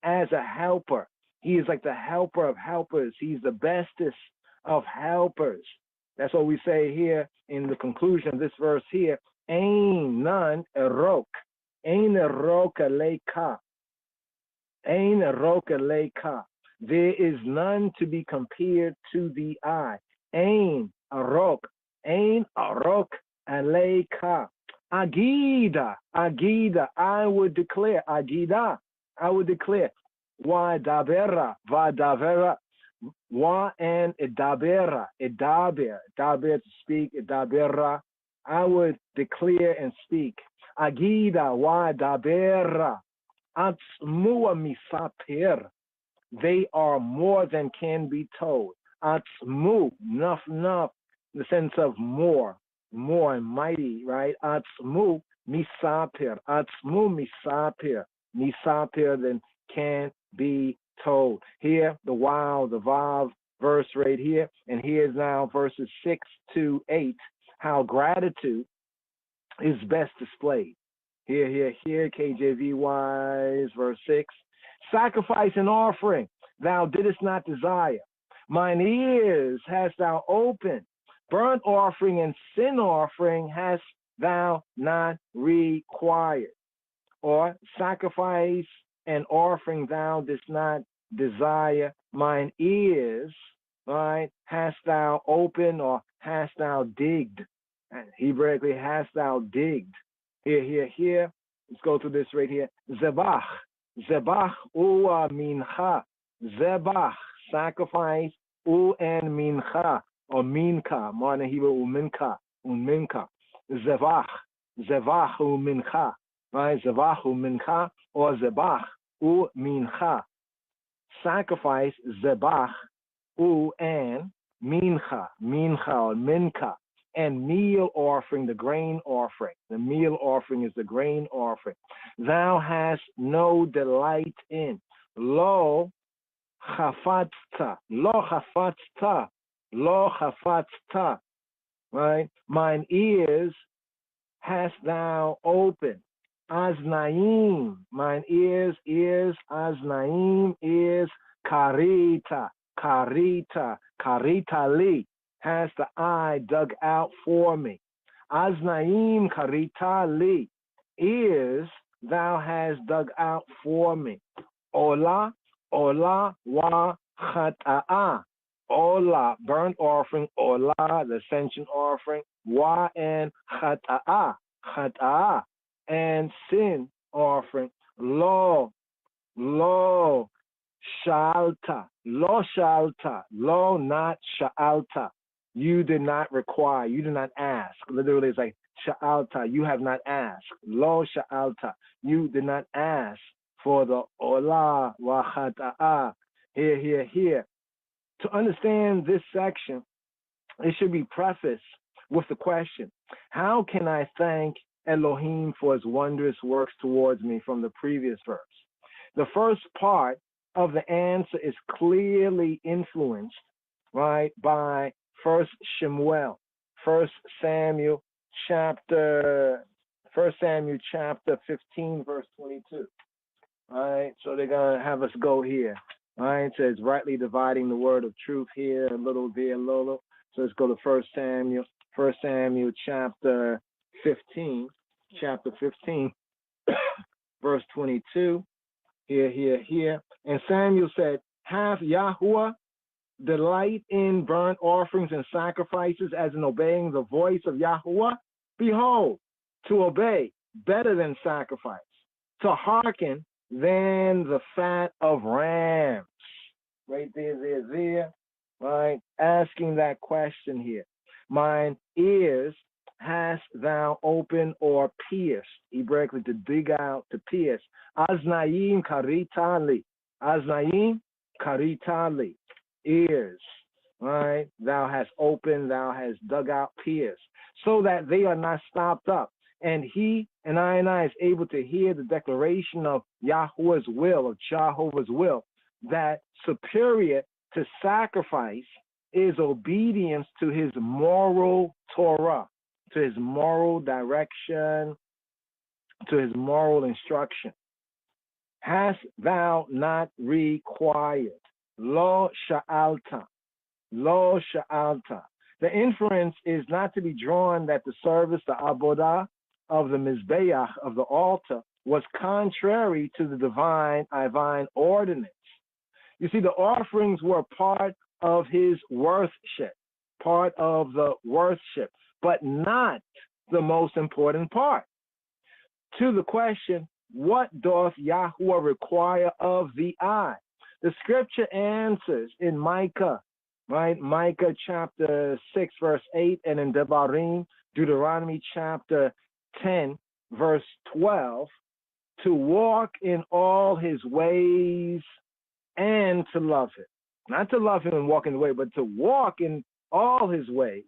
as a helper. He is like the helper of helpers. He's the bestest of helpers. That's what we say here in the conclusion of this verse here. Ain none erok. Ain erok aleka. Ain erok aleka. There is none to be compared to the eye. Ain arok. Ain arok aleka. Agida. Agida. I would declare. Agida. I would declare. Wa dabera. Va davera. Wa and idabera. Idaber. Daber to speak. Idabera. I would declare and speak. Agida. Wa dabera. Atzmua misapir. They are more than can be told. Atzmu, nuff, in the sense of more and mighty, right? Atzmu misapir, misapir than can be told. Here, the wow, the vav verse right here, and here's now verses 6 to 8, how gratitude is best displayed. Here, KJV wise, verse 6. Sacrifice and offering thou didst not desire. Mine ears hast thou opened. Burnt offering and sin offering hast thou not required. Or sacrifice and offering thou didst not desire. Mine ears, right, hast thou opened or hast thou digged. And Hebraically, hast thou digged. Here. Let's go through this right here. Zebach ua mincha. Zebach, sacrifice, and mincha, or minka. Modern Hebrew, uminka. Zebach mincha. Right? Zebach mincha, or zebach mincha. Sacrifice, zebach, and mincha or minka. And meal offering, the grain offering. The meal offering is the grain offering. Thou hast no delight in. Lo chafatzta. Right? Mine ears hast thou opened. Aznaim. Mine ears, aznaim, ears, karita li. Has the eye dug out for me. Aznaim karita li. Ears thou hast dug out for me. Ola wa chata'a. Ola, burnt offering. Ola, the ascension offering. Wa and chata'a. And sin offering. Lo shalta. Lo not sha'alta. You did not require, you did not ask. Literally, it's like sha'alta, you have not asked. Lo sha'alta, you did not ask for the ola wa chata'a. Here. To understand this section, it should be prefaced with the question, how can I thank Elohim for his wondrous works towards me from the previous verse? The first part of the answer is clearly influenced, right, by 1 Samuel chapter 15, verse 22. All right, so they're gonna have us go here. All right, it says rightly dividing the word of truth here, a little there, Lolo. So let's go to 1 Samuel chapter 15, verse 22. Here. And Samuel said, have Yahuwah delight in burnt offerings and sacrifices as in obeying the voice of Yahuwah? Behold, to obey better than sacrifice, to hearken than the fat of rams. Right there, right? Asking that question here. Mine ears hast thou opened or pierced, Hebraically to dig out, to pierce. Aznaim karitali, ears, right? Thou hast opened, thou hast dug out, pierced, so that they are not stopped up. And he and I is able to hear the declaration of Yahweh's will, of Jehovah's will, that superior to sacrifice is obedience to his moral Torah, to his moral direction, to his moral instruction. Hast thou not required? Lo sha'alta. Lo sha'alta. The inference is not to be drawn that the service, the abodah of the Mizbeach, of the altar, was contrary to the divine ordinance. You see, the offerings were part of his worship, part of the worship, but not the most important part. To the question, what doth Yahweh require of the eye? The scripture answers in Micah, right? Micah chapter 6, verse 8, and in Devarim, Deuteronomy chapter 10, verse 12, to walk in all his ways and to love him. Not to love him and walk in the way, but to walk in all his ways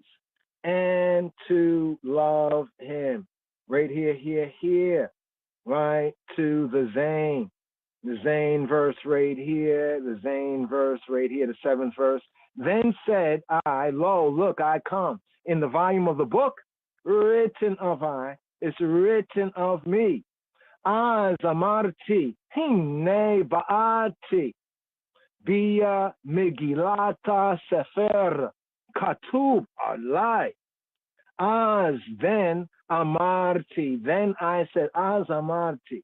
and to love him. Right here, right to the Zayn verse right here, the Zayn verse right here, the 7th verse. Then said I, lo, look, I come. In the volume of the book, written of I, it's written of me. Az amarti, hine ba'ati, Bia Megillata Sefer Katub Alai. As then Amarti, then I said, as Amarti,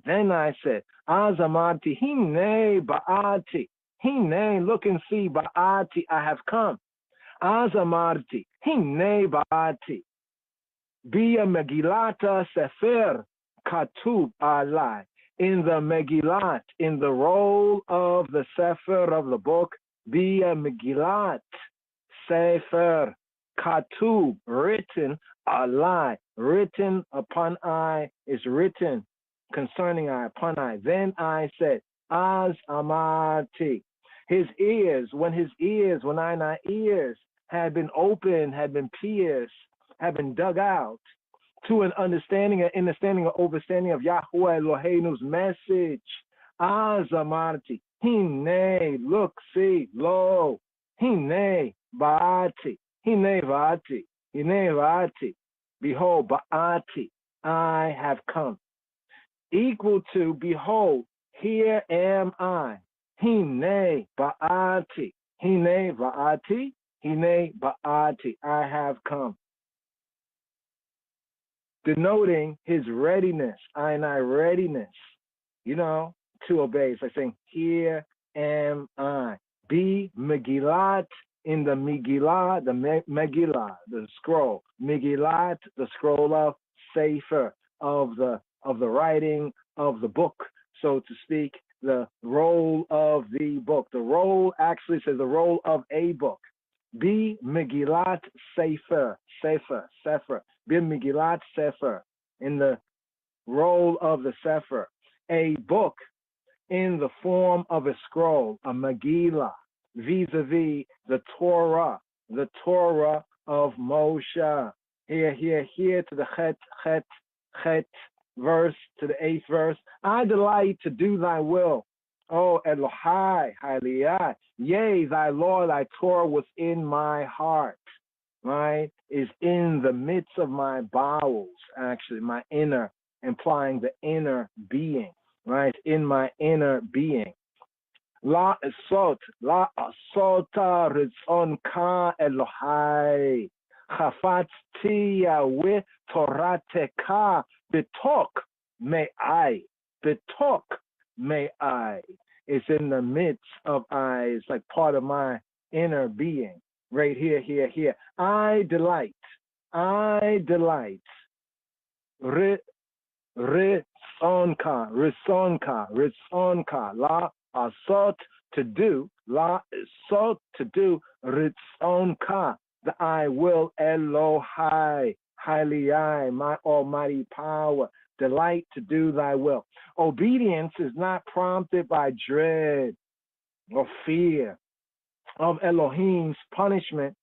then I said, as Amarti, Hine Ba'ati, Hine, look and see, Ba'ati, I have come. As Amarti, Hine Ba'ati, Bia Megillata Sefer Katub Alai. In the Megillat, in the roll of the Sefer of the book, be a Megillat, Sefer, Katub, written, alai, written upon I, is written concerning I, upon I. Then I said, as amarti, his ears, when I ears had been opened, had been pierced, had been dug out, to an understanding, an overstanding of Yahweh Eloheinu's message. Az amarti, hine, look, see, lo, hine, ba'ati, behold, ba'ati, I have come. Equal to, behold, here am I. Hine, ba'ati, I have come. Denoting his readiness, I readiness, to obey. It's like saying, here am I. Be Megillat in the Megillah, Megillah, the scroll. Megillat, the scroll of Sefer, of the writing of the book, so to speak, the roll of the book. The roll actually says the roll of a book. Be Megillat Sefer. Be Megillat Sefer, in the roll of the Sefer. A book in the form of a scroll, a Megillah, vis-a-vis the Torah of Moshe. Here to the Chet verse, to the 8th verse. I delight to do thy will. Oh, Elohai, Haliyah, yea, thy law, thy Torah within my heart, right, is in the midst of my bowels, actually, my inner, implying the inner being, right, in my inner being. La asota ritzonka Elohai, chafatzti Yahweh Torateka betok me'ai, it's in the midst of I. It's like part of my inner being. Right here. I delight. Risonka. La asot, to do. La asot, to do. Risonka, the I will. Elohai. Highly I, my almighty power. Delight to do thy will. Obedience is not prompted by dread or fear of Elohim's punishment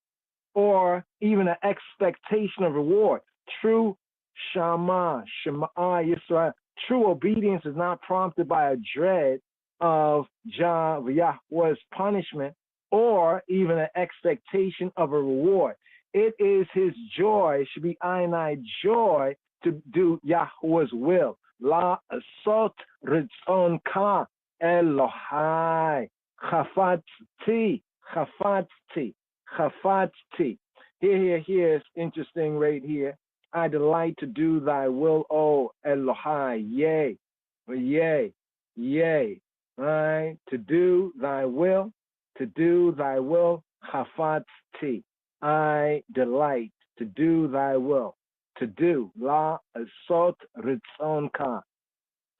or even an expectation of reward. True Shema Yisrael. True obedience is not prompted by a dread of Yahweh's punishment or even an expectation of a reward. It is his joy, should be I joy to do Yahweh's will. La asot ritzon ka Elohai. Chafatzti. Here, it's interesting right here. I delight to do thy will, O Elohai. Yea. Right? To do thy will, Chafatzti. I delight to do thy will. To do. La asot ritzonka.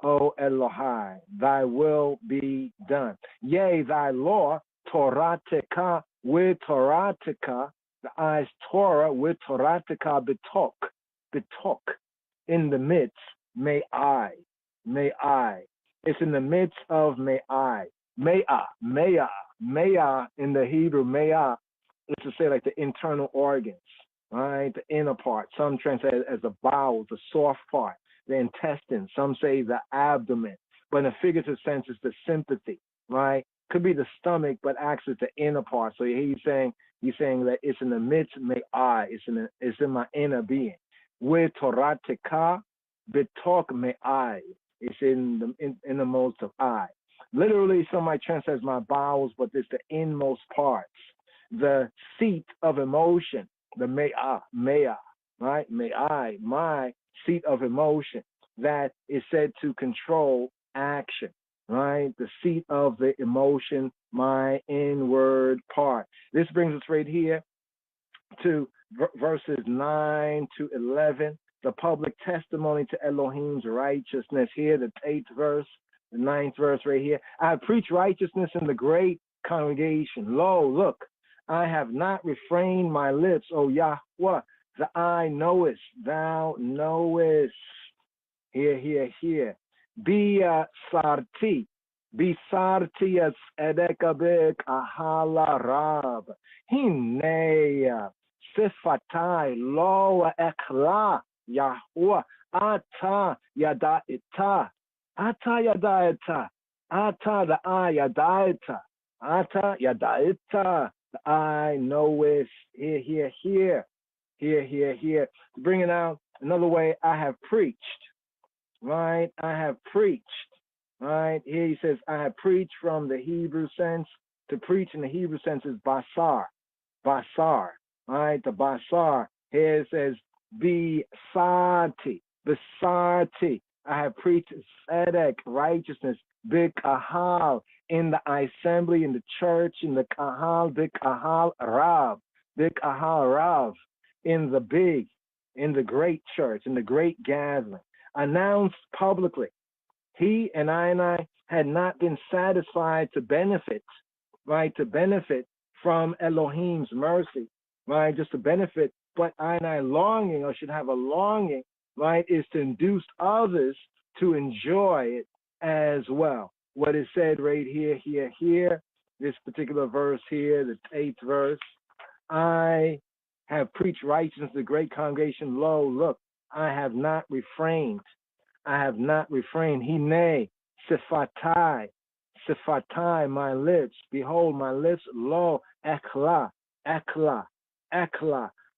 O Elohai, thy will be done. Yea, thy law, Torateka, with Torateka, the eyes Torah, with Torateka betok. In the midst, may I. It's in the midst of may I. Maya in the Hebrew, maya, it's to say like the internal organs, right? The inner part. Some translate it as the bowels, the soft part, the intestines. Some say the abdomen. But in a figurative sense, it's the sympathy, right? Could be the stomach, but actually it's the inner part. So he's saying that it's in the midst, may I. It's in my inner being. With Torateka, betok may I. It's in the innermost of I. Literally, some might translate as my bowels, but it's the inmost parts, the seat of emotion, the may I, right? May I, my seat of emotion that is said to control action, right? The seat of the emotion, my inward part. This brings us right here to verses 9 to 11, the public testimony to Elohim's righteousness here, the 8th verse, the 9th verse right here. I have preached righteousness in the great congregation. Lo, look, I have not refrained my lips, O Yahweh, the eye knowest, thou knowest. Here. Be sarti as edekabek ahala rab. Hinea sifatai lo ekla Yahweh ata yadaita. The eye yadaita. Ata yadaita. The eye knowest. Here. Bringing out another way, I have preached. Right? I have preached. Right? Here he says, I have preached from the Hebrew sense. To preach in the Hebrew sense is basar. Right? The basar. Here it says, Besarti. I have preached tzedek, righteousness, bikahal, in the assembly, in the church, in the kahal, bikahal rav, in the big, in the great church, in the great gathering, announced publicly. He and I had not been satisfied to benefit, right, from Elohim's mercy, right, just to benefit, but I longing, or should have a longing, right, is to induce others to enjoy it as well. What is said right here, this particular verse here, the 8th verse, I have preached righteousness to the great congregation. Lo, look, I have not refrained. Hine, sifatai, my lips. Behold, my lips. Lo, ekla. I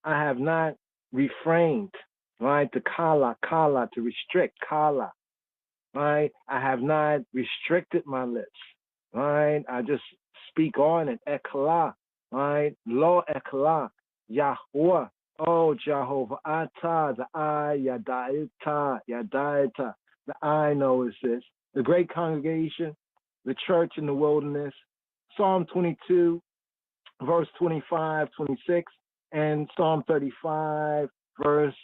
have not refrained. Right, to kala, to restrict, kala. Right, I have not restricted my lips. Right, I just speak on it. Ekla. Right, lo ekla. Yahweh. Oh, Jehovah, Ata, the I, Yadaita. The I knows this. The great congregation, the church in the wilderness. Psalm 22, verse 25, 26, and Psalm 35, verse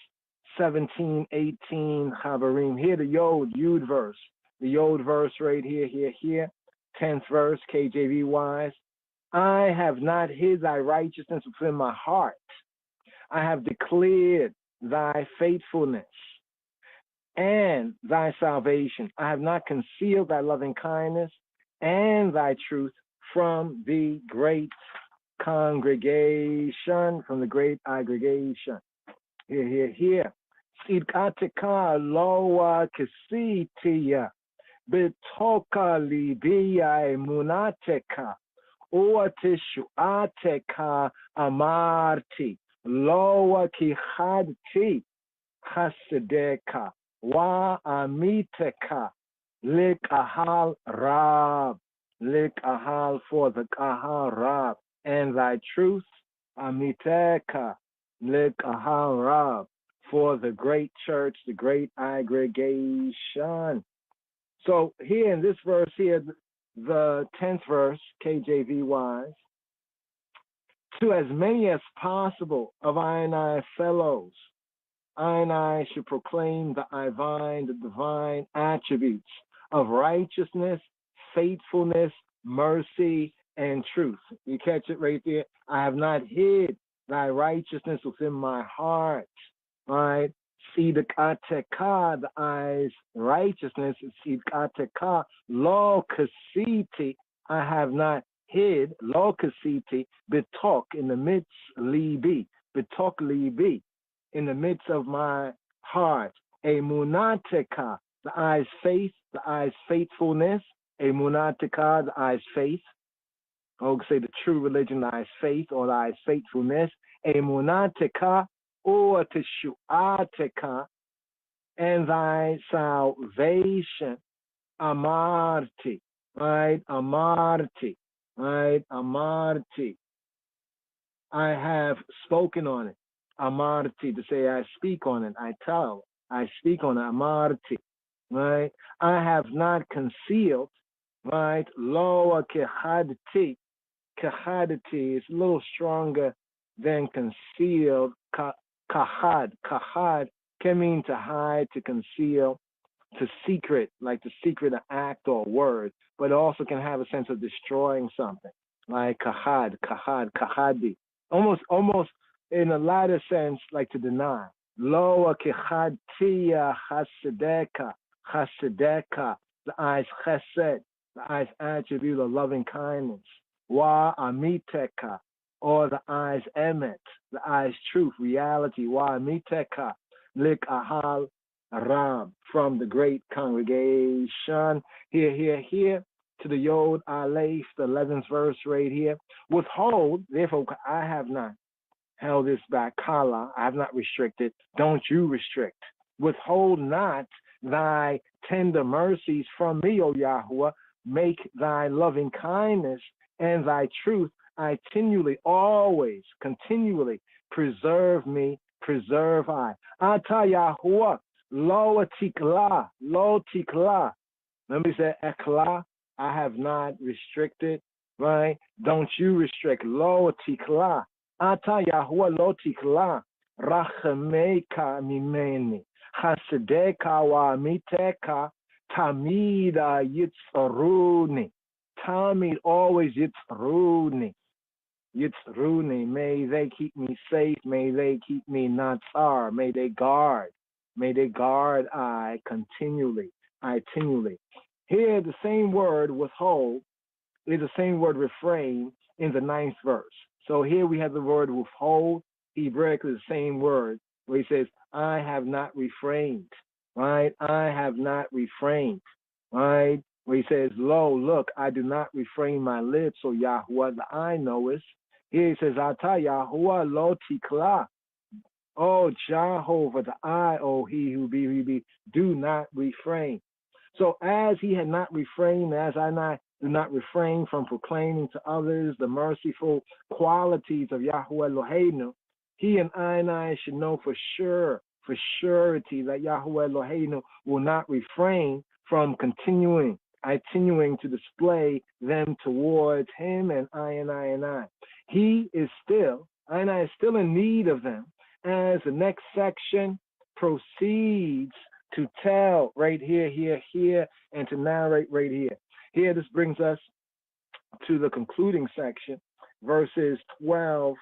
17, 18, Chavarim. Here the Yod verse. The Yod verse right here. 10th verse, KJV wise. I have not hid thy righteousness within my heart. I have declared thy faithfulness and thy salvation. I have not concealed thy loving kindness and thy truth from the great congregation, from the great aggregation. Here. Sidkatika loa kisitiya bitoka libia munateka Uatishu ateka amarti. Loa kihadti hasideka. Wa amiteka. Lik ahal rab. Lik ahal for the kahal rab. And thy truth amiteka. Lik ahal rab. For the great church, the great aggregation. So here in this verse here, the 10th verse, KJV wise, to as many as possible of I and I fellows, I and I should proclaim the divine attributes of righteousness, faithfulness, mercy, and truth. You catch it right there? I have not hid thy righteousness within my heart. Right? Sidqateka, the eyes righteousness, Sidqateka, lo kasiti, I have not hid, lo kasiti, betok, in the midst, libi, betok libi, in the midst of my heart, emunateka, the eyes faith, the eyes faithfulness, emunateka, the eyes faith, or say the true religion, the eyes faith, or the eyes faithfulness, emunateka, or teshuateka, and thy salvation, amarti, right? Amarti, right? Amarti. I have spoken on it. Amarti, to say I speak on it. I tell, I speak on it. Amarti, right? I have not concealed, right? Loa kehadti. Kehadti is a little stronger than concealed. Kahad can mean to hide, to conceal, to secret, like to secret an act or a word, but it also can have a sense of destroying something, like kahadi. Almost in a latter sense, like to deny. Loa kehadtiya hasideka, the eyes chesed, the eyes attribute of loving kindness. Wa amiteka, or the eyes emet, the eyes truth, reality, wa miteka, lik ahal ram, from the great congregation. Here, to the Yod Aleph, the 11th verse right here. Withhold, therefore I have not held this back, kala, I have not restricted, don't you restrict. Withhold not thy tender mercies from me, O Yahuwah, make thy loving kindness and thy truth always, continually preserve me, preserve I. Ata Yahuwah, lo tikla. Let me say ekla, I have not restricted, right? Don't you restrict. Lo tikla. Ata Yahuwah lo tikla. Rachameka mimeni. Hasedeka wa miteka. Tamida yitzaruni. Tamid always yitzaruni. Yitzruni, may they keep me safe, may they keep me not far, may they guard I continually. Here the same word withhold is the same word refrain in the 9th verse. So here we have the word withhold, Hebraically the same word, where he says, I have not refrained, right? I have not refrained, right? Where he says, lo, look, I do not refrain my lips, O Yahuwah, the I knowest. Here he says, Ata Yahuwah lo tikla. Oh Jehovah, the I, oh he who be, do not refrain. So as he had not refrained, as I do not refrain from proclaiming to others the merciful qualities of Yahuwah Eloheinu, he and I should know for surety that Yahuwah Eloheinu will not refrain from continuing to display them towards him and I. He is still, I is still in need of them, as the next section proceeds to tell right here, and to narrate right here. Here, this brings us to the concluding section, verses 12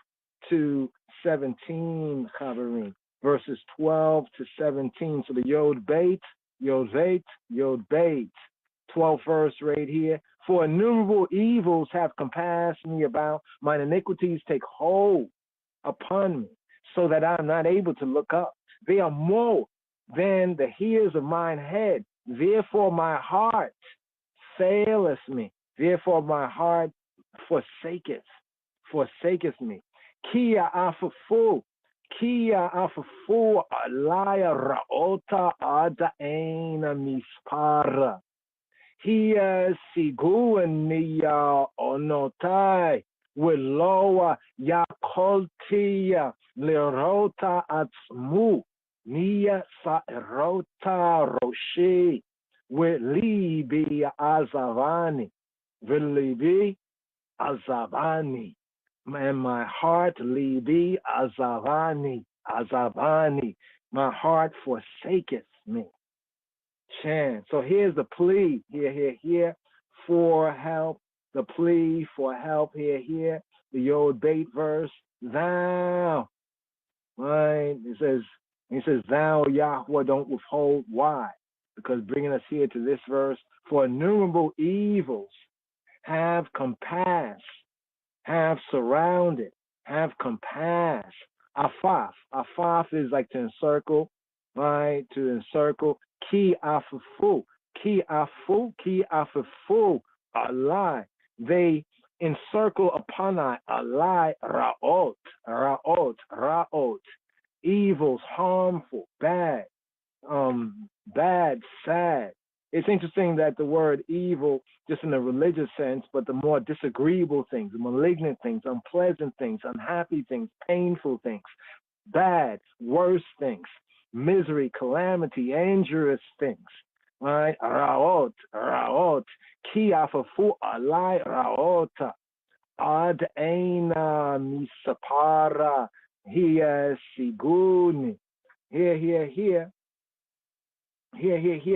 to 17, Chaverim. Verses 12 to 17. So the Yod Beit, 12th verse right here. For innumerable evils have compassed me about, mine iniquities take hold upon me, so that I am not able to look up. They are more than the hairs of mine head. Therefore my heart faileth me. Therefore my heart forsaketh me. Kia afafu alaya raota ada aina mispara. Hia siguania onotai wiloa yakoltia lerota atsmu nia saerota roshi wilibi azavani vilibi azavani. And my heart libi azavani. My heart forsaketh me. Chant. So here's the plea. Here for help. The plea for help. Here. The Yod Bait verse. Thou. Right? It says, thou, Yahweh, don't withhold. Why? Because bringing us here to this verse, for innumerable evils have compassed, have surrounded, have compassed. Afaf is like to encircle, right? To encircle. Ki afafu. A lie. They encircle upon I a lie. Raot. Evils, harmful, bad, sad. It's interesting that the word evil, just in a religious sense, but the more disagreeable things, malignant things, unpleasant things, unhappy things, painful things, bad, worse things, misery, calamity, injurious things, right? Raot, ki afafu alai raota, ad aina misapara, hiya siguni. Here,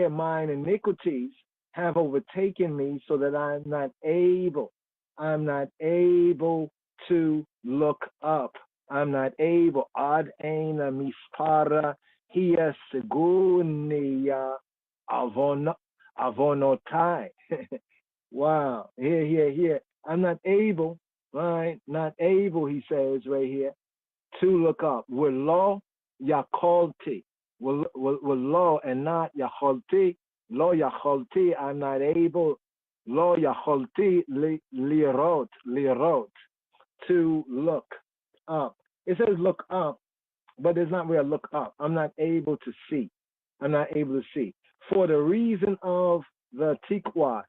mine iniquities have overtaken me so that I'm not able to look up. I'm not able. Ad aina mispara hiya segunia avonotai. Wow. Here. I'm not able, right? Not able, he says right here, to look up. Lo yakolti. Lo and not yacholti. Lo yacholti, I'm not able. Lo yacholti lirot. To look up. It says look up, but it's not really look up. I'm not able to see. For the reason of the tikva.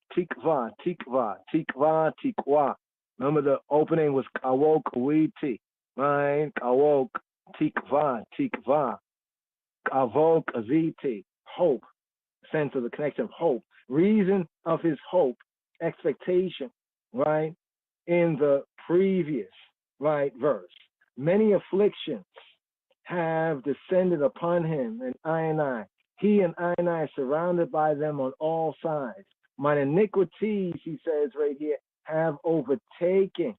Remember the opening was kawok witi, right? Kawok tikva. Kawok aziti, hope, sense of the connection of hope. Reason of his hope, expectation, right? In the previous, right, verse. Many afflictions have descended upon him and I. He and I are surrounded by them on all sides. My iniquities, he says right here, have overtaken.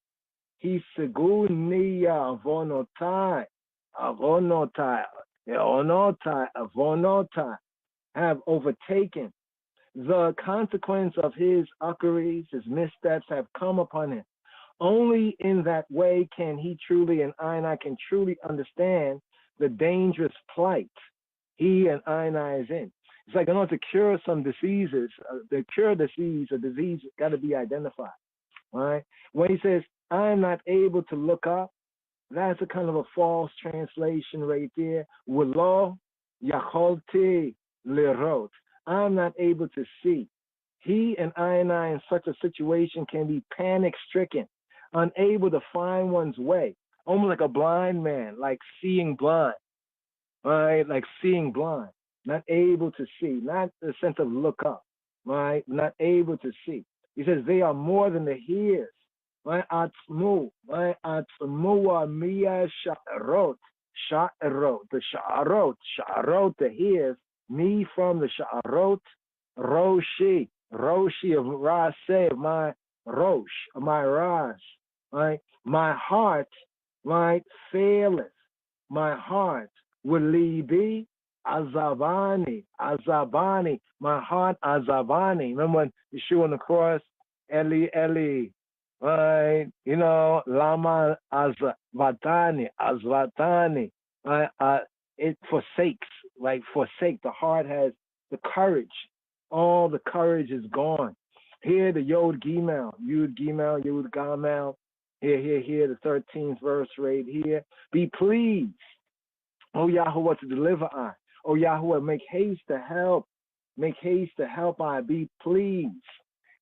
He segunia avonotai, have overtaken. The consequence of his uckeries, his missteps have come upon him. Only in that way can he truly and I can truly understand the dangerous plight he and I is in. It's like in order to cure some diseases, the disease got to be identified, right? When he says, I'm not able to look up, that's a kind of a false translation right there. Wilo yacholti lerot. I'm not able to see. He and I in such a situation can be panic-stricken, unable to find one's way, almost like a blind man, like seeing blind, right? Like seeing blind, not able to see, not the sense of look up, right? Not able to see. He says they are more than the hears, right? Atzmu, right? Atzmu miya sha'arot, the sha'arot, the hears, me from the sha'arot, roshi of Raseh, of my rosh, of my ras, right? My heart, right, faileth. My heart will be azavani, my heart azavani. Remember when Yeshua on the cross, Eli, right? You know, lama azvatani, right? It forsakes, like forsake. The heart has the courage. All the courage is gone. Here the Yod Gimel, Yud Gimel, Yud Gamel. Here, the 13th verse right here. Be pleased, O Yahuwah, to deliver I. O Yahuwah, make haste to help. Make haste to help I. Be pleased.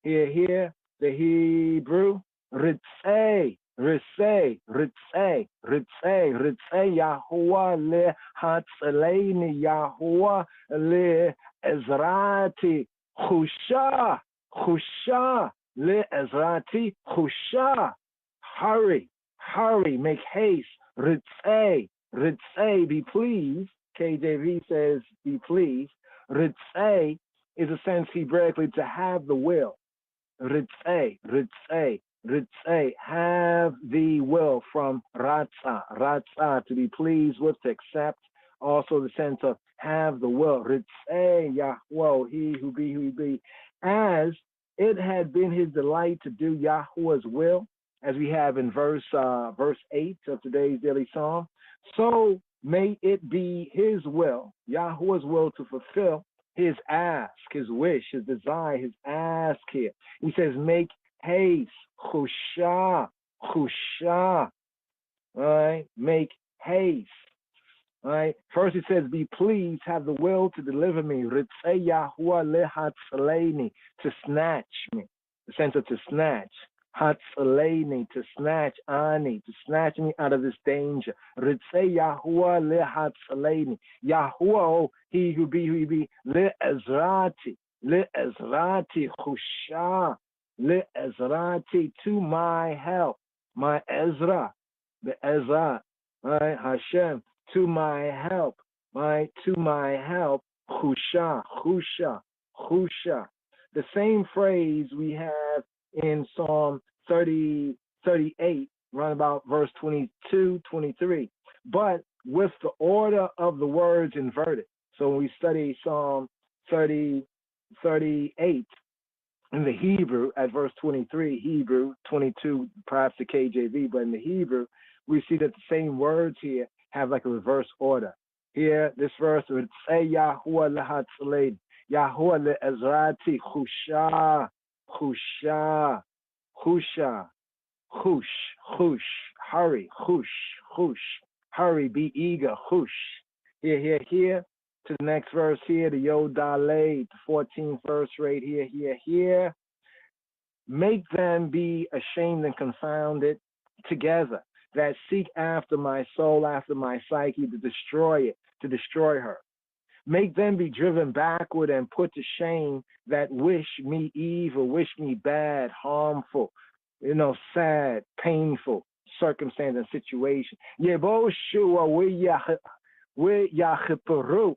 Here, the Hebrew. Ritzei, Ritzei, Ritzei, Ritzei, Ritzei, Yahuwah le Hatzeleini, Yahuwah le Ezrati, Chusha, Chusha, le Ezrati, Chusha. Hurry, hurry, make haste. Ritzei, Ritzei, be pleased. KJV says, be pleased. Ritzei is a sense Hebraically to have the will. Ritzei, Ritzei, Ritzei, have the will from Ratzah. Ratzah, to be pleased with, to accept. Also the sense of have the will. Ritzei, Yahweh, he who be. As it had been his delight to do Yahweh's will, as we have in verse 8 of today's daily psalm, so may it be his will, Yahweh's will, to fulfill his ask, his wish, his desire, his ask here. He says, make haste, chusha, chusha, right? Make haste, right? First it says, be pleased, have the will to deliver me, ritzei Yahuwah lehatzaleini, to snatch me, the sense of to snatch. Hatzaleini, to snatch ani, to snatch me out of this danger. Ritzei Yahuwah lehatzaleini. Yahuwah, he who be, le'ezrati, chusha, le'ezrati, to my help, my Ezra, the Ezra, right? Hashem, to my help, chusha. The same phrase we have in Psalm 38, around about verse 22, 23, but with the order of the words inverted. So when we study Psalm 38 in the Hebrew at verse 23, Hebrew 22, perhaps the KJV, but in the Hebrew, we see that the same words here have like a reverse order. Here, this verse would say Yahuwah lehatzalein, Yahuwah le'ezrati, chusha, chusha, chusha, chush, hurry, chush, hurry, be eager, chush. Here, to the next verse here, the Yod Dalei, the 14th verse right here. Make them be ashamed and confounded together that seek after my soul, after my psyche, to destroy her. Make them be driven backward and put to shame that wish me evil, wish me bad, harmful, sad, painful circumstance and situation. Yeboshua we yachiparu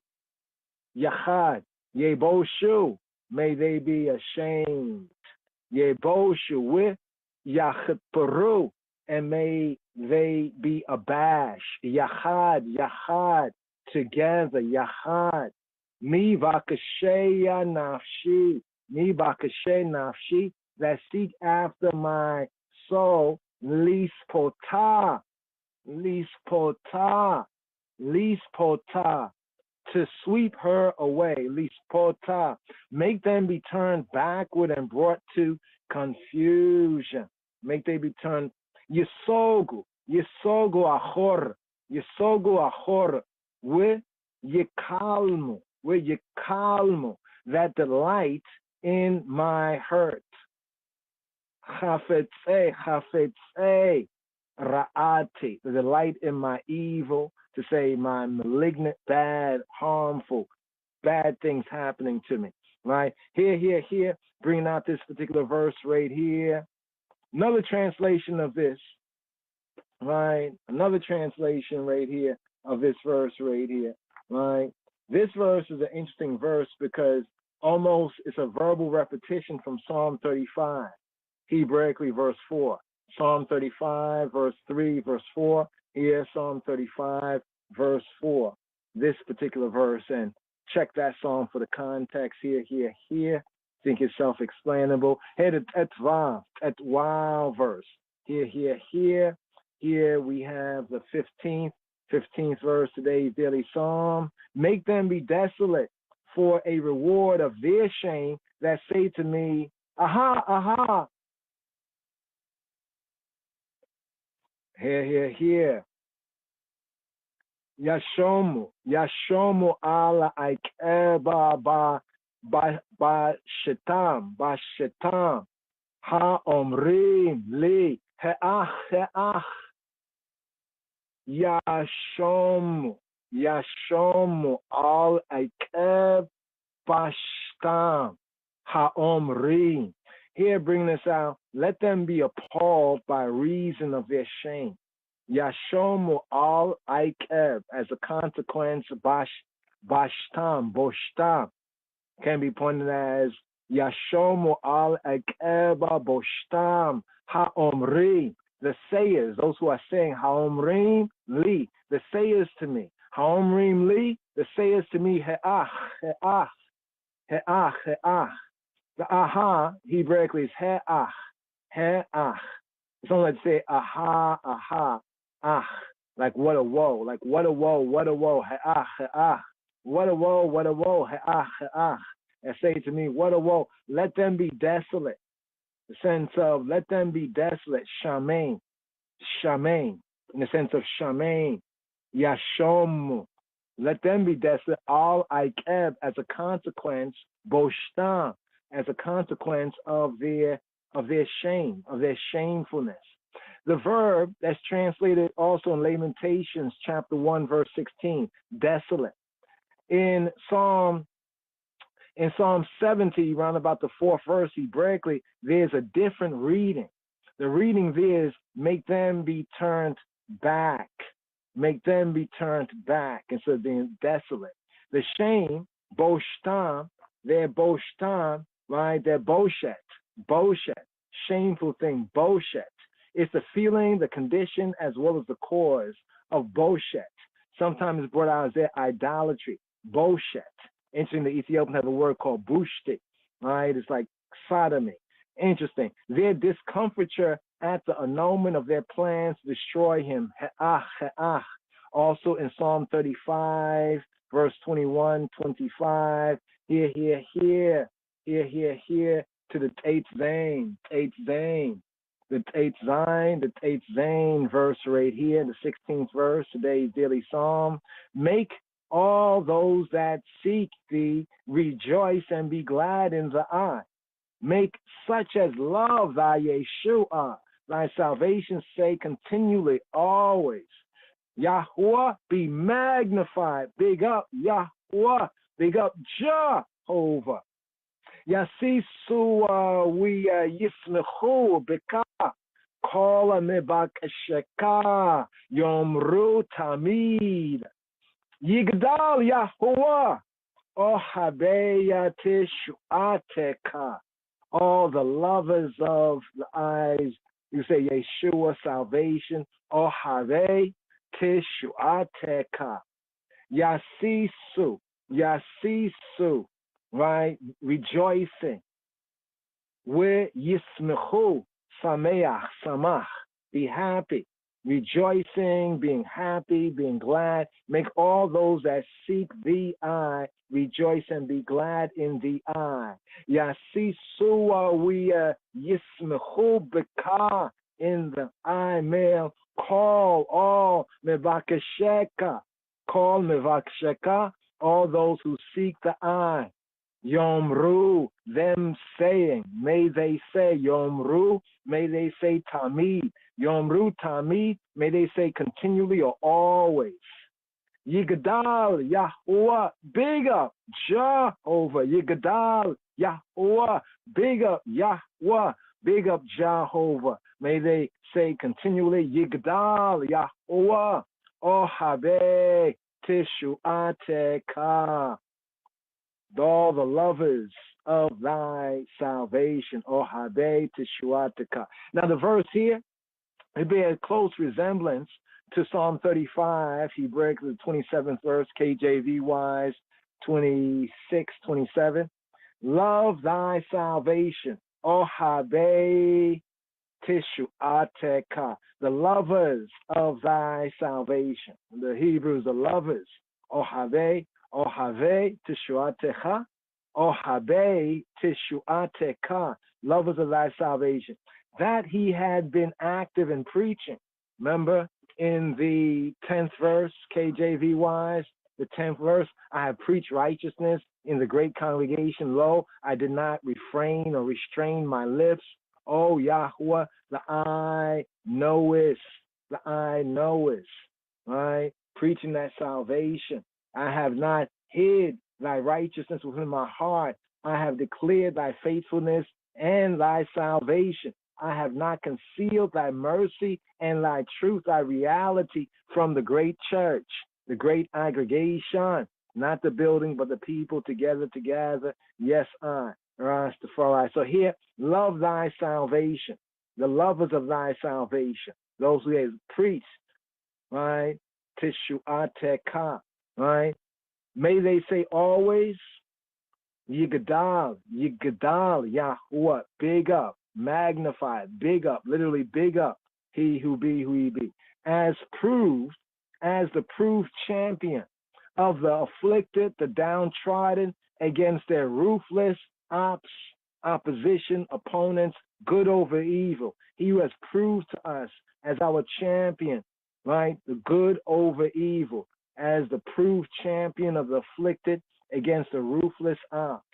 yachad. Yeboshu, may they be ashamed. Yeboshu we yachiparu, and may they be abashed. Yachad, together, Yahad. Mi vakasheya nafshi, that seek after my soul, lispota, to sweep her away, lispota. Make them be turned backward and brought to confusion. Make they be turned, yisogu achor, with yikalmu, that delight in my hurt. Chafetzei, ra'ati, the delight in my evil, to say my malignant, bad, harmful, bad things happening to me. Right? Here, bringing out this particular verse right here. Another translation of this, right? Another translation right here of this verse right here, right? This verse is an interesting verse because almost it's a verbal repetition from Psalm 35, Hebraically verse 4. Psalm 35, verse 3, verse 4. Here, Psalm 35, verse 4. This particular verse, and check that psalm for the context here. I think it's self-explanable. Here, the Etwav verse. Here we have the 15th verse, today's daily psalm. Make them be desolate for a reward of their shame that say to me, Aha, aha. Here. Yashomu ala aikeba ba shetam ha omrim li heach Yashomu al aikeb bashtam ha omrim. Here, bring this out. Let them be appalled by reason of their shame. Yashomu al aikeb, as a consequence, boshtam, can be pointed as Yashomu al aikeba boshtam ha'omri, the sayers, those who are saying ha'omrim li, the sayers to me, ha'omrim li, the sayers to me, he'ach. The aha, Hebraically, is he'ach. It's only like to say aha, like what a woe, he'ach, what a woe, he'ach. And say to me, what a woe, let them be desolate. The sense of let them be desolate, shamain, in the sense of shamain, yashomu, let them be desolate, al aikeb, as a consequence, boshtam, as a consequence of their shame, of their shamefulness. The verb that's translated also in Lamentations chapter 1 verse 16, desolate. In Psalm 70, around about the 4th verse, Hebraically, there's a different reading. The reading there is make them be turned back. Make them be turned back instead of being desolate. The shame, boshtam, they're boshtam, right? They're boshet, shameful thing, boshet. It's the feeling, the condition, as well as the cause of boshet. Sometimes it's brought out as their idolatry, boshet. Interesting, the Ethiopians have a word called bushti, right? It's like sodomy. Interesting. Their discomfiture at the annulment of their plans to destroy him, he'ach. Also in Psalm 35, verse 21, 25, here, to the eighth vein, the eighth vein verse right here, the 16th verse, today's daily psalm. Make all those that seek thee rejoice and be glad in the eye. Make such as love thy Yeshua, thy salvation, say continually, always. Yahweh be magnified. Big up Yahweh. Big up Jehovah. Yasisu we yismechu beka. Kala mebakasheka. Yomru tamid. Yigdal Yahuwah, Ohabeya Tishuateka. All the lovers of the eyes, you say Yeshua, salvation, Ohabe Tishuateka. Yasisu, right? Rejoicing. We Yismechu, Sameach, Samach, be happy. Rejoicing, being happy, being glad. Make all those that seek thee eye rejoice and be glad in thee eye. Yasisua we yismechu beka, in the eye male. Call all mevakasheka. Call mevakasheka, all those who seek the eye. Yomru, them saying, may they say, Yomru, may they say Tamid. Yomru Tamid, may they say continually or always. Yigadal Yahuwah, big up Jehovah. Yigadal Yahuwah, big up Yahweh, big up Jehovah. May they say continually, Yigadal Yahuwah, Ohabe Tishuateka. All the lovers of thy salvation, Ohabe Tishuateka. Now the verse here, it bears close resemblance to Psalm 35, Hebrew, the 27th verse, KJV wise, 26, 27. Love thy salvation, Ohabe Tishuateka. The lovers of thy salvation. The Hebrews, the lovers, Ohabe Tishuatecha, Ohabe Tishuateka. lovers of thy salvation, that he had been active in preaching. Remember in the 10th verse, KJV wise, the 10th verse, I have preached righteousness in the great congregation. Lo, I did not refrain or restrain my lips. Oh, Yahweh, the eye knowest, right? Preaching that salvation. I have not hid thy righteousness within my heart. I have declared thy faithfulness and thy salvation. I have not concealed thy mercy and thy truth, thy reality from the great church, the great aggregation, not the building, but the people together. Yes, I, Rastafari. So here, love thy salvation, the lovers of thy salvation, those who have preached, right? Tishuateka, right? May they say always, Yigadal, Yahuwah, big up, magnify, big up, literally big up, he who be who he be, as proved, as the proved champion of the afflicted, the downtrodden, against their ruthless opposition, opponents, good over evil. He who has proved to us as our champion, right, the good over evil, as the proved champion of the afflicted against the ruthless ops.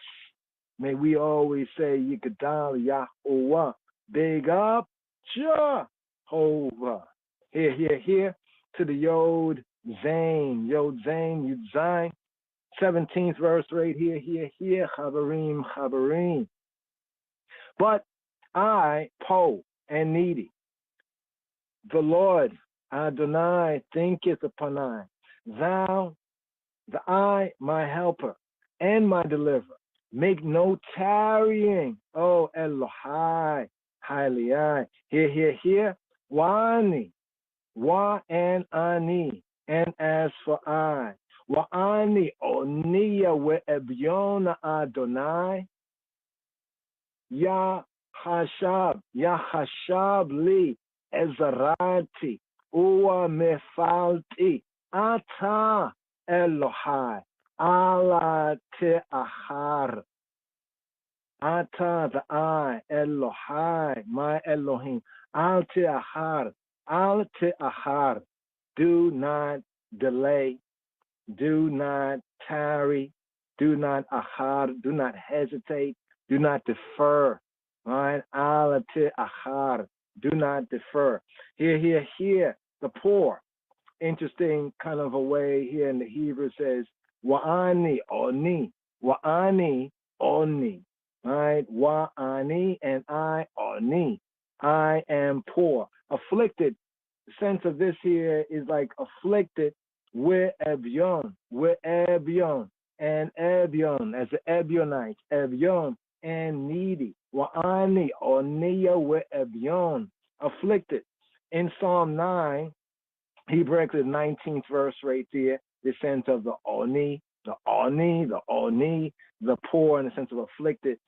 May we always say, Yikadal Yahuwah, big up, Jehovah. Here, to the Yod Zain, Yud Zain, 17th verse right here, Chabarim. But I, poor and needy, the Lord Adonai thinketh upon I, thou, the I, my helper and my deliverer, make no tarrying, O Elohai, highly I. Here, Wani, Wa and Ani, and as for I, Wa Ani Oniya we Ebiona Adonai, Ya Hashab li Ezarati, Uwa Mefalti, Ata Elohai, Ala Te'ahar, Ata the I, Elohai, my Elohim, Al Te'ahar, do not delay, do not tarry, do not ahar, do not hesitate, do not defer, right? Al Te'ahar, do not defer. Here, the poor. Interesting kind of a way here in the Hebrew says, Wa'ani oni, right? Wa'ani and I oni. I am poor. Afflicted. The sense of this here is like afflicted with Ebyon, and Ebyon as the Ebionites, Ebyon and needy. Wa'ani oniya with Ebyon, afflicted. In Psalm 9, Hebraically, the 19th verse right there, the sense of the oni, the poor in the sense of afflicted.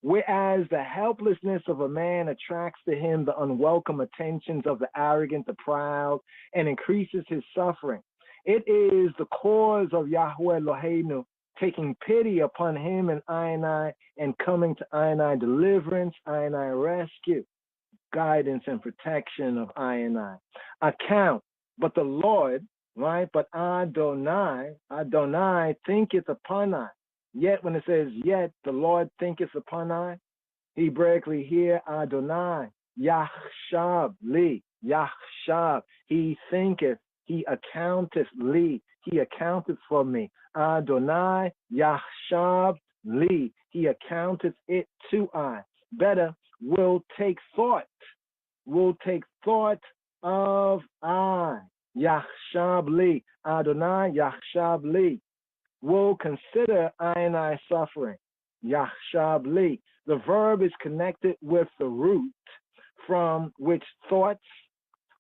Whereas the helplessness of a man attracts to him the unwelcome attentions of the arrogant, the proud, and increases his suffering. It is the cause of Yahweh Eloheinu taking pity upon him and I, and coming to I, deliverance, I, rescue, guidance, and protection of I. Account. But the Lord, right? But Adonai thinketh upon I. Yet when it says yet, the Lord thinketh upon I, Hebraically here, Adonai, Yachshab li, Yachshab, he thinketh, he accounteth li, he accounteth for me. Adonai, Yachshab li, he accounteth it to I. Better, will take thought of I, Yachshab li, Adonai, Yachshab li, will consider I suffering, Yachshab li. The verb is connected with the root from which thoughts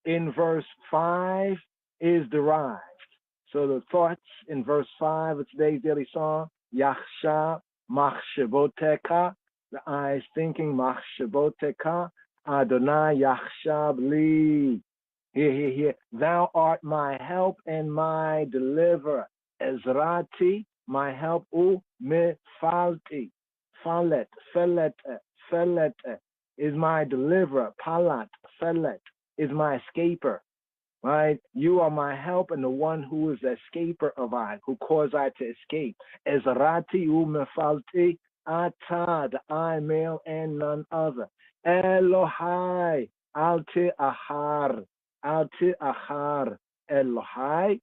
in verse 5 is derived. So the thoughts in verse 5 of today's daily song, Yachshab, Machshaboteka, the I is thinking, Machshaboteka, Adonai Yachshab li. Here. Thou art my help and my deliverer. Ezrati, my help. U mefalti. Felet. Felet is my deliverer. Palat, Felet is my escaper. Right? You are my help and the one who is the escaper of I, who caused I to escape. Ezrati umefalti atad, I, male and none other. Elohai, alti ahar, Elohai,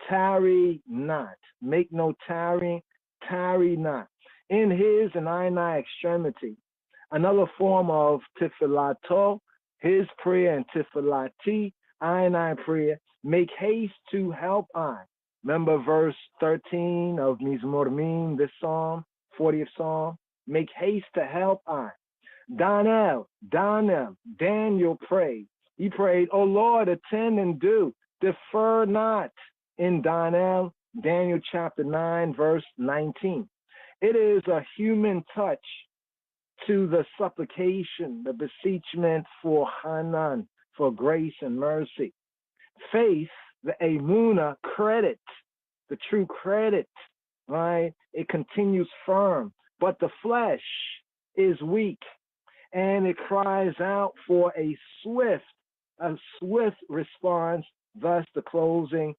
tarry not. Make no tarrying, tarry not. In his and I extremity. Another form of tifilato, his prayer, and tifilati, I prayer, make haste to help I. Remember verse 13 of Mizmormin, this psalm, 40th psalm, make haste to help I. Daniel prayed. He prayed, O Lord, attend and do, defer not. In Daniel chapter 9, verse 19. It is a human touch to the supplication, the beseechment for Hanan, for grace and mercy. Faith, the Emunah, credit, the true credit, right? It continues firm, but the flesh is weak, and it cries out for a swift response. Thus, the closing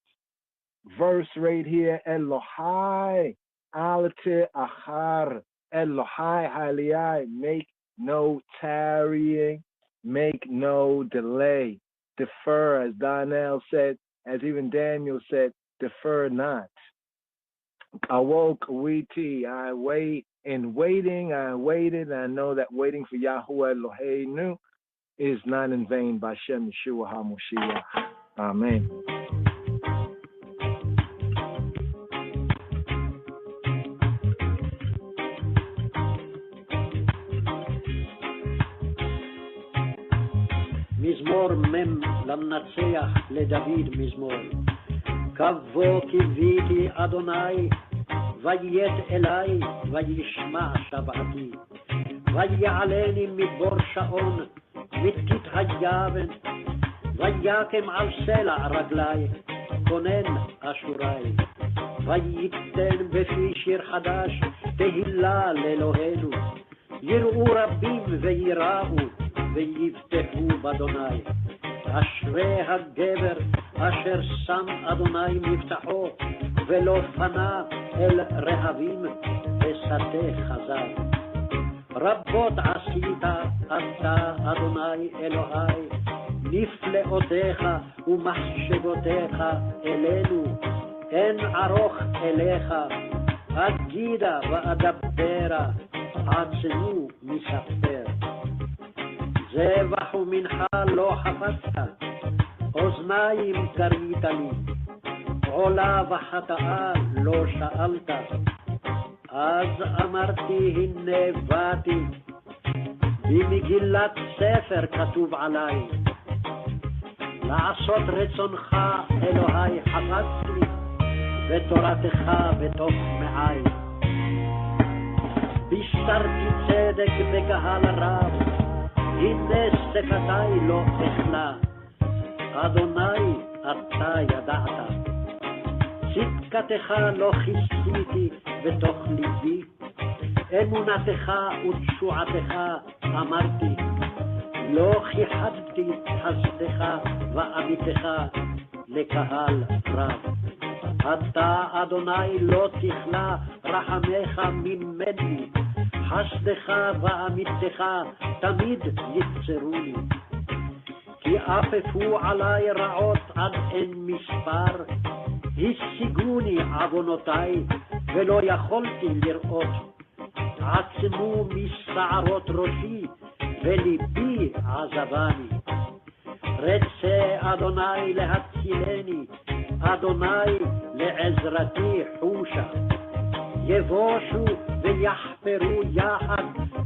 verse right here, Elohai, alate achar, Elohai, haliyai, make no tarrying, make no delay, defer, as Daniel said, as even Daniel said, defer not. Awoke witi, I wait, in waiting, I waited, and I know that waiting for Yahuwah Eloheinu is not in vain. By Shem Yeshua HaMoshiach. Amen. מזמור מם למנצח לדוד מזמור. קבו קיוויתי אדוני, ויית אלי, וישמע שבעתי. ויעלני מדבור שעון, מתית היבן, ויקם על סלע רגלי, כונן אשורי. וייתן בפי שיר חדש, תהילה לאלוהינו. יראו רבים ויראו, ויבטחו באדוני. אשרי הגבר אשר שם אדוני מבטחו, ולא פנה אל רהבים ושדה חזר. רבות עשית אתה אדוני אלוהי, נפלאותיך ומחשבותיך אלינו, אין ערוך אליך, אגידה ואדברה, עצמו מספר. זבח ומנחה לא חפצת, אוזניים קרית לי, עולה וחטאה לא שאלת. אז אמרתי הנה באתי, במגילת ספר כתוב עליי, לעשות רצונך אלוהי חפצתי, ותורתך בתוך מעי. בישרתי צדק בקהל רב, הנה שפתי לא אכלה. אדוני אתה ידעת, צדקתך לא כיסיתי בתוך ליבי, אמונתך ותשועתך אמרתי, לא כיחדתי חסדך ואמיתך לקהל רב. אתה אדוני לא תכלה רחמך ממני, חסדך ואמיתך תמיד יצרוני. כי אפפו עלי רעות עד אין מספר, השיגוני עוונותיי ולא יכולתי לראות. עצמו משערות ראשי וליבי עזבני. רצה אדוני להצילני, אדוני לעזרתי חושה. יבושו ויחפרו יחד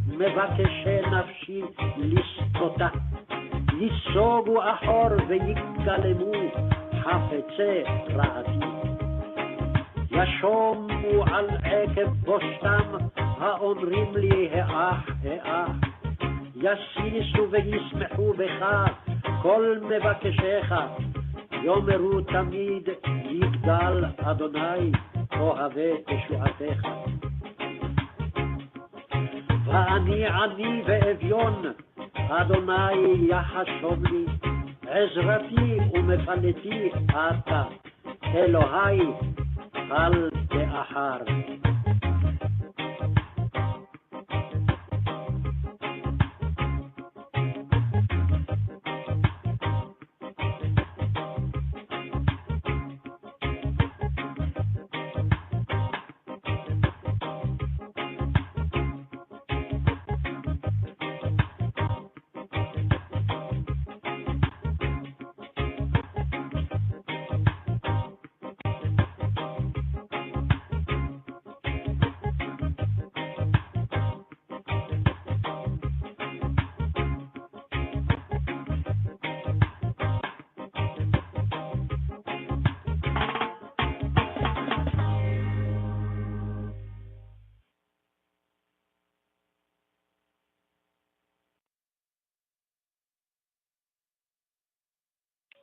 מבקשי נפשי לסטותה. ייסוגו אחור ויקלמו חפצי רעתי. ישומו על עקב בושתם האומרים לי האח האח. ישישו וישמחו בך כל מבקשיך, יאמרו תמיד יגדל אדוני אוהבי תשועתך. האני עני ואביון, אדוני יחשוב לי, עזרתי ומפלתי אתה, אלוהי אל תאחר.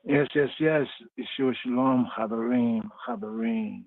Yes, yes, yes. Yeshua Shalom, Chaverim, Chaverim.